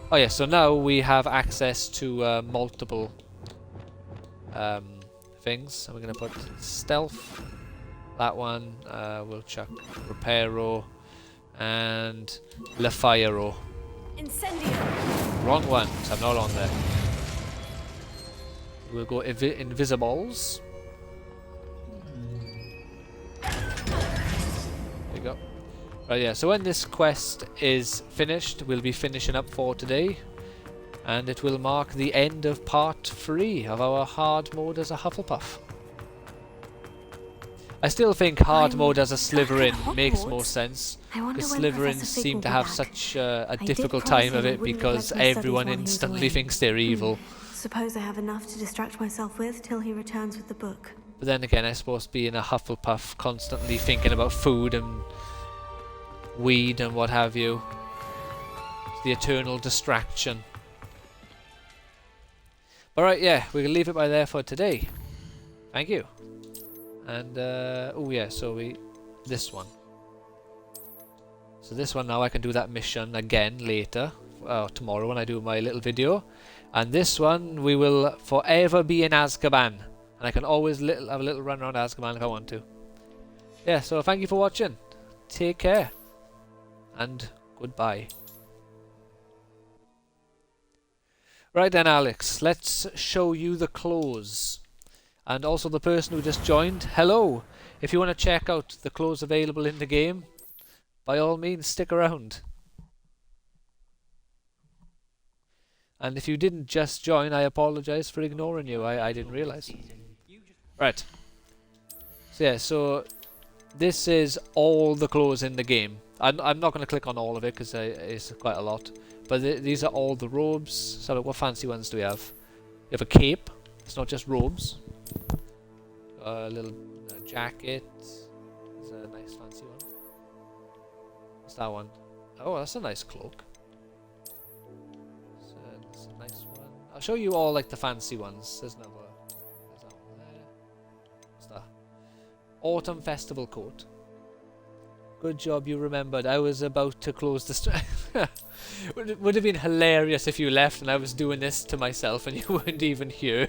Oh yeah, so now we have access to multiple things. So we're going to put stealth. That one, we'll chuck Reparo and Lefiero. Incendio. Wrong one, so I'm not on there. We'll go Invisibles. There you go. Right, yeah, so when this quest is finished, we'll be finishing up for today. And it will mark the end of part 3 of our hard mode as a Hufflepuff. I still think hard mode as a Slytherin makes more sense. Because Slytherins seem to have such a difficult time of it because everyone instantly thinks they're evil. Suppose I have enough to distract myself with till he returns with the book. But then again, I suppose being a Hufflepuff, constantly thinking about food and weed and what have you. It's the eternal distraction. Alright, yeah, we can leave it by there for today. Thank you. And, oh yeah, so this one. So this one now I can do that mission again later. Tomorrow when I do my little video. And this one, we will forever be in Azkaban. And I can always have a little run around Azkaban if I want to. Yeah, so thank you for watching. Take care. And goodbye. Right then, Alex, let's show you the clothes. And also the person who just joined, hello! If you want to check out the clothes available in the game, by all means, stick around. And if you didn't just join, I apologize for ignoring you. I didn't realize. Right. So yeah, so this is all the clothes in the game. I'm not going to click on all of it because it's quite a lot. But these are all the robes. So look, what fancy ones do we have? We have a cape. It's not just robes. A little jacket. It's a nice fancy one. What's that one? Oh, that's a nice cloak. It's a nice one. I'll show you all like the fancy ones. There's another. There's that one there. What's that? Autumn Festival coat. Good job you remembered. I was about to close the would have been hilarious if you left and I was doing this to myself and you weren't even here.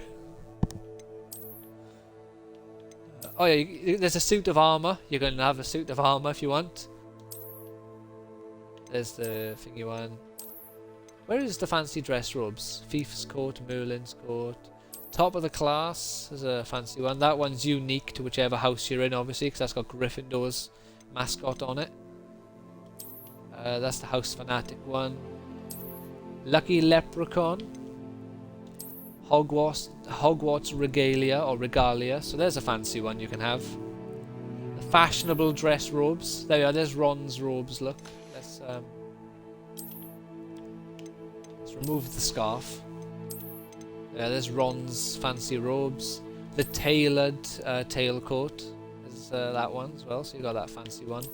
Oh yeah, there's a suit of armor. You're going to have a suit of armor if you want. There's the thingy one. Where is the fancy dress robes? Thief's coat, Merlin's coat. Top of the class is a fancy one. That one's unique to whichever house you're in, obviously, because that's got Gryffindor's mascot on it. That's the House Fanatic one. Lucky Leprechaun. Hogwarts Regalia or Regalia. So there's a fancy one you can have. The fashionable dress robes. There you are. There's Ron's robes. Look. Let's remove the scarf. Yeah, there's Ron's fancy robes. The tailored tailcoat. There's that one as well. So you got that fancy one.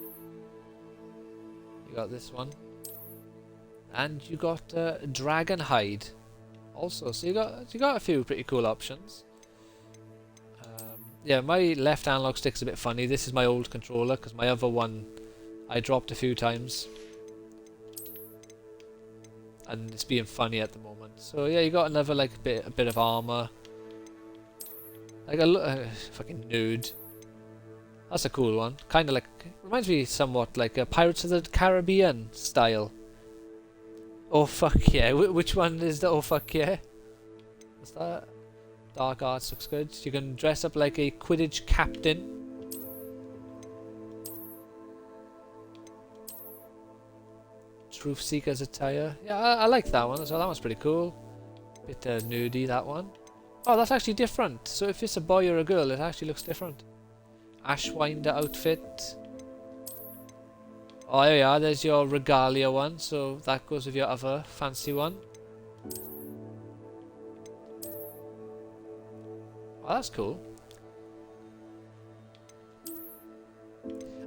You got this one. And you got dragon hide. Also, so you got a few pretty cool options. Yeah, my left analog stick's a bit funny. This is my old controller because my other one I dropped a few times, and it's being funny at the moment. So yeah, you got another like a bit of armor. Like a fucking nerd. That's a cool one. Kind of like reminds me somewhat like a Pirates of the Caribbean style. Oh fuck yeah! Which one is the oh fuck yeah? What's that? Dark arts looks good. You can dress up like a Quidditch captain. Truth Seeker's attire. Yeah, I like that one as well. That one's pretty cool. Bit nerdy, that one. Oh, that's actually different. So if it's a boy or a girl, it actually looks different. Ashwinder outfit. Oh, there you are. There's your Regalia one. So that goes with your other fancy one. Oh, that's cool.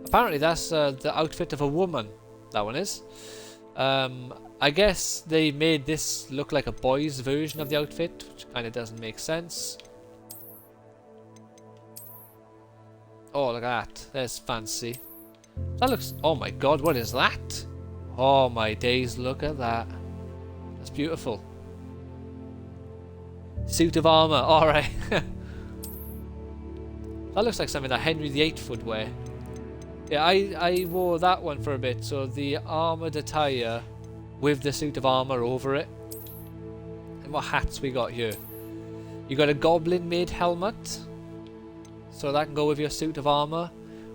Apparently that's the outfit of a woman. That one is. I guess they made this look like a boy's version of the outfit, which kind of doesn't make sense. Oh, look at that. There's fancy. That looks... Oh my god, what is that? Oh my days, look at that. That's beautiful. Suit of armor. Alright. That looks like something that Henry VIII would wear. Yeah, I wore that one for a bit. So the armoured attire with the suit of armour over it. And what hats we got here? You got a goblin-made helmet. So that can go with your suit of armour.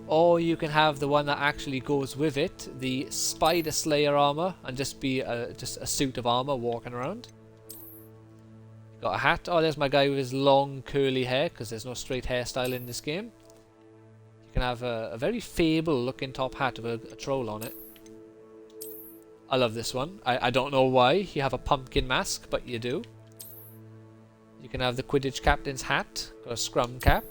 Or you can have the one that actually goes with it. The Spider Slayer armour. And just be just a suit of armour walking around. Got a hat. Oh, there's my guy with his long curly hair. Because there's no straight hairstyle in this game. You can have a very fable-looking top hat with a troll on it. I love this one. I don't know why you have a pumpkin mask, but you do. You can have the Quidditch captain's hat, got a scrum cap.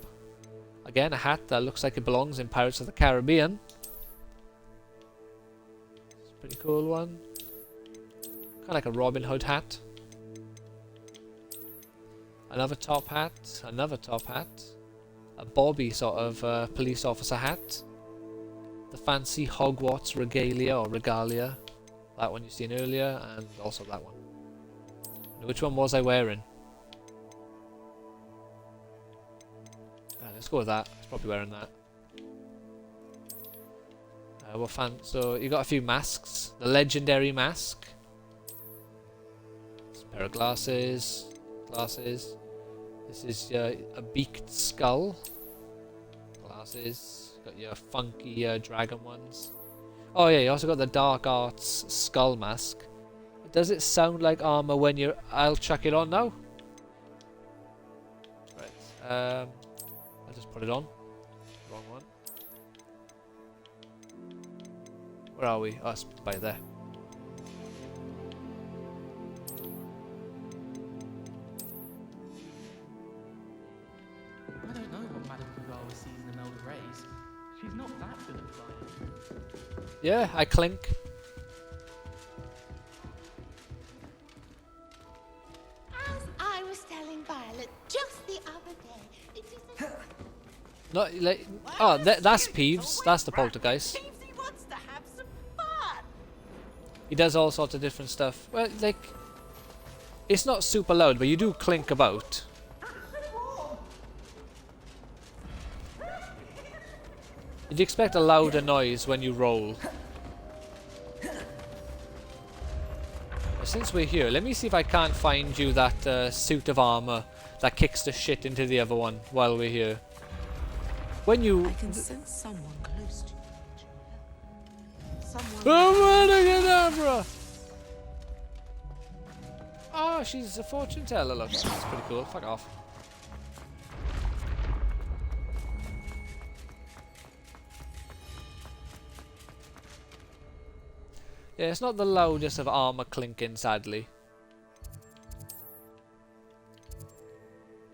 Again, a hat that looks like it belongs in Pirates of the Caribbean. It's a pretty cool one. Kind of like a Robin Hood hat. Another top hat, another top hat. A Bobby sort of police officer hat. The fancy Hogwarts regalia or regalia. That one you've seen earlier, and also that one. Now, which one was I wearing? Let's go with that. I was probably wearing that. So you got a few masks. The legendary mask. A pair of glasses. Glasses. This is a beaked skull. Glasses. Got your funky dragon ones. Oh yeah, you also got the dark arts skull mask. Does it sound like armor when you're... I'll chuck it on now. Right. I'll just put it on. Wrong one. Where are we? Oh, it's by there. I don't know what Madame Kugawa sees in an old rays. She's not that good at flying. Yeah, I clink. As I was telling Violet just the other day, it is Not like... Oh, that's Peeves. That's the poltergeist. Peevesy wants to have some fun. He does all sorts of different stuff. Well, like... It's not super loud, but you do clink about. You'd expect a louder noise when you roll. Since we're here, let me see if I can't find you that suit of armor that kicks the shit into the other one while we're here. When you... I can sense someone close to you. Someone... Abracadabra! Oh, she's a fortune teller, look. That's pretty cool. Fuck off. Yeah, it's not the loudest of armor clinking, sadly.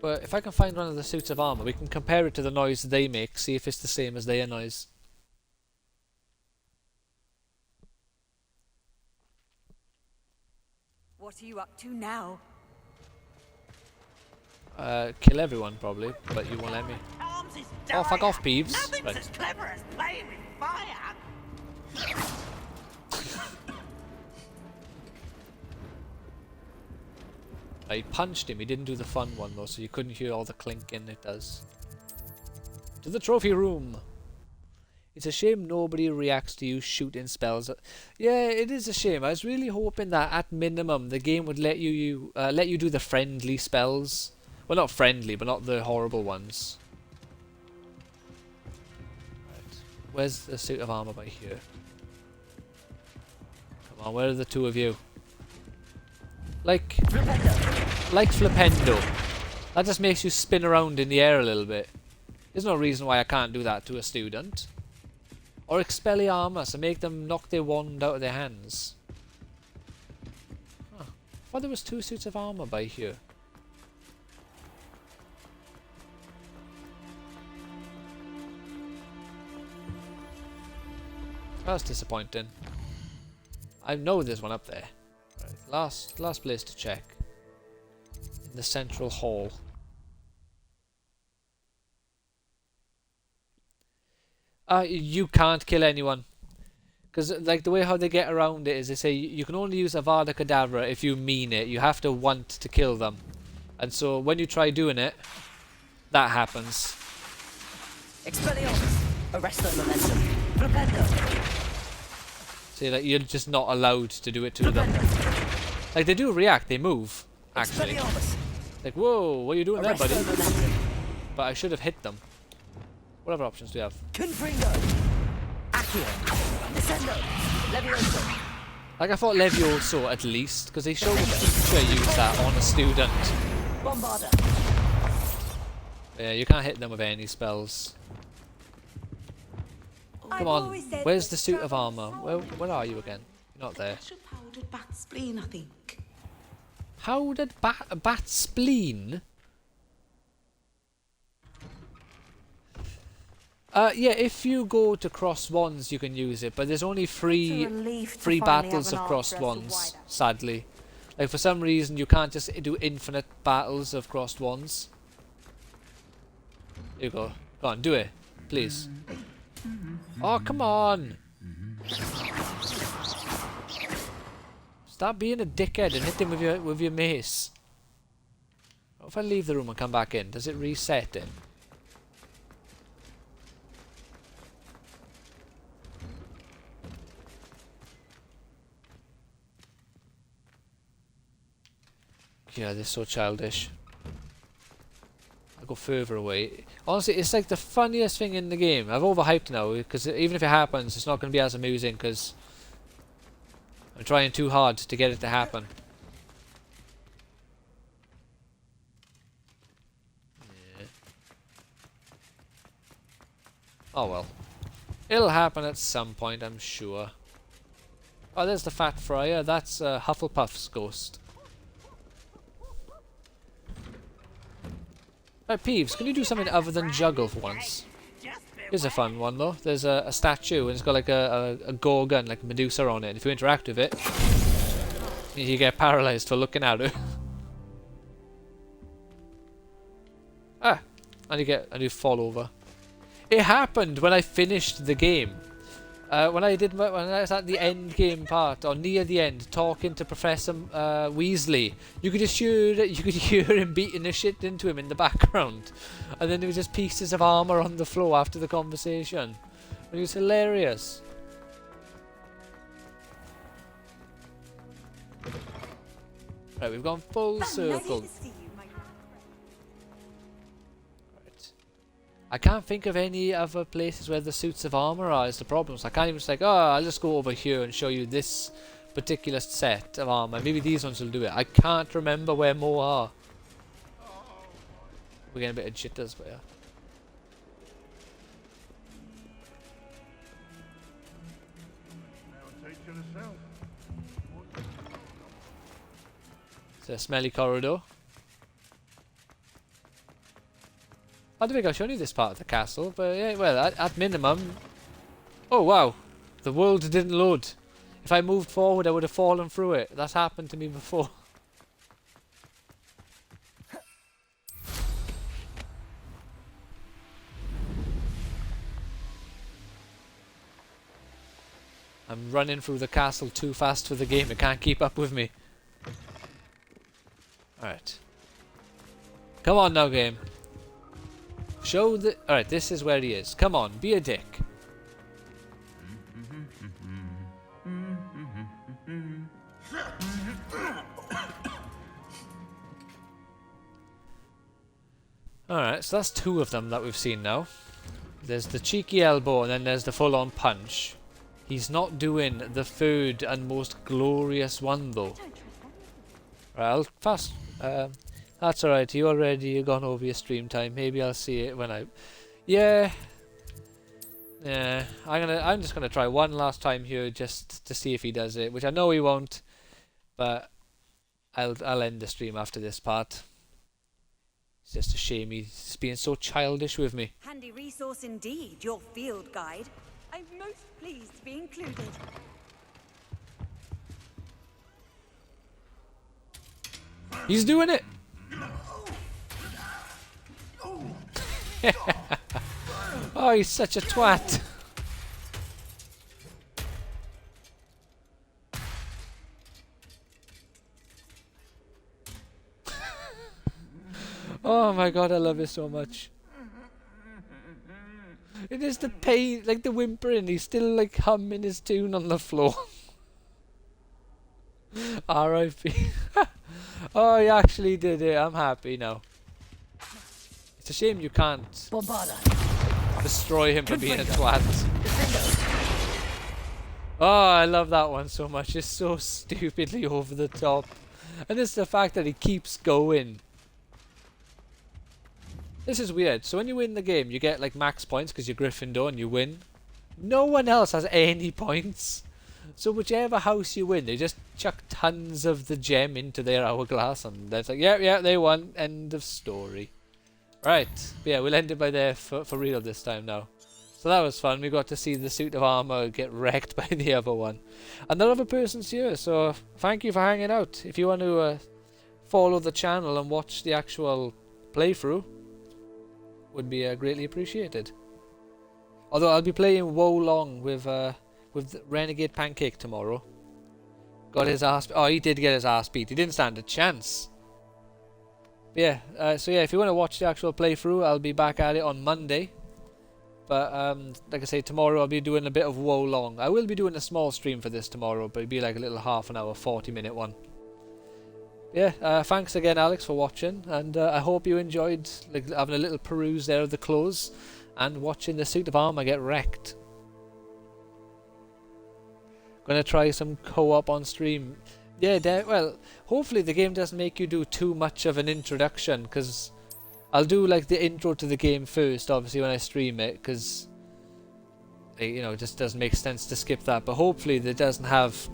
But if I can find one of the suits of armor, we can compare it to the noise they make, see if it's the same as their noise. What are you up to now? Kill everyone, probably, but you won't let me. Oh, fuck off, Peeves. Nothing's Right. as clever as playing with fire. I punched him. He didn't do the fun one though, so you couldn't hear all the clinking it does. To the trophy room. It's a shame nobody reacts to you shooting spells. Yeah, it is a shame. I was really hoping that at minimum the game would let you do the friendly spells. Well, not friendly, but not the horrible ones. Right. Where's the suit of armor by here? Come on, where are the two of you? Like Flipendo. That just makes you spin around in the air a little bit. There's no reason why I can't do that to a student. Or Expelliarmus and make them knock their wand out of their hands. Huh. I thought there was two suits of armor by here. That's disappointing. I know there's one up there. Right, last place to check. In the central hall. You can't kill anyone. Because like the way how they get around it is they say you can only use Avada Kedavra if you mean it. You have to want to kill them. And so when you try doing it, that happens. Expelliarmus! Arrest that momentum. Flipendo! See, like, you're just not allowed to do it to them. Like, they do react, they move, actually. Like, whoa, what are you doing there, buddy? But I should have hit them. What other options do you have? Confringo! Accio! Descendo! Levioso! Like, I thought Levioso at least, because they showed a teacher use that on a student. Bombarda! Yeah, you can't hit them with any spells. Come on, where's the suit of armour? Where are you again? You're not there. Powdered bat spleen, I think. Powdered bat spleen? Yeah, if you go to cross wands, you can use it, but there's only three battles of crossed wands, sadly. Like, for some reason, you can't just do infinite battles of crossed wands. Here you go. Go on, do it. Please. Oh, come on! Stop being a dickhead and hit him with your mace. What if I leave the room and come back in? Does it reset then? Yeah, they're so childish. I'll go further away. Honestly, it's like the funniest thing in the game. I've overhyped now, because even if it happens, it's not going to be as amusing, because I'm trying too hard to get it to happen. Yeah. Oh well. It'll happen at some point, I'm sure. Oh, there's the Fat Friar. That's Hufflepuff's ghost. Right, Peeves, can you do something other than juggle for once? Here's a fun one though. There's a statue and it's got like a gorgon, like a Medusa on it. And if you interact with it, you get paralyzed for looking at it. And you fall over. It happened when I finished the game. When I was at the end game part, or near the end, talking to Professor Weasley, you could hear him beating the shit into him in the background, and then there was just pieces of armor on the floor after the conversation. It was hilarious. Right, we've gone full circle. I can't think of any other places where the suits of armor are, is the problem. So I can't even say, oh, I'll just go over here and show you this particular set of armor. Maybe these ones will do it. I can't remember where more are. We're getting a bit of jitters, but yeah. It's a smelly corridor. I don't think I've shown you this part of the castle, but yeah, well, at minimum... Oh, wow. The world didn't load. If I moved forward, I would have fallen through it. That's happened to me before. I'm running through the castle too fast for the game. It can't keep up with me. Alright. Come on now, game. Show the... Alright, this is where he is. Come on, be a dick. Alright, so that's two of them that we've seen now. There's the cheeky elbow and then there's the full-on punch. He's not doing the third and most glorious one though. Right, I'll fast... that's alright, you already gone over your stream time. Maybe I'll see it when I... Yeah. Yeah, I'm just gonna try one last time here just to see if he does it, which I know he won't, but I'll end the stream after this part. It's just a shame he's being so childish with me. Handy resource indeed, your field guide. I'm most pleased to be included. He's doing it! Oh, he's such a twat. Oh my god, I love it so much. It is the pain, like the whimpering. He's still like humming his tune on the floor. R.I.P. Oh, he actually did it. I'm happy now. It's a shame you can't destroy him for being a twat. Oh, I love that one so much. It's so stupidly over the top. And it's the fact that he keeps going. This is weird. So when you win the game, you get like max points because you're Gryffindor and you win. No one else has any points. So whichever house you win, they just chuck tons of the gem into their hourglass, and that's like, yeah, they won. End of story. Right, but yeah, we'll end it by there for real this time now. So that was fun. We got to see the suit of armor get wrecked by the other one. And that other person's here, so thank you for hanging out. If you want to follow the channel and watch the actual playthrough, would be greatly appreciated. Although I'll be playing Wo Long with Renegade Pancake tomorrow. Got his ass... Oh, he did get his ass beat. He didn't stand a chance. But yeah, so yeah, if you want to watch the actual playthrough, I'll be back at it on Monday. But like I say, tomorrow I'll be doing a bit of Wo Long. I will be doing a small stream for this tomorrow, but it'll be like a little half an hour, 40-minute one. Yeah, thanks again, Alex, for watching, and I hope you enjoyed having a little peruse there of the clothes and watching the suit of armor get wrecked. Gonna try some co-op on stream. Yeah, well, hopefully the game doesn't make you do too much of an introduction, because I'll do like the intro to the game first, obviously, when I stream it, because you know, it just doesn't make sense to skip that. But hopefully it doesn't have...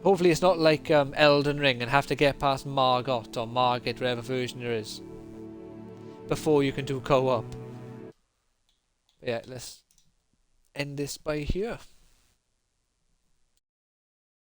Hopefully it's not like Elden Ring and have to get past Margot or Margit, whatever version there is, before you can do co-op. Yeah, let's end this by here.